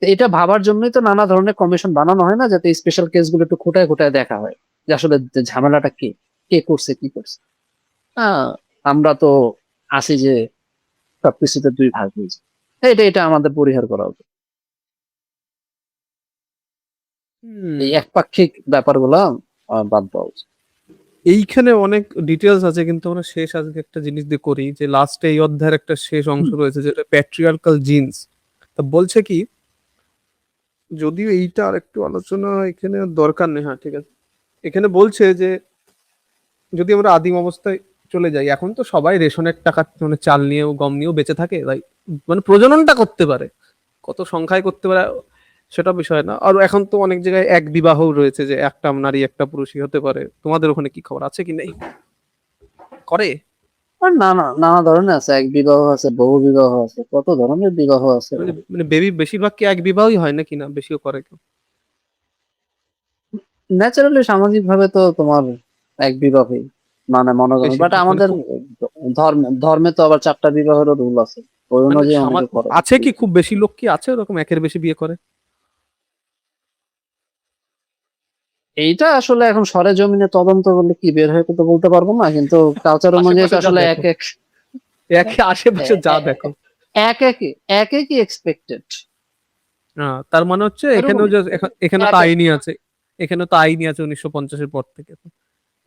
তো এটা ভাবার জন্যই তো নানা ধরনের কমিশন বানানো হয় না, যাতে স্পেশাল কেসগুলো একটু খোঁটায় খোঁটায় দেখা হয় যে আসলে যে ঝামেলাটা কে কে করছে কি করছে। আহ, আমরা তো আছি যে সবকিছুতে দুই ভাগ হয়েছে, এটা এটা আমাদের পরিহার করা উচিত, হুম। এই একপাক্ষিক ব্যাপারগুলো বাদ দেওয়া উচিত। এইখানে অনেক ডিটেলস আছে, কিন্তু আমরা শেষ আজকে একটা জিনিস দিয়ে করি, যে লাস্টে এই অধ্যায়ের একটা শেষ অংশ হুম, রয়েছে যেটা প্যাট্রিয়ার্কাল জিনস। তা বলছে কি, যদিও এইটা আর একটু আলোচনা এখানে দরকার নেই, হ্যাঁ ঠিক আছে, এখানে বলছে যে যদি আমরা আদিম অবস্থায় চলে যাই, এখন তো সবাই রেশনের টাকা মানে চাল নিয়েও গম নিয়েও বেঁচে থাকে, তাই মানে প্রজননটা করতে পারে, কত সংখ্যায় করতে পারে সেটা বিষয় না। আর এখন তো অনেক জায়গায় এক বিবাহ রয়েছে, যে একটা নারী একটা পুরুষই হতে পারে। তোমাদের ওখানে কি খবর, আছে কি নেই, করে? আর নানা নানা ধরনের আছে, এক বিবাহ আছে, বহু বিবাহ আছে, কত ধরনের বিবাহ আছে। মানে বেবি বেশিরভাগ কি এক বিবাহই হয় নাকি, না বেশিও করে কেউ? ন্যাচারালি সামাজিক ভাবে তো তোমার এক বিবাহই মানে মনে করো, বাট বেশিরভাগ মানে আমাদের খুব, ধর্মে তো আবার 4টা বিবাহেরও রুল আছে, ওই মানে অনুযায়ী অনেকে করে। আছে কি খুব বেশি লোক কি আছে ওরকম একের বেশি বিয়ে করে? এইটা আসলে এখন সরেজমিনে তদন্ত করলে কি বের হয় তো বলতে পারবো না, কিন্তু কালচার অনুযায়ী তো আশেপাশে যা আসলে দেখো, একে আশেপাশে যা দেখো। এক একই এক্সপেক্টেড তার মানে হচ্ছে এখানেও এরকমই। যে এখানে তো এক আইনই আছে, এখানে তো আইনই আছে 1950-এর পর থেকে। তো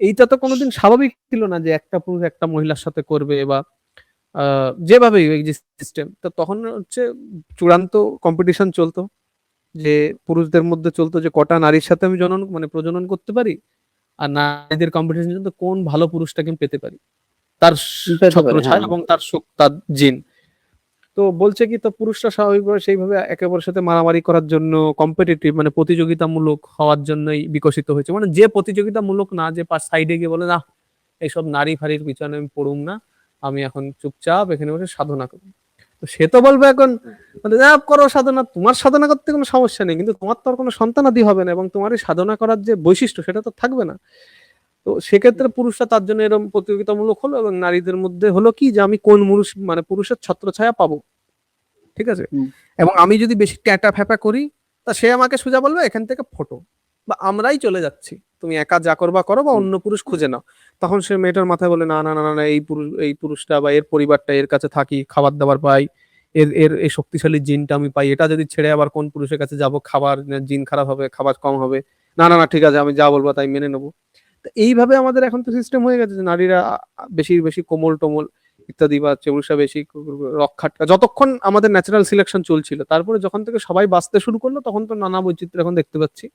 এইটা তো কোনোদিন স্বাভাবিক ছিল না যে একটা পুরুষ একটা মহিলার সাথে করবে, বা যেভাবেই এই যে সিস্টেম, তো তখন হচ্ছে চূড়ান্ত কম্পিটিশন চলতো, যে পুরুষদের মধ্যে চলতো যে কটা নারীর সাথে আমি মানে প্রজনন করতে পারি, আর নারীদের কম্পিটিশন চলতো কোন ভালো পুরুষটাকে আমি পেতে পারি, তার পেতে পারি, ছত্রছায়া হ্যাঁ। এবং তার জিন। তো বলছে কি, তো পুরুষরা স্বাভাবিকভাবে সেইভাবে একে অপরের সাথে মারামারি করার জন্য, কম্পিটিটিভ মানে প্রতিযোগিতামূলক হওয়ার জন্যই বিকশিত হয়েছে। মানে যে প্রতিযোগিতামূলক না, যে সাইডে গিয়ে বলে না এইসব নারী ফাড়ির পিছনে আমি পড়ুম না, আমি এখন চুপচাপ এখানে বসে সাধনা করি। তো সে তো বলবে এখন, মানে করো সাধনা, তোমার সাধনা করতে কোনো সমস্যা নেই, কিন্তু তোমার তো আর কোনো সন্তানাদি হবে না, এবং তোমার এই সাধনা করার যে বৈশিষ্ট্য সেটা তো থাকবে না। তো সেক্ষেত্রে পুরুষরা তার জন্য এরকম প্রতিযোগিতামূলক হলো, এবং নারীদের মধ্যে হলো কি যে আমি কোন মানে পুরুষের ছত্রছায়া পাবো, ঠিক আছে, হুম, এবং আমি যদি বেশি ট্যাটা ফ্যাপা করি, তা সে আমাকে সোজা বলবে এখান থেকে ফটো, বা আমরাই চলে যাচ্ছি, তুমি একা যা করবা করো, বা হুম, অন্য পুরুষ খুঁজে নাও। তখন সে মেয়েটার মাথায় বলে, না না না না না, এই পুরুষটা বা এর পরিবারটা, এর কাছে থাকি, খাবার দাবার পাই, এর এর এই শক্তিশালী জিনটা আমি পাই, এটা যদি ছেড়ে আবার কোন পুরুষের কাছে যাব, খাবার জিন খারাপ হবে, খাবার কম হবে, না না না ঠিক আছে আমি যা বলবো তাই মেনে নেবো। তো এইভাবে আমাদের এখন তো সিস্টেম হয়ে গেছে যে নারীরা বেশি বেশি কোমল টোমল ইত্যাদি, বা পুরুষরা বেশি রক্ষাটা, যতক্ষণ আমাদের ন্যাচারাল সিলেকশন চলছিল, তারপরে যখন থেকে সবাই বাঁচতে শুরু করলো, তখন তো নানা বৈচিত্র্য এখন দেখতে পাচ্ছি।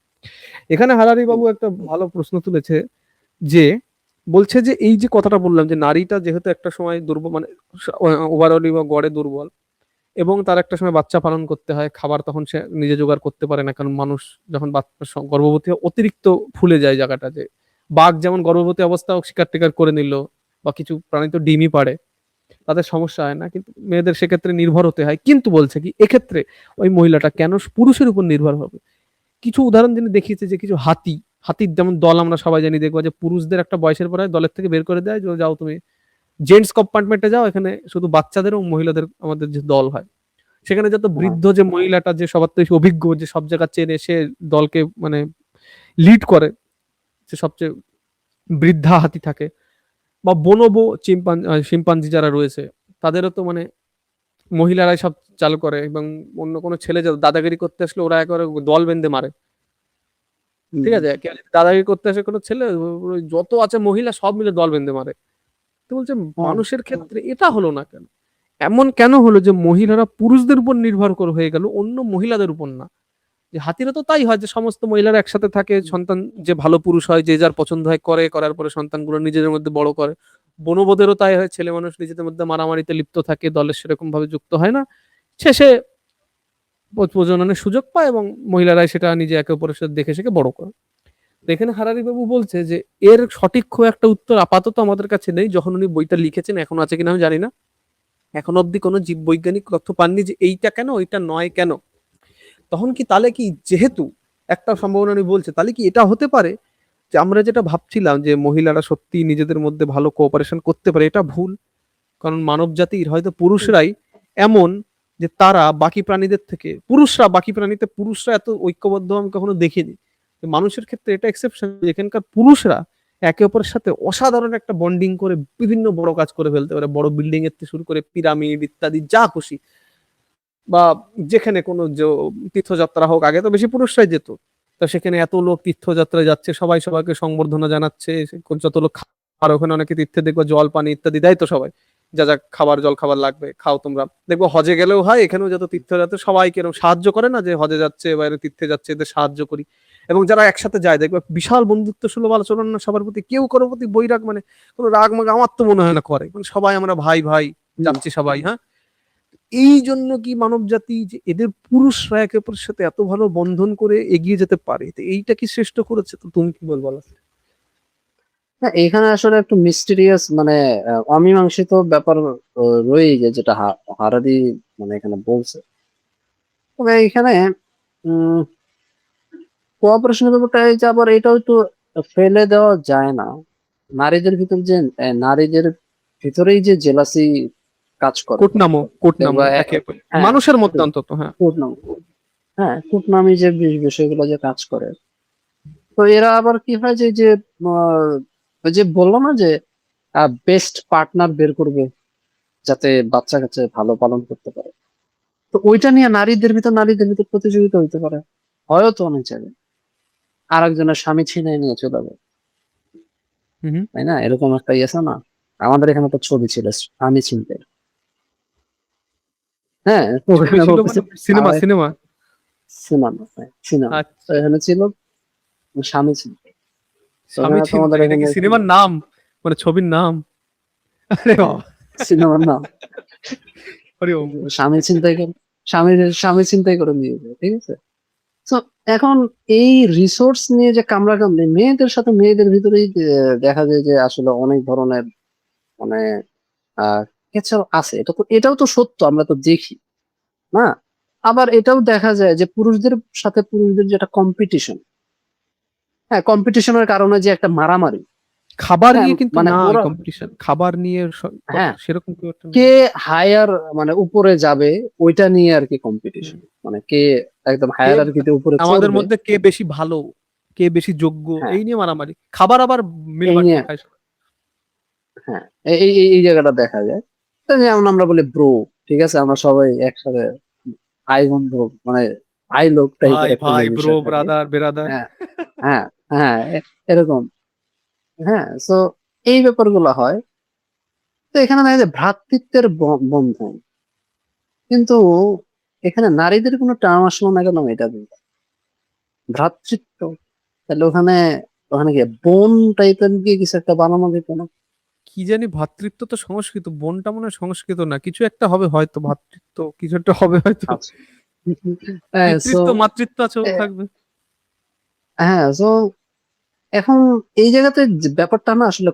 এখানে হারারি বাবু একটা ভালো প্রশ্ন তুলেছে, যে বলছে যে এই যে কথাটা বললাম, যে নারীটা যেহেতু একটা সময় দুর্বল, মানে ওভারঅলি বা গড়ে দুর্বল, এবং তার একটা সময় বাচ্চা পালন করতে হয়, খাবার তখন সে নিজে জোগাড় করতে পারে না, কারণ মানুষ যখন বাচ্চা গর্ভবতী হয়, অতিরিক্ত ফুলে যায় জায়গাটা, যে বাঘ যেমন গর্ভবতী অবস্থাও শিকার টিকার করে নিল, বা কিছু প্রাণী তো ডিমই পাড়ে, তাদের সমস্যা হয় না, কিন্তু মেয়েদের সেক্ষেত্রে নির্ভর হতে হয়। কিন্তু বলছে কি এক্ষেত্রে ওই মহিলাটা কেন পুরুষের উপর নির্ভর হবে? কিছু উদাহরণ যিনি দেখিয়েছে, যে কিছু হাতির যেমন দল আমরা সবাই জানি, দেখবো যে পুরুষদের একটা বয়সের পরে দলের থেকে বের করে দেয়, যে যাও তুমি জেন্টস কম্পার্টমেন্টে যাও, এখানে শুধু বাচ্চাদের এবং মহিলাদের আমাদের যে দল হয়, সেখানে যত হ্যাঁ, বৃদ্ধ যে মহিলাটা, যে সবার থেকে অভিজ্ঞ, যে সব জায়গা চেনে, সে দলকে মানে লিড করে, যে সবচেয়ে বৃদ্ধা হাতি থাকে, বা বনবো শিম্পাঞ্জি যারা রয়েছে, তাদেরও তো মানে মহিলারাই সব চালু করে, এবং অন্য কোনো ছেলে দাদাগিরি করতে আসলে ওরা একেবারে দল বেঁধে মারে, হুম, ঠিক আছে, কেউ যদি দাদাগিরি করতে আসে কোনো ছেলে, ওই যত আছে মহিলা সব মিলে দল বেঁধে মারে। তো বলছে হ্যাঁ। মানুষের ক্ষেত্রে এটা হলো না কেন, এমন কেন হলো যে মহিলারা পুরুষদের উপর নির্ভর করে হয়ে গেল, অন্য মহিলাদের উপর না? যে হাতিরা তো তাই হয়, যে সমস্ত মহিলারা একসাথে থাকে, সন্তান যে ভালো পুরুষ হয়, যে যার পছন্দ হয় করে, করার পরে সন্তানগুলো নিজেদের মধ্যে বড় করে। বনবোদেরও তাই হয়, ছেলে মানুষ নিজেদের মধ্যে মারামারিতে লিপ্ত থাকে, দলের সেরকম ভাবে যুক্ত হয় না, শেষে প্রজননের সুযোগ পায়, এবং মহিলারাই সেটা নিজে একে অপরের সাথে দেখে শিখে বড় করে। তো এখানে হারারি বাবু বলছে যে এর সঠিক খুব একটা উত্তর আপাতত আমাদের কাছে নেই, যখন উনি বইটা লিখেছেন, এখন আছে কিনা আমি জানি না, এখন অব্দি কোনো জীববৈজ্ঞানিক তথ্য পাননি যে এইটা কেন ওইটা নয় কেন। তখন কি তাহলে কি, যেহেতু একটা সম্ভাবনা উনি বলছে, তাহলে কি এটা হতে পারে যে আমরা যেটা ভাবছিলাম যে মহিলারা সত্যি নিজেদের মধ্যে ভালো কোঅপারেশন করতে পারে, এটা ভুল। কারণ মানব জাতির হয়তো পুরুষরাই এমন, যে তারা বাকি প্রাণীদের থেকে, বাকি প্রাণীতে পুরুষরা এত ঐক্যবদ্ধ আমি কখনো দেখিনি। মানুষের ক্ষেত্রে এটা এক্সেপশন, এখানকার পুরুষরা একে অপরের সাথে অসাধারণ একটা বন্ডিং করে বিভিন্ন বড় কাজ করে ফেলতে পারে, বড় বিল্ডিং এর থেকে শুরু করে পিরামিড ইত্যাদি যা খুশি, বা যেখানে কোনো তীর্থযাত্রা হোক, আগে তো বেশি পুরুষরাই যেত, তো সেখানে এত লোক তীর্থযাত্রায় যাচ্ছে, সবাই সবাইকে সংবর্ধনা জানাচ্ছে, যত লোক, আর ওখানে অনেকে তীর্থে দেখবো জল পানি ইত্যাদি দেয় তো সবাই, যা যা খাবার জল খাবার লাগবে খাও তোমরা। দেখবো হজে গেলেও হয়, এখানেও যত তীর্থযাত্রা সবাইকে এরকম সাহায্য করে না, যে হজে যাচ্ছে বাইরে তীর্থে যাচ্ছে এদের সাহায্য করি। এবং যারা একসাথে যায় দেখবে বিশাল বন্ধুত্ব সুলভ আলোচনা না সবার প্রতি, কেউ কারোর প্রতি বৈরাগ মানে কোনো রাগ মাগ আমার তো মনে হয় না করে, মানে সবাই আমরা ভাই ভাই হুম। যাচ্ছি সবাই। হ্যাঁ, এই জন্য কি মানব জাতি যে এদের পুরুষরা একে অপরের সাথে এত ভালো বন্ধন করে এগিয়ে যেতে পারে, তো এইটা কি শ্রেষ্ঠ করেছে? তো তুমি কি বলবো? না, এখানে আসলে একটু মিস্টিরিয়াস মানে অমীমাংসিত ব্যাপার রয়েই যায়, যেটা হারাদি মানে এখানে বলছে। তবে এখানে কোঅপারেশনের ব্যাপারটা এই যে আবার এটাও একটু ফেলে দেওয়া যায় না। নারীদের ভিতর যে নারীদের ভিতরেই যে জেলাসি কাজ করে, কোটনামো দেখবা একে হ্যাঁ মানুষের মধ্যে অন্তত। হ্যাঁ, কুটনামি, হ্যাঁ কুটনামি যে বিষয়গুলো যে কাজ করে, তো এরা আবার কি হয় যে ওই যে বললো না যে বেস্ট পার্টনার বের করবে যাতে বাচ্চা কাচ্চা ভালো পালন করতে পারে, তো ওইটা নিয়ে নারীদের ভিতর প্রতিযোগিতা হইতে পারে, হয়তো অনেক জায়গায় আরেকজনের স্বামী ছিনিয়ে নিয়ে চলে যাবে, হুম, তাই না? এরকম একটা ইয়েছে না? আমাদের এখানে তো ছবি ছিল স্বামী ছিনতাই। হ্যাঁ, তো ছবি ওখানে ছিল বলতেছে মানে সিনেমা সিনেমা সিনেমা, সিনেমা, তো আচ্ছা, এখানে ছিল স্বামী ছিনতাই। তো স্বামী ওখানে তোমাদের ছিনতাই, এটা এখানে কি সিনেমার নাম মানে ছবির নাম? আরে হ্যাঁ, বাবা, সিনেমার নাম আরে ওম। স্বামী ছিনতাই করে, স্বামী ছিনতাই করে নিয়ে যায়, ঠিক আছে? তো এখন এই রিসোর্স নিয়ে যে কামড়াকামড়ি মেয়েদের সাথে মেয়েদের ভিতরেই দেখা যায় যে আসলে অনেক ধরনের মানে আহ কেচ্ছা আছে, এটাও তো সত্য, আমরা তো দেখি না? আবার এটাও দেখা যায় যে পুরুষদের সাথে পুরুষদের যে একটা কম্পিটিশন, হ্যাঁ কম্পিটিশনের কারণে যে একটা মারামারি, খাবার হ্যাঁ নিয়ে কিন্তু মানে না, ওই ওরা, কম্পিটিশন খাবার নিয়ে হ্যাঁ সেরকম কেউ একটা না। কে হায়ার মানে উপরে যাবে ওইটা নিয়ে আর কি হুম। কম্পিটিশন, মানে কে একদম কে হায়ারার্কিতে উপরে আমাদের চড়বে। মধ্যে কে বেশি ভালো, কে বেশি যোগ্য, হ্যাঁ, এই নিয়ে মারামারি। খাবার আবার মিল এই নিয়ে, বাঁটিয়ে খায় সবাই। হ্যাঁ এই জায়গাটা দেখা যায়। তো যেমন আমরা বলি ব্রো, ঠিক আছে, আমরা সবাই একসাথে ভাই বন্ধু মানে ভাই লোক টাইপের ভাই একটা যে ভাই ব্রো বিষয় থাকে। ব্রাদার বেরাদার। হ্যাঁ, হ্যাঁ, হ্যাঁ, এরকম। হ্যাঁ, তো এই ব্যাপারগুলো হয়। তো এখানে দেখা যায় ভ্রাতৃত্বের বন্ধন, কিন্তু এখানে নারীদের কোনো টার্ম আসলো না কেন এটা বলতে? ভ্রাতৃত্ব, তাহলে ওখানে ওখানে কি বোন টাইপের কি কিছু একটা বানানো যেত না? কি জানি, ভ্রাতৃত্ব তো সংস্কৃত, বোনটা মনে হয় সংস্কৃত না, কিছু একটা হবে হয়তো, ভ্রাতৃত্ব কিছু একটা হবে হয়তো। আচ্ছা। হ্যাঁ, so, পিতৃত্ব মাতৃত্ব আছে থাকবে। হ্যাঁ, so এখন এই জায়গাতে যে ব্যাপারটা না আসলে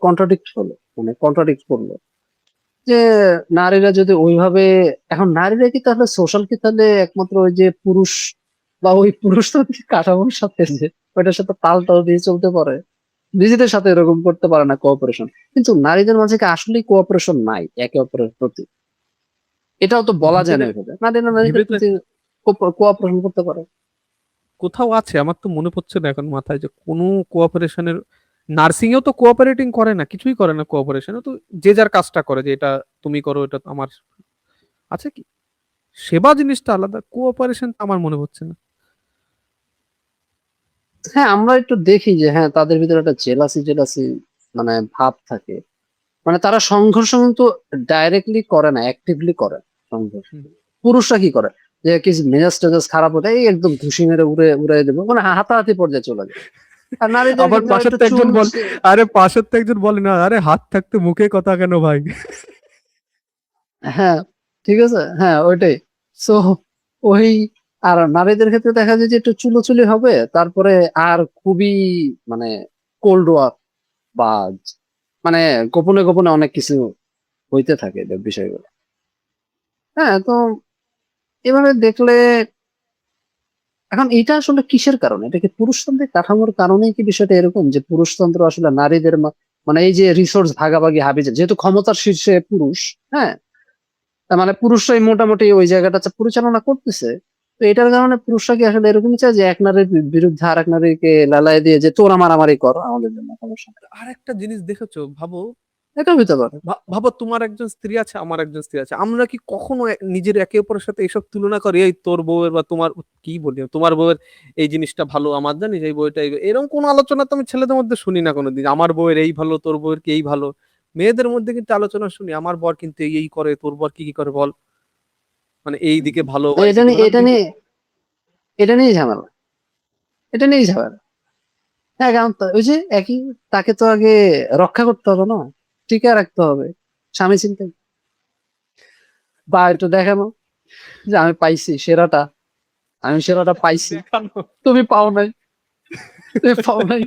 কন্ট্রাডিক্ট হলো, মানে কন্ট্রাডিক্ট করলো যে নারীরা যদি ওইভাবে, এখন নারীরা কি তাহলে সোশ্যাল কি তাহলে একমাত্র ওই যে পুরুষ বা ওই পুরুষতান্ত্রিক কাঠামোর সাথে যে ওইটার সাথে তাল টাল দিয়ে চলতে পারে, নিজেদের সাথে এরকম করতে পারে না কোঅপারেশন? কিন্তু নারীদের মাঝে কি আসলেই কোঅপারেশন নাই একে অপরের প্রতি? এটাও তো বলা ভেবে যায় না দেখ, এভাবে, নারীরা ভেবে নারীদের দেখ, প্রতি কোঅপারেশন করতে পারে। কোথাও আছে, আমার তো মনে পড়ছে না এখন মাথায় যে কোনো কোঅপারেশনের। নার্সিং এও তো কোঅপারেটিং করে না, কিছুই করে না কোঅপারেশন, তো যে যার কাজটা করে, যে এটা তুমি করো এটা আমার। আছে কি? সেবা জিনিসটা আলাদা, কোঅপারেশন আমার মনে হচ্ছে না। হ্যাঁ, আমরা একটু দেখি যে হ্যাঁ তাদের ভিতরে একটা জেলাসি মানে ভাব থাকে, মানে তারা সংঘর্ষ কিন্তু ডাইরেক্টলি করে না, অ্যাক্টিভলি করে সংঘর্ষ। হুম। পুরুষরা কি করে, যে কিছু মেজাজ টেজাজ খারাপ হলে এই একদম ঘুষি মেরে উড়ে দেবো, মানে হাতাহাতি পর্যায়ে চলে যায়। আর নারীদের আবার ক্ষেত্রে পাশের একটু তো একজন চুল বল, আরে পাশের তো একজন বলে না, আরে হাত থাকতে মুখে কথা কেন ভাই? হ্যাঁ, ঠিক আছে, হ্যাঁ ওইটাই। সো ওই, আর নারীদের ক্ষেত্রে দেখা যায় যে একটু চুলোচুলি হবে, তারপরে আর খুবই মানে কোল্ড ওয়ার বা মানে গোপনে গোপনে অনেক কিছু হইতে থাকে এদের বিষয়গুলো। হ্যাঁ, তো এভাবে দেখলে এখন এটা আসলে কিসের কারণে? এটা কি পুরুষতান্ত্রিক কাঠামোর কারণেই কি বিষয়টা এরকম যে পুরুষতন্ত্র আসলে নারীদের মানে এই যে রিসোর্স ভাগাভাগি হাবিজাবি, যেহেতু ক্ষমতার শীর্ষে পুরুষ, হ্যাঁ, তার মানে পুরুষরাই মোটামুটি ওই জায়গাটা পরিচালনা করতেছে। তো এটার কারণে পুরুষরা কি আসলে এরকমই চায় যে এক নারীর বিরুদ্ধে আর এক নারীকে লালায় দিয়ে যে তোরা মারামারি কর, আমাদের জন্য সমস্যা নেই? আর একটা জিনিস দেখেছো, ভাবো, এটা হইতে পারে। ভাবো তোমার একজন স্ত্রী আছে, আমার একজন স্ত্রী আছে, আমরা কি কখনো নিজের একে অপরের সাথে এইসব তুলনা করি, এই তোর বউয়ের বা তোমার, কি বলি, তোমার বউয়ের এই জিনিসটা ভালো, আমার জানিস এই বইটা এরকম কোনো আলোচনা তো আমি ছেলেদের মধ্যে শুনি না কোনোদিন, আমার বউয়ের এই ভালো তোর বউয়ের কি এই ভালো। মেয়েদের মধ্যে কিন্তু আলোচনা শুনি, আমার বর কিন্তু এই করে, তোর বর কি কি করে বল, মানে এই দিকে ভালো তো বা এই এটা দিকে নিয়ে ভালো। এটা নিয়ে এটা নিয়েই ঝামেলা, এটা নিয়েই ঝামেলা। হ্যাঁ, কারণ ওই যে একই, তাকে তো আগে রক্ষা করতে হবে না, টিকে রাখতে হবে স্বামী চিন্তা, বা একটু দেখানো যে আমি পাইছি সেরাটা, আমি সেরাটা পাইছি, দেখানো। তুমি পাও নাই, তুমি পাও নাই।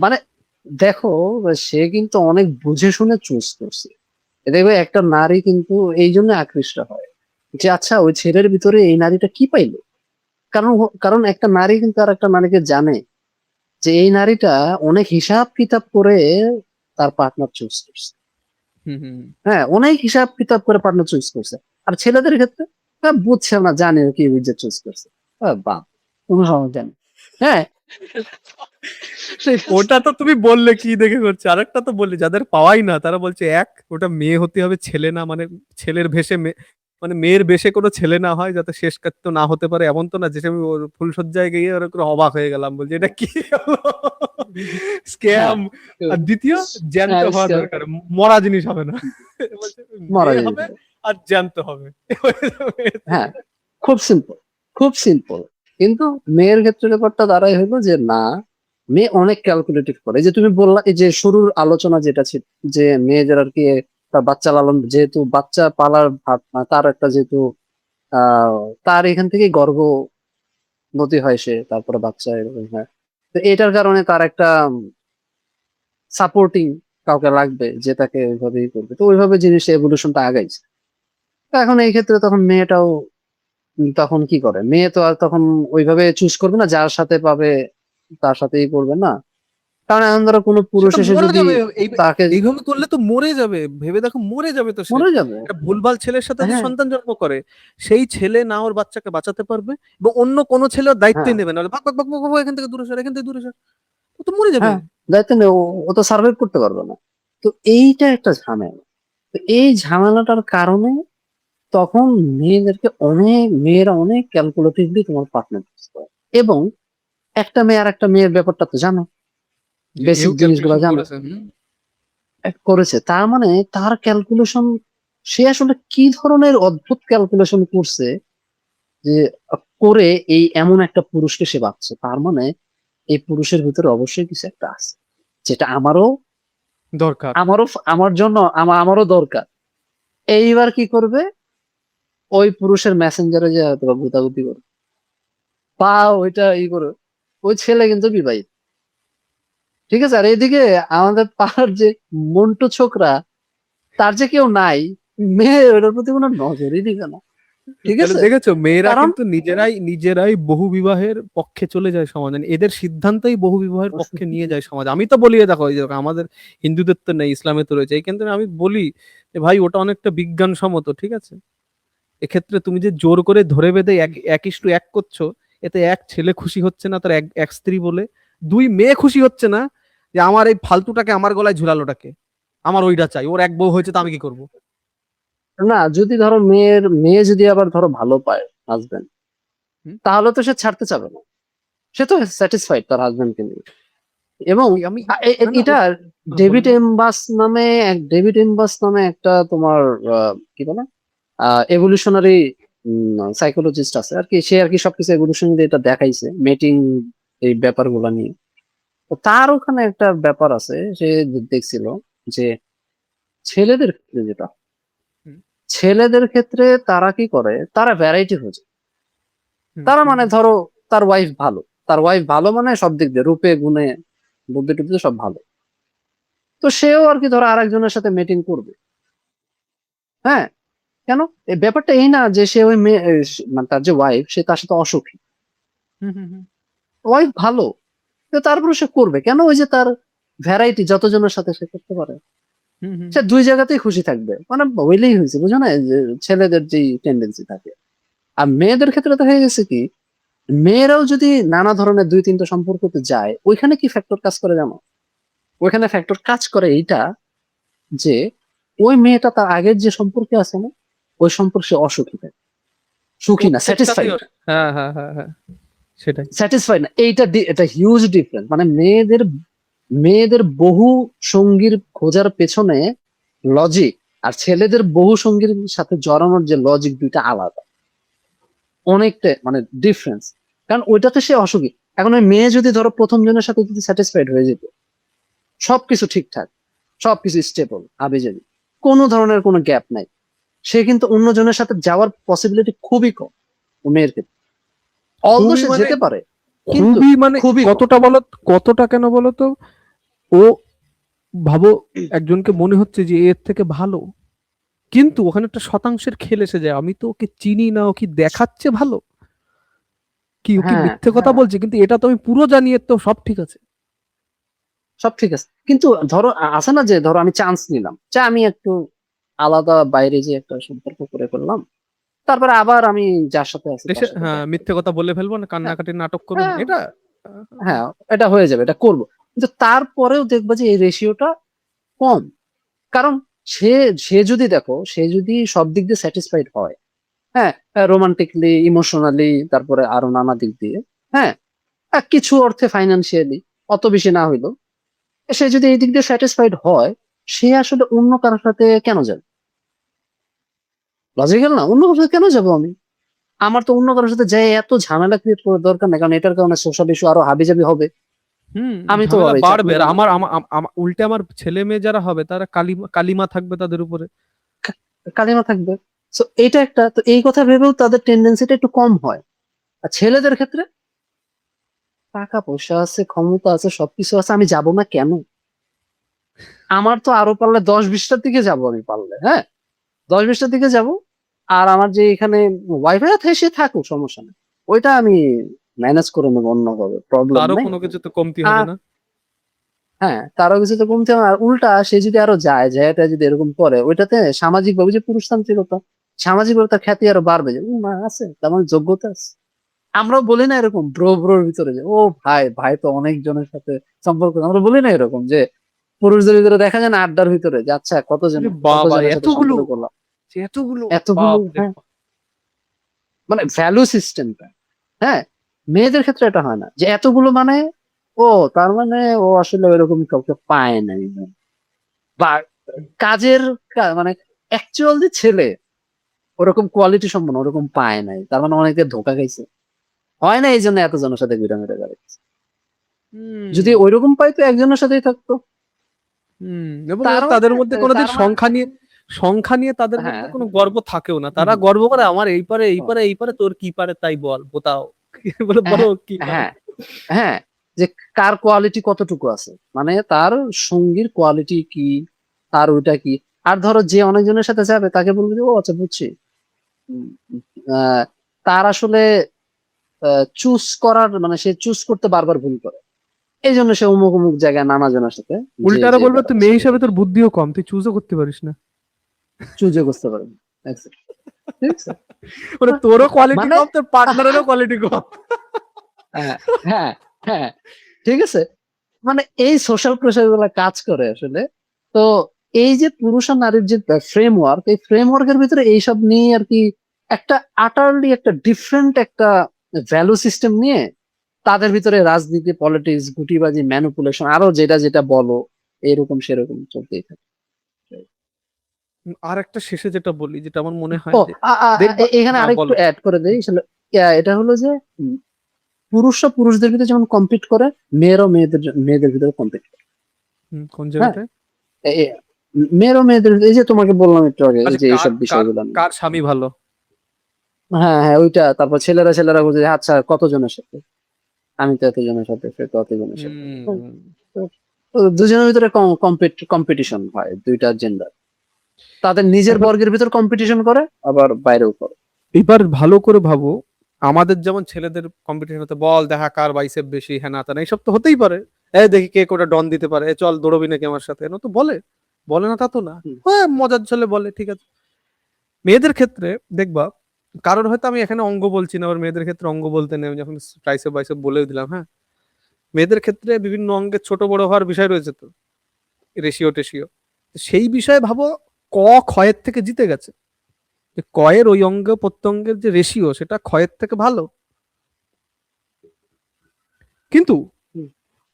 মানে দেখো, সে কিন্তু অনেক বুঝে শুনে চুজ করছে। দেখবে একটা নারী কিন্তু এই জন্য আকৃষ্ট হয় যে আচ্ছা ওই ছেলের ভিতরে এই নারীটা কি পাইলো। কারণ কারণ একটা নারী কিন্তু আর একটা নারীকে জানে যে এই নারীটা অনেক হিসাব কিতাব করে তার পার্টনার চুজ করছে। হুম হুম হুম। হ্যাঁ, অনেক হিসাব কিতাব করে পার্টনার চুজ করছে। আর ছেলেদের ক্ষেত্রে বুঝছে না, জানে কি বুঝে চুজ করছে, বাপ কোনো সমস্যা নেই। হ্যাঁ, ঠিক আছে। ওটা তো তুমি বললে কি দেখে করছে, আরেকটা তো বললে যাদের পাওয়াই না তারা বলছে এক ওটা মেয়ে হতে হবে, ছেলে না, মানে ছেলের ভেষে মানে মেয়ের বেশে কোনো ছেলে না হয়, যাতে শেষ কাত্য না হতে পারে। এমন তো না যে আমি ওর ফুলসজ্জায় গিয়ে ওর করে অবাক হয়ে গেলাম, বলছি এটা কি হ্যাঁ, স্ক্যাম। আর দ্বিতীয়, জ্যান্ত হ্যাঁ, হওয়া দরকার, মরা জিনিস হবে না। বলছে মারা মেয়ে যেতে হবে হবে। আর জ্যান্ত হবে। হ্যাঁ, খুব সিম্পল, খুব সিম্পল। কিন্তু মেয়ের ক্ষেত্রে ব্যাপারটা দাঁড়াই হইলো যে না, মেয়ে অনেক ক্যালকুলেটিভ করে। এই যে তুমি বললা, এই যে শুরুর আলোচনা যেটা ছিল যে মেয়েদের আর কি তার বাচ্চা লালন, যেহেতু বাচ্চা পালার ভাত না, তার একটা যেহেতু আহ তার এখান থেকেই গর্ভবতী হয় সে, তারপরে বাচ্চা এরকম হয়। তো এটার কারণে তার একটা সাপোর্টিং কাউকে লাগবে যে তাকে ওইভাবেই করবে। তো ওইভাবে জিনিসটা এভলিউশনটা আগাইছে। তো এখন এই ক্ষেত্রে তখন মেয়েটাও তখন কি করে, মেয়ে তো আর তখন ওইভাবে চুজ করবে না, যার সাথে পাবে তার সাথেই করবে না। কারণ এখন ধরো কোনো পুরুষ সেটা এসে মরে যদি যাবে। তাকে, এইভাবে করলে তো মরে যাবে, ভেবে দেখো মরে যাবে তো সে। মরে যাবে। একটা ভুলভাল ছেলের সাথে যদি হ্যাঁ, সন্তান জন্ম করে, সেই ছেলে না ওর বাচ্চাকে বাঁচাতে পারবে, এবং অন্য কোনো ছেলে ওর দায়িত্বই হ্যাঁ, নেবে না, বলে, ভাগ ভাগ ভাগ ভাগ ভাগ, এখান থেকে দূরে সর, এখান থেকে দূরে সর, ও তো মরে যাবে। হ্যাঁ, দায়িত্ব নেই, ও তো সার্ভাইভ করতে পারবে না। তো এইটা একটা ঝামেলা। তো এই ঝামেলাটার কারণে তখন মেয়েরা অনেক ক্যালকুলেটিভলি তোমার পার্টনার চুজ করে। এবং একটা মেয়ে আর একটা মেয়ের ব্যাপারটা তো জানো, যে এও বেসিক জিনিসগুলো ক্যালকুলেশন জানো, করেছে। হুম। করেছে। তার মানে তার ক্যালকুলেশন, সে আসলে কি ধরনের অদ্ভুত ক্যালকুলেশন করছে যে করে এই এমন একটা পুরুষকে সে বাঁচছে। তার মানে এই পুরুষের ভিতরে অবশ্যই কিছু একটা আছে, যেটা আমারও দরকার। আমারও আমার জন্য আমারও দরকার। এইবার কি করবে, ওই পুরুষের মেসেঞ্জারে যে হয়তো গুতাগুতি করবে, বা ওইটা করে, ওই ছেলে কিন্তু বিবাহিত, ঠিক আছে। আর এইদিকে আমাদের পাড়ার যে মন্টু ছোকরা, তার যে কেউ নাই, মেয়ে ওটার প্রতি কোনো নজরই দিবে না, ঠিক তাহলে আছে। দেখেছো, মেয়েরা কারণ কিন্তু নিজেরাই নিজেরাই বহু বিবাহের পক্ষে চলে যায় সমাজ, মানে এদের সিদ্ধান্তই বহু বিবাহের পক্ষে নিয়ে যায় সমাজ। আমি তো বলি, এ দেখো, এই যে আমাদের হিন্দুদের তো নেই, ইসলামে তো রয়েছে, এই ক্ষেত্রে আমি বলি যে ভাই ওটা অনেকটা বিজ্ঞানসম্মত, ঠিক আছে। এক্ষেত্রে তুমি যে জোর করে ধরে বেঁধে এক এক ইস্টু এক করছো, এতে এক ছেলে খুশি হচ্ছে না তার এক এক স্ত্রী বলে, দুই মেয়ে খুশি হচ্ছে না যে আমার এই ফালতুটাকে আমার গলায় ঝুলালোটাকে, আমার ওইটা চাই, ওর এক বউ হয়েছে, তো আমি কি করবো। না, যদি ধরো মেয়ে যদি আবার ধরো ভালো পায় হাজবেন্ড, হুম? তাহলে তো সে ছাড়তে চাবে না, সে তো স্যাটিসফাইড তার হাজবেন্ডকে নিয়ে। এবং আমি না না এটা বলো বলো। ডেভিড এমবাস নামে একটা তোমার কি বলে এভলিউশনারি সাইকোলজিস্ট আছে আর কি, সে আর কি সবকিছু এভলিউশন দিয়ে এটা দেখাইছে, মেটিং এই ব্যাপারগুলা নিয়ে। তো তার ওখানে একটা ব্যাপার আছে, সে দেখছিল যে ছেলেদের ক্ষেত্রে যেটা, হুম ছেলেদের ক্ষেত্রে তারা কি করে, তারা ভ্যারাইটি খোঁজে। হুম তারা হুম মানে ধরো তার ওয়াইফ ভালো, তার ওয়াইফ ভালো মানে সব দিক দিয়ে রূপে গুণে বুদ্ধি টুদ্ধি সব ভালো। তো সেও আর কি ধরো আরেকজনের সাথে মিটিং করবে। হ্যাঁ, কেন, এই ব্যাপারটা এই না যে সে ওই মেয়ে মানে তার যে ওয়াইফ সে তার সাথে অসুখী, হুম হুম হুম ওয়াইফ ভালো, তো তারপরে সে করবে কেন, ওই যে তার ভ্যারাইটি যতজনের সাথে সে করতে পারে, হুম হুম সে দুই জায়গাতেই খুশি থাকবে, মানে হইলেই হয়েছে, বুঝো না, যে ছেলেদের যে টেন্ডেন্সি থাকে। আর মেয়েদের ক্ষেত্রে তো হয়ে গেছে কি, মেয়েরাও যদি নানা ধরনের দুই তিনটা সম্পর্কতে যায়, ওইখানে কি ফ্যাক্টর কাজ করে জানো, ওইখানে ফ্যাক্টর কাজ করে এইটা যে ওই মেয়েটা তার আগের যে সম্পর্কে আছে না, ওই সম্পর্কে সে অসুখী থাকে, সুখী না, প্রত্যেকটাতেই স্যাটিসফাইড না, হ্যাঁ সেটাই। স্যাটিসফাইড না। এটা হিউজ ডিফারেন্স। মানে মেয়েদের মেয়েদের বহু সঙ্গীর খোঁজার পেছনে লজিক আর ছেলেদের বহু সঙ্গীর সাথে জড়ানোর যে লজিক, দুইটা আলাদা, অনেকটা মানে ডিফারেন্স। কারণ ওইটাতে সে অসুখী। এখন ওই মেয়ে যদি ধরো প্রথম জনের সাথে যদি স্যাটিসফাইড হয়ে যেত, সবকিছু ঠিকঠাক, সবকিছু স্টেবল, আবেজাবি, কোনো ধরনের কোনো গ্যাপ নাই, সে কিন্তু অন্যজনের সাথে যাওয়ার পসিবিলিটি খুবই কম ও মেয়ের ক্ষেত্রে। অলদো খুবই সে মানে যেতে পারে, কিন্তু খুবই মানে খুবই কম। কতটা বলো, কতটা কেন বলো তো, ও ভাবো একজনকে মনে হচ্ছে যে এর থেকে ভালো, কিন্তু ওখানে একটা শতাংশের খেল এসে যায়, আমি তো ওকে চিনি না, ও কি দেখাচ্ছে ভালো, কি ও কি হ্যাঁ, মিথ্যে কথা হ্যাঁ, বলছে, কিন্তু এটা তো আমি পুরো জানি এর তো সব ঠিক আছে। সব ঠিক আছে, কিন্তু ধরো আছে না যে ধরো আমি চান্স নিলাম, আমি একটু আলাদা বাইরে যে একটা সম্পর্ক করে ফেললাম, তারপরে আবার আমি যার সাথে আছি এসে তার সাথে হ্যাঁ ব্যাক করি। মিথ্যে কথা বলে ফেলবো না, হ্যাঁ, কান্নাকাটি নাটক করবো না, হ্যাঁ, এটা হ্যাঁ, এটা হয়ে যাবে, এটা করবো। কিন্তু তারপরেও দেখবা যে এই রেশিওটা কম। কারণ সে সে যদি দেখো, সে যদি সব দিক দিয়ে স্যাটিসফাইড হয়, হ্যাঁ, রোমান্টিকলি, ইমোশনালি, তারপরে আরো নানা দিক দিয়ে, হ্যাঁ, কিছু অর্থে ফাইন্যান্সিয়ালি, অত বেশি না হইলো, সে যদি এই দিক দিয়ে স্যাটিসফাইড হয়, সে আসলে অন্য কারোর সাথে কেন যাবে? লজিক্যাল না? অন্য কারোর সাথে কেন যাবো আমি? আমার তো অন্য কারোর সাথে যাই এত ঝামেলা ক্রিয়েট করার দরকার নেই, কারণ এটার কারণে সোশ্যাল ইস্যু আরো হাবিজাবি হবে। হুম, আমি তো ঝামেলা এই বাড়বে, চাকরির আর আমার উল্টে আমার ছেলে মেয়ে যারা হবে তারা কালিমা কালিমা থাকবে তাদের উপরে। কালিমা থাকবে। তো এইটা একটা, তো এই কথা ভেবেও তাদের টেন্ডেন্সিটা একটু কম হয়। আর ছেলেদের ক্ষেত্রে টাকা পয়সা আছে, ক্ষমতা আছে, সবকিছু আছে, আমি যাব না কেন? আমার তো আরো পারলে 10-20টার দিকে যাব, আমি পারলে, হ্যাঁ, 10-20টার দিকে যাব। আর আমার যে এখানে ওয়াইফাই আছে সে থাকুক, সমস্যা নেই, ওইটা আমি ম্যানেজ করে নেবো অন্যভাবে, প্রবলেম তারও নেই। কোনো কিছু তো কমতি হবে আর না। হ্যাঁ, তারও কিছু তো কমতে হবে। আর উল্টা সে যদি আরো যায় যায়, এটা যদি এরকম করে, ওইটাতে সামাজিক ভাবে যে পুরুষতান্ত্রিকতা, সামাজিক ভাবে তার খ্যাতি আরো বাড়বে, যে মা আছে, তার মানে যোগ্যতা আছে। আমরাও বলি না এরকম ব্রোর ভিতরে যে ও ভাই, ভাই তো অনেক জনের সাথে সম্পর্ক, আমরা বলি না এরকম যে পুরুষদের ভিতরে দেখা যায় না আড্ডার ভিতরে, যে আচ্ছা কতজন, আরে বাবা, কতজনের সাথে এতগুলো, সম্পর্ক করলাম, এতগুলো, এতগুলো, বাপ রে হ্যাঁ, বাপ। মানে ভ্যালু সিস্টেমটা। হ্যাঁ, মেয়েদের ক্ষেত্রে এটা হয় না যে এতগুলো মানে, ও তার মানে ও আসলে ওইরকম কাউকে পায় নাই, বা কাজের মানে অ্যাকচুয়াল যে ছেলে ওরকম কোয়ালিটি সম্পন্ন ওরকম পায় নাই, তার মানে অনেকে ধোকা খাইছে, হয় না, এই জন্য এতজনের সাথে ঘুরে মেরে বেড়াচ্ছে। হুম। যদি ওইরকম পাইতো একজনের সাথেই থাকতো। হুম, এবং তার তাদের মানে, মধ্যে কোনোদিন তার মানে, সংখ্যা নিয়ে তাদের হ্যাঁ, মধ্যে কোনো গর্ব থাকেও না, তারা হুম, গর্ব করে আমার এই পারে এই হুম, পারে এই পারে, তোর কি পারে তাই বল বোতাও, বলে বলো হ্যাঁ, ওর কি পারে। হ্যাঁ, হ্যাঁ, যে কার কোয়ালিটি কতটুকু আছে, মানে তার সঙ্গীর কোয়ালিটি কি, তার ওইটা কি। আর ধরো যে অনেকজনের সাথে যাবে তাকে বলবে যে ও আচ্ছা বুঝছি, উম, আহ, তার আসলে চুজ করার মানে সে চুজ করতে বারবার ভুল করে, এই জন্য সে অমুক অমুক জায়গায় নানা জনের সাথে যে উল্টারা যে বলবে তুই বেড়াচ্ছে, মেয়ে হিসাবে তোর বুদ্ধিও কম, তুই চুজও করতে পারিস না। চুজে বুঝতে পারবে। Exactly. ঠিক আছে। মানে তোরও কোয়ালিটি মানে কম, তোর পার্টনারেরও কোয়ালিটি কম। হ্যাঁ, হ্যাঁ, হ্যাঁ, ঠিক আছে। মানে এই সোশ্যাল প্রেশার গুলা কাজ করে আসলে। তো এই যে পুরুষ আর নারীর যে ফ্রেমওয়ার্ক, এই ফ্রেমওয়ার্কের ভিতরে এইসব নিয়ে আর কি একটা আটারলি একটা ডিফারেন্ট একটা ভ্যালু সিস্টেম নিয়ে তাদের ভিতরে রাজনীতি, পলিটিক্স, গুটিবাজি, ম্যানিপুলেশন, আরো যেটা যেটা বলো, এরকম সেরকম চলতেই থাকে। আর একটা শেষে যেটা বলি, যেটা আমার মনে ও হয় যে দেখবা, এখানে হ্যাঁ আরেকটু বলো। অ্যাড করে দেই আসলে, এটা হলো যে পুরুষরা পুরুষদের ভিতরে যেমন কম্পিট করে, মেয়েরাও মেয়েদের ভিতরে কম্পিট করে। কোন হ্যাঁ, জায়গাটায়? এ- এ- মেয়েরাও মেয়েদের, এই যে তোমাকে বললাম একটু আগে, এই আচ্ছা, যে কার এইসব কার বিষয়গুলো নিয়ে। কার স্বামী ভালো। হ্যাঁ, হ্যাঁ, ওইটা। তারপর ছেলেরা ছেলেরা বলছে যে, আচ্ছা কতজনের সাথে, আমি তো এতজনের সাথে, সে তো অতজনের সাথে। হ্যাঁ, হুম। তো তো দুজনের ভিতরে কম্পিটিশন হয়, দুইটা জেন্ডার তাদের নিজের এবার বর্গের ভিতর কম্পিটিশন করে, আবার বাইরেও করে। এবার ভালো করে ভাবো, আমাদের যেমন ছেলেদের কম্পিটিশন হতে, বল দেখা কার বাইসেপ বেশি, হ্যাঁ না তা না, এইসব তো হতেই পারে। দেখি কে কোটা ডন দিতে পারে, চল দৌড়বি নাকি আমার সাথে, না তো বলে, বলে না তা তো না। হুম, হ্যাঁ মজার ছলে বলে, ঠিক আছে। মেয়েদের ক্ষেত্রে দেখবা, কারোর হয়তো আমি এখানে অঙ্গ বলছি না, আবার মেয়েদের ক্ষেত্রে অঙ্গ বলতে নেই, আমি যখন ট্রাইসেপ বাইসেপ বলেও দিলাম, হ্যাঁ, মেয়েদের ক্ষেত্রে বিভিন্ন অঙ্গের ছোট বড় হওয়ার বিষয় রয়েছে তো, রেশিও টেশিও। সেই বিষয়ে ভাবো, ক ক্ষয়ের থেকে জিতে গেছে, যে কয়ের ওই অঙ্গ প্রত্যঙ্গের যে রেশিও, সেটা ক্ষয়ের থেকে ভালো। কিন্তু হুম,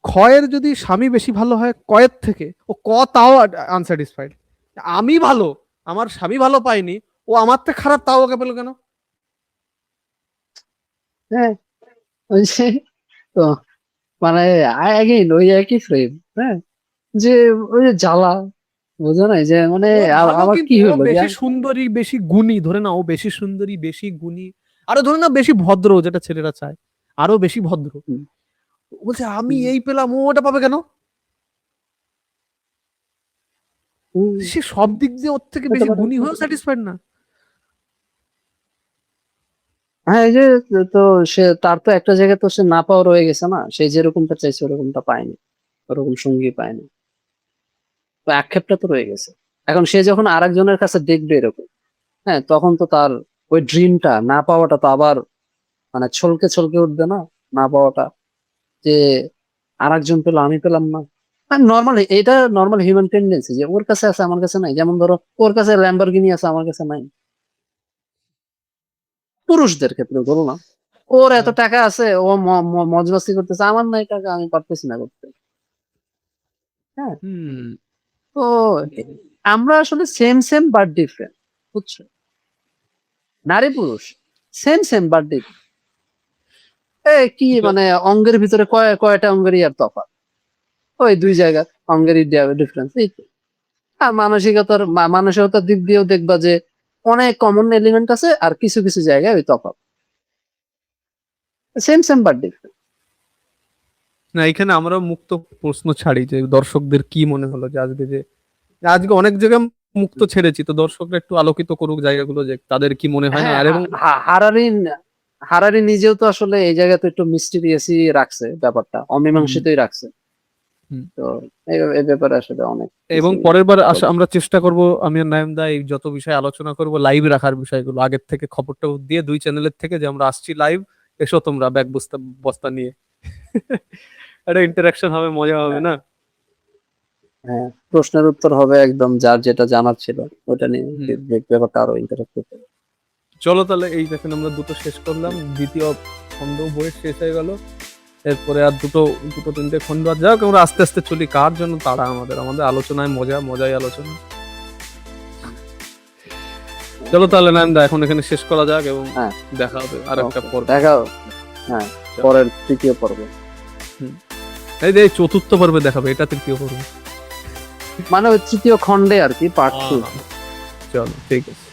ক্ষয়ের যদি স্বামী বেশি ভালো হয় কয়ের থেকে, ও তাও আনস্যাটিসফাইড। আমি ভালো, আমার স্বামী ভালো পাইনি, ও আমার থেকে খারাপ, তাও ওকে পেলো কেন? হ্যাঁ, ওই যে তো মানে again ওই একই ফ্রেম। হ্যাঁ, যে ওই যে জ্বালা, বোঝো না যে মানে ও ভালো আবার কি কিন্তু ও হলো যে বেশি সুন্দরী, বেশি গুণী, ধরে না ও বেশি সুন্দরী, বেশি গুণী, আরো ধরে না বেশি ভদ্র, যেটা ছেলেরা চায়, আরো বেশি ভদ্র। হুম, বলছে আমি হুম, এই পেলাম, ও ওটা পাবে কেন? হুম, সে সব দিক দিয়ে ওর থেকে হতে বেশি পারে। গুণী হয়েও স্যাটিসফাইড না। হ্যাঁ, এই যে তো সে তার তো একটা জায়গায় তো সে না পাওয়া রয়ে গেছে না, সে যেরকমটা চাইছে ওরকমটা পায়নি, ওরকম সঙ্গী পায়নি, তো আক্ষেপটা তো রয়ে গেছে। এখন সে যখন আরেকজনের কাছে দেখবে এরকম, হ্যাঁ, তখন তো তার ওই ড্রিমটা না পাওয়াটা তো আবার মানে ছলকে ছলকে উঠবে না, না পাওয়াটা, যে আরেকজন পেলো আমি পেলাম না। নর্মাল, এটা নর্মাল হিউম্যান টেন্ডেন্সি, যে ওর কাছে আছে আমার কাছে নাই। যেমন ধরো ওর কাছে ল্যাম্বরগিনি আছে আমার কাছে নাই, পুরুষদের ক্ষেত্রে বলো না, ওর এত টাকা আছে, ও মজমাস্তি করতেছে, আমার নাই টাকা, আমি পারতেছি না করতে। হ্যাঁ, হুম। তো আমরা আসলে সেম সেম বাট ডিফারেন্ট, বুঝছো? নারী পুরুষ সেম সেম বাট ডিফারেন্ট। কি মানে অঙ্গের ভিতরে কয়টা অঙ্গেরই আর তফাৎ, ওই দুই জায়গার অঙ্গেরই ডিফারেন্স, এই তো। আর মানসিকতার দিক দিয়েও দেখবা যে অনেক কমন এলিমেন্ট আছে, আর কিছু কিছু জায়গায় ওই তফাৎ, সেম সেম বাট ডিফারেন্ট। না, এখানে আমরা মুক্ত প্রশ্ন ছাড়ি যে দর্শকদের কি মনে হলো, যে আজকে আজকে অনেক জায়গায় মুক্ত ছেড়েছি, তো দর্শকরা একটু আলোকিত করুক জায়গাগুলো, যে তাদের কি মনে হয় না। হ্যাঁ, আর এবং হারারি হারারি নিজেও তো আসলে এই জায়গাতে একটু মিস্টিরিয়াসই রাখছে ব্যাপারটা, হুম, অমীমাংসিতই রাখছে। হুম। তো এই ব্যাপারে আসলে অনেক এবং কিছুই পরের বার বলা। আমরা চেষ্টা করব, আমি আর নায়েম দা, এই যত বিষয় আলোচনা করব লাইভ রাখার বিষয়গুলো আগের থেকে খবরটা দিয়ে দুই চ্যানেলের থেকে, যে আমরা আসছি লাইভ, এসো তোমরা ব্যাগ বস্তা বস্তা নিয়ে। একটা ইন্টারাকশন হবে, মজা হবে হ্যাঁ, না? হ্যাঁ, প্রশ্নের উত্তর হবে একদম, যার যেটা জানার ছিল ওটা নিয়ে, হুম। ব্যাপারটা আরো ইন্টারেক্টিভ। চলো তাহলে, এই দেখেন আমরা দুটো শেষ করলাম, দ্বিতীয় খণ্ড বই শেষ হয়ে গেল। এরপরে আর দুটো দুটো তিনটে খণ্ড আর, যাক আমরা আস্তে আস্তে চলি, কার জন্য তারা, আমাদের আমাদের আলোচনায় মজা, মজাই আলোচনা। চলো তাহলে নাম দা, এখন এখানে শেষ করা যাক, এবং হ্যাঁ, দেখা হবে আর একটা ওকে, পর্ব। দেখা হবে। হ্যাঁ, পরের তৃতীয় পর্বে, এই যে চতুর্থ পর্বে দেখাবে, এটা তৃতীয় পর্ব। মানে ওই তৃতীয় খণ্ডে আর কি, পার্ট 2। চলো ঠিক আছে।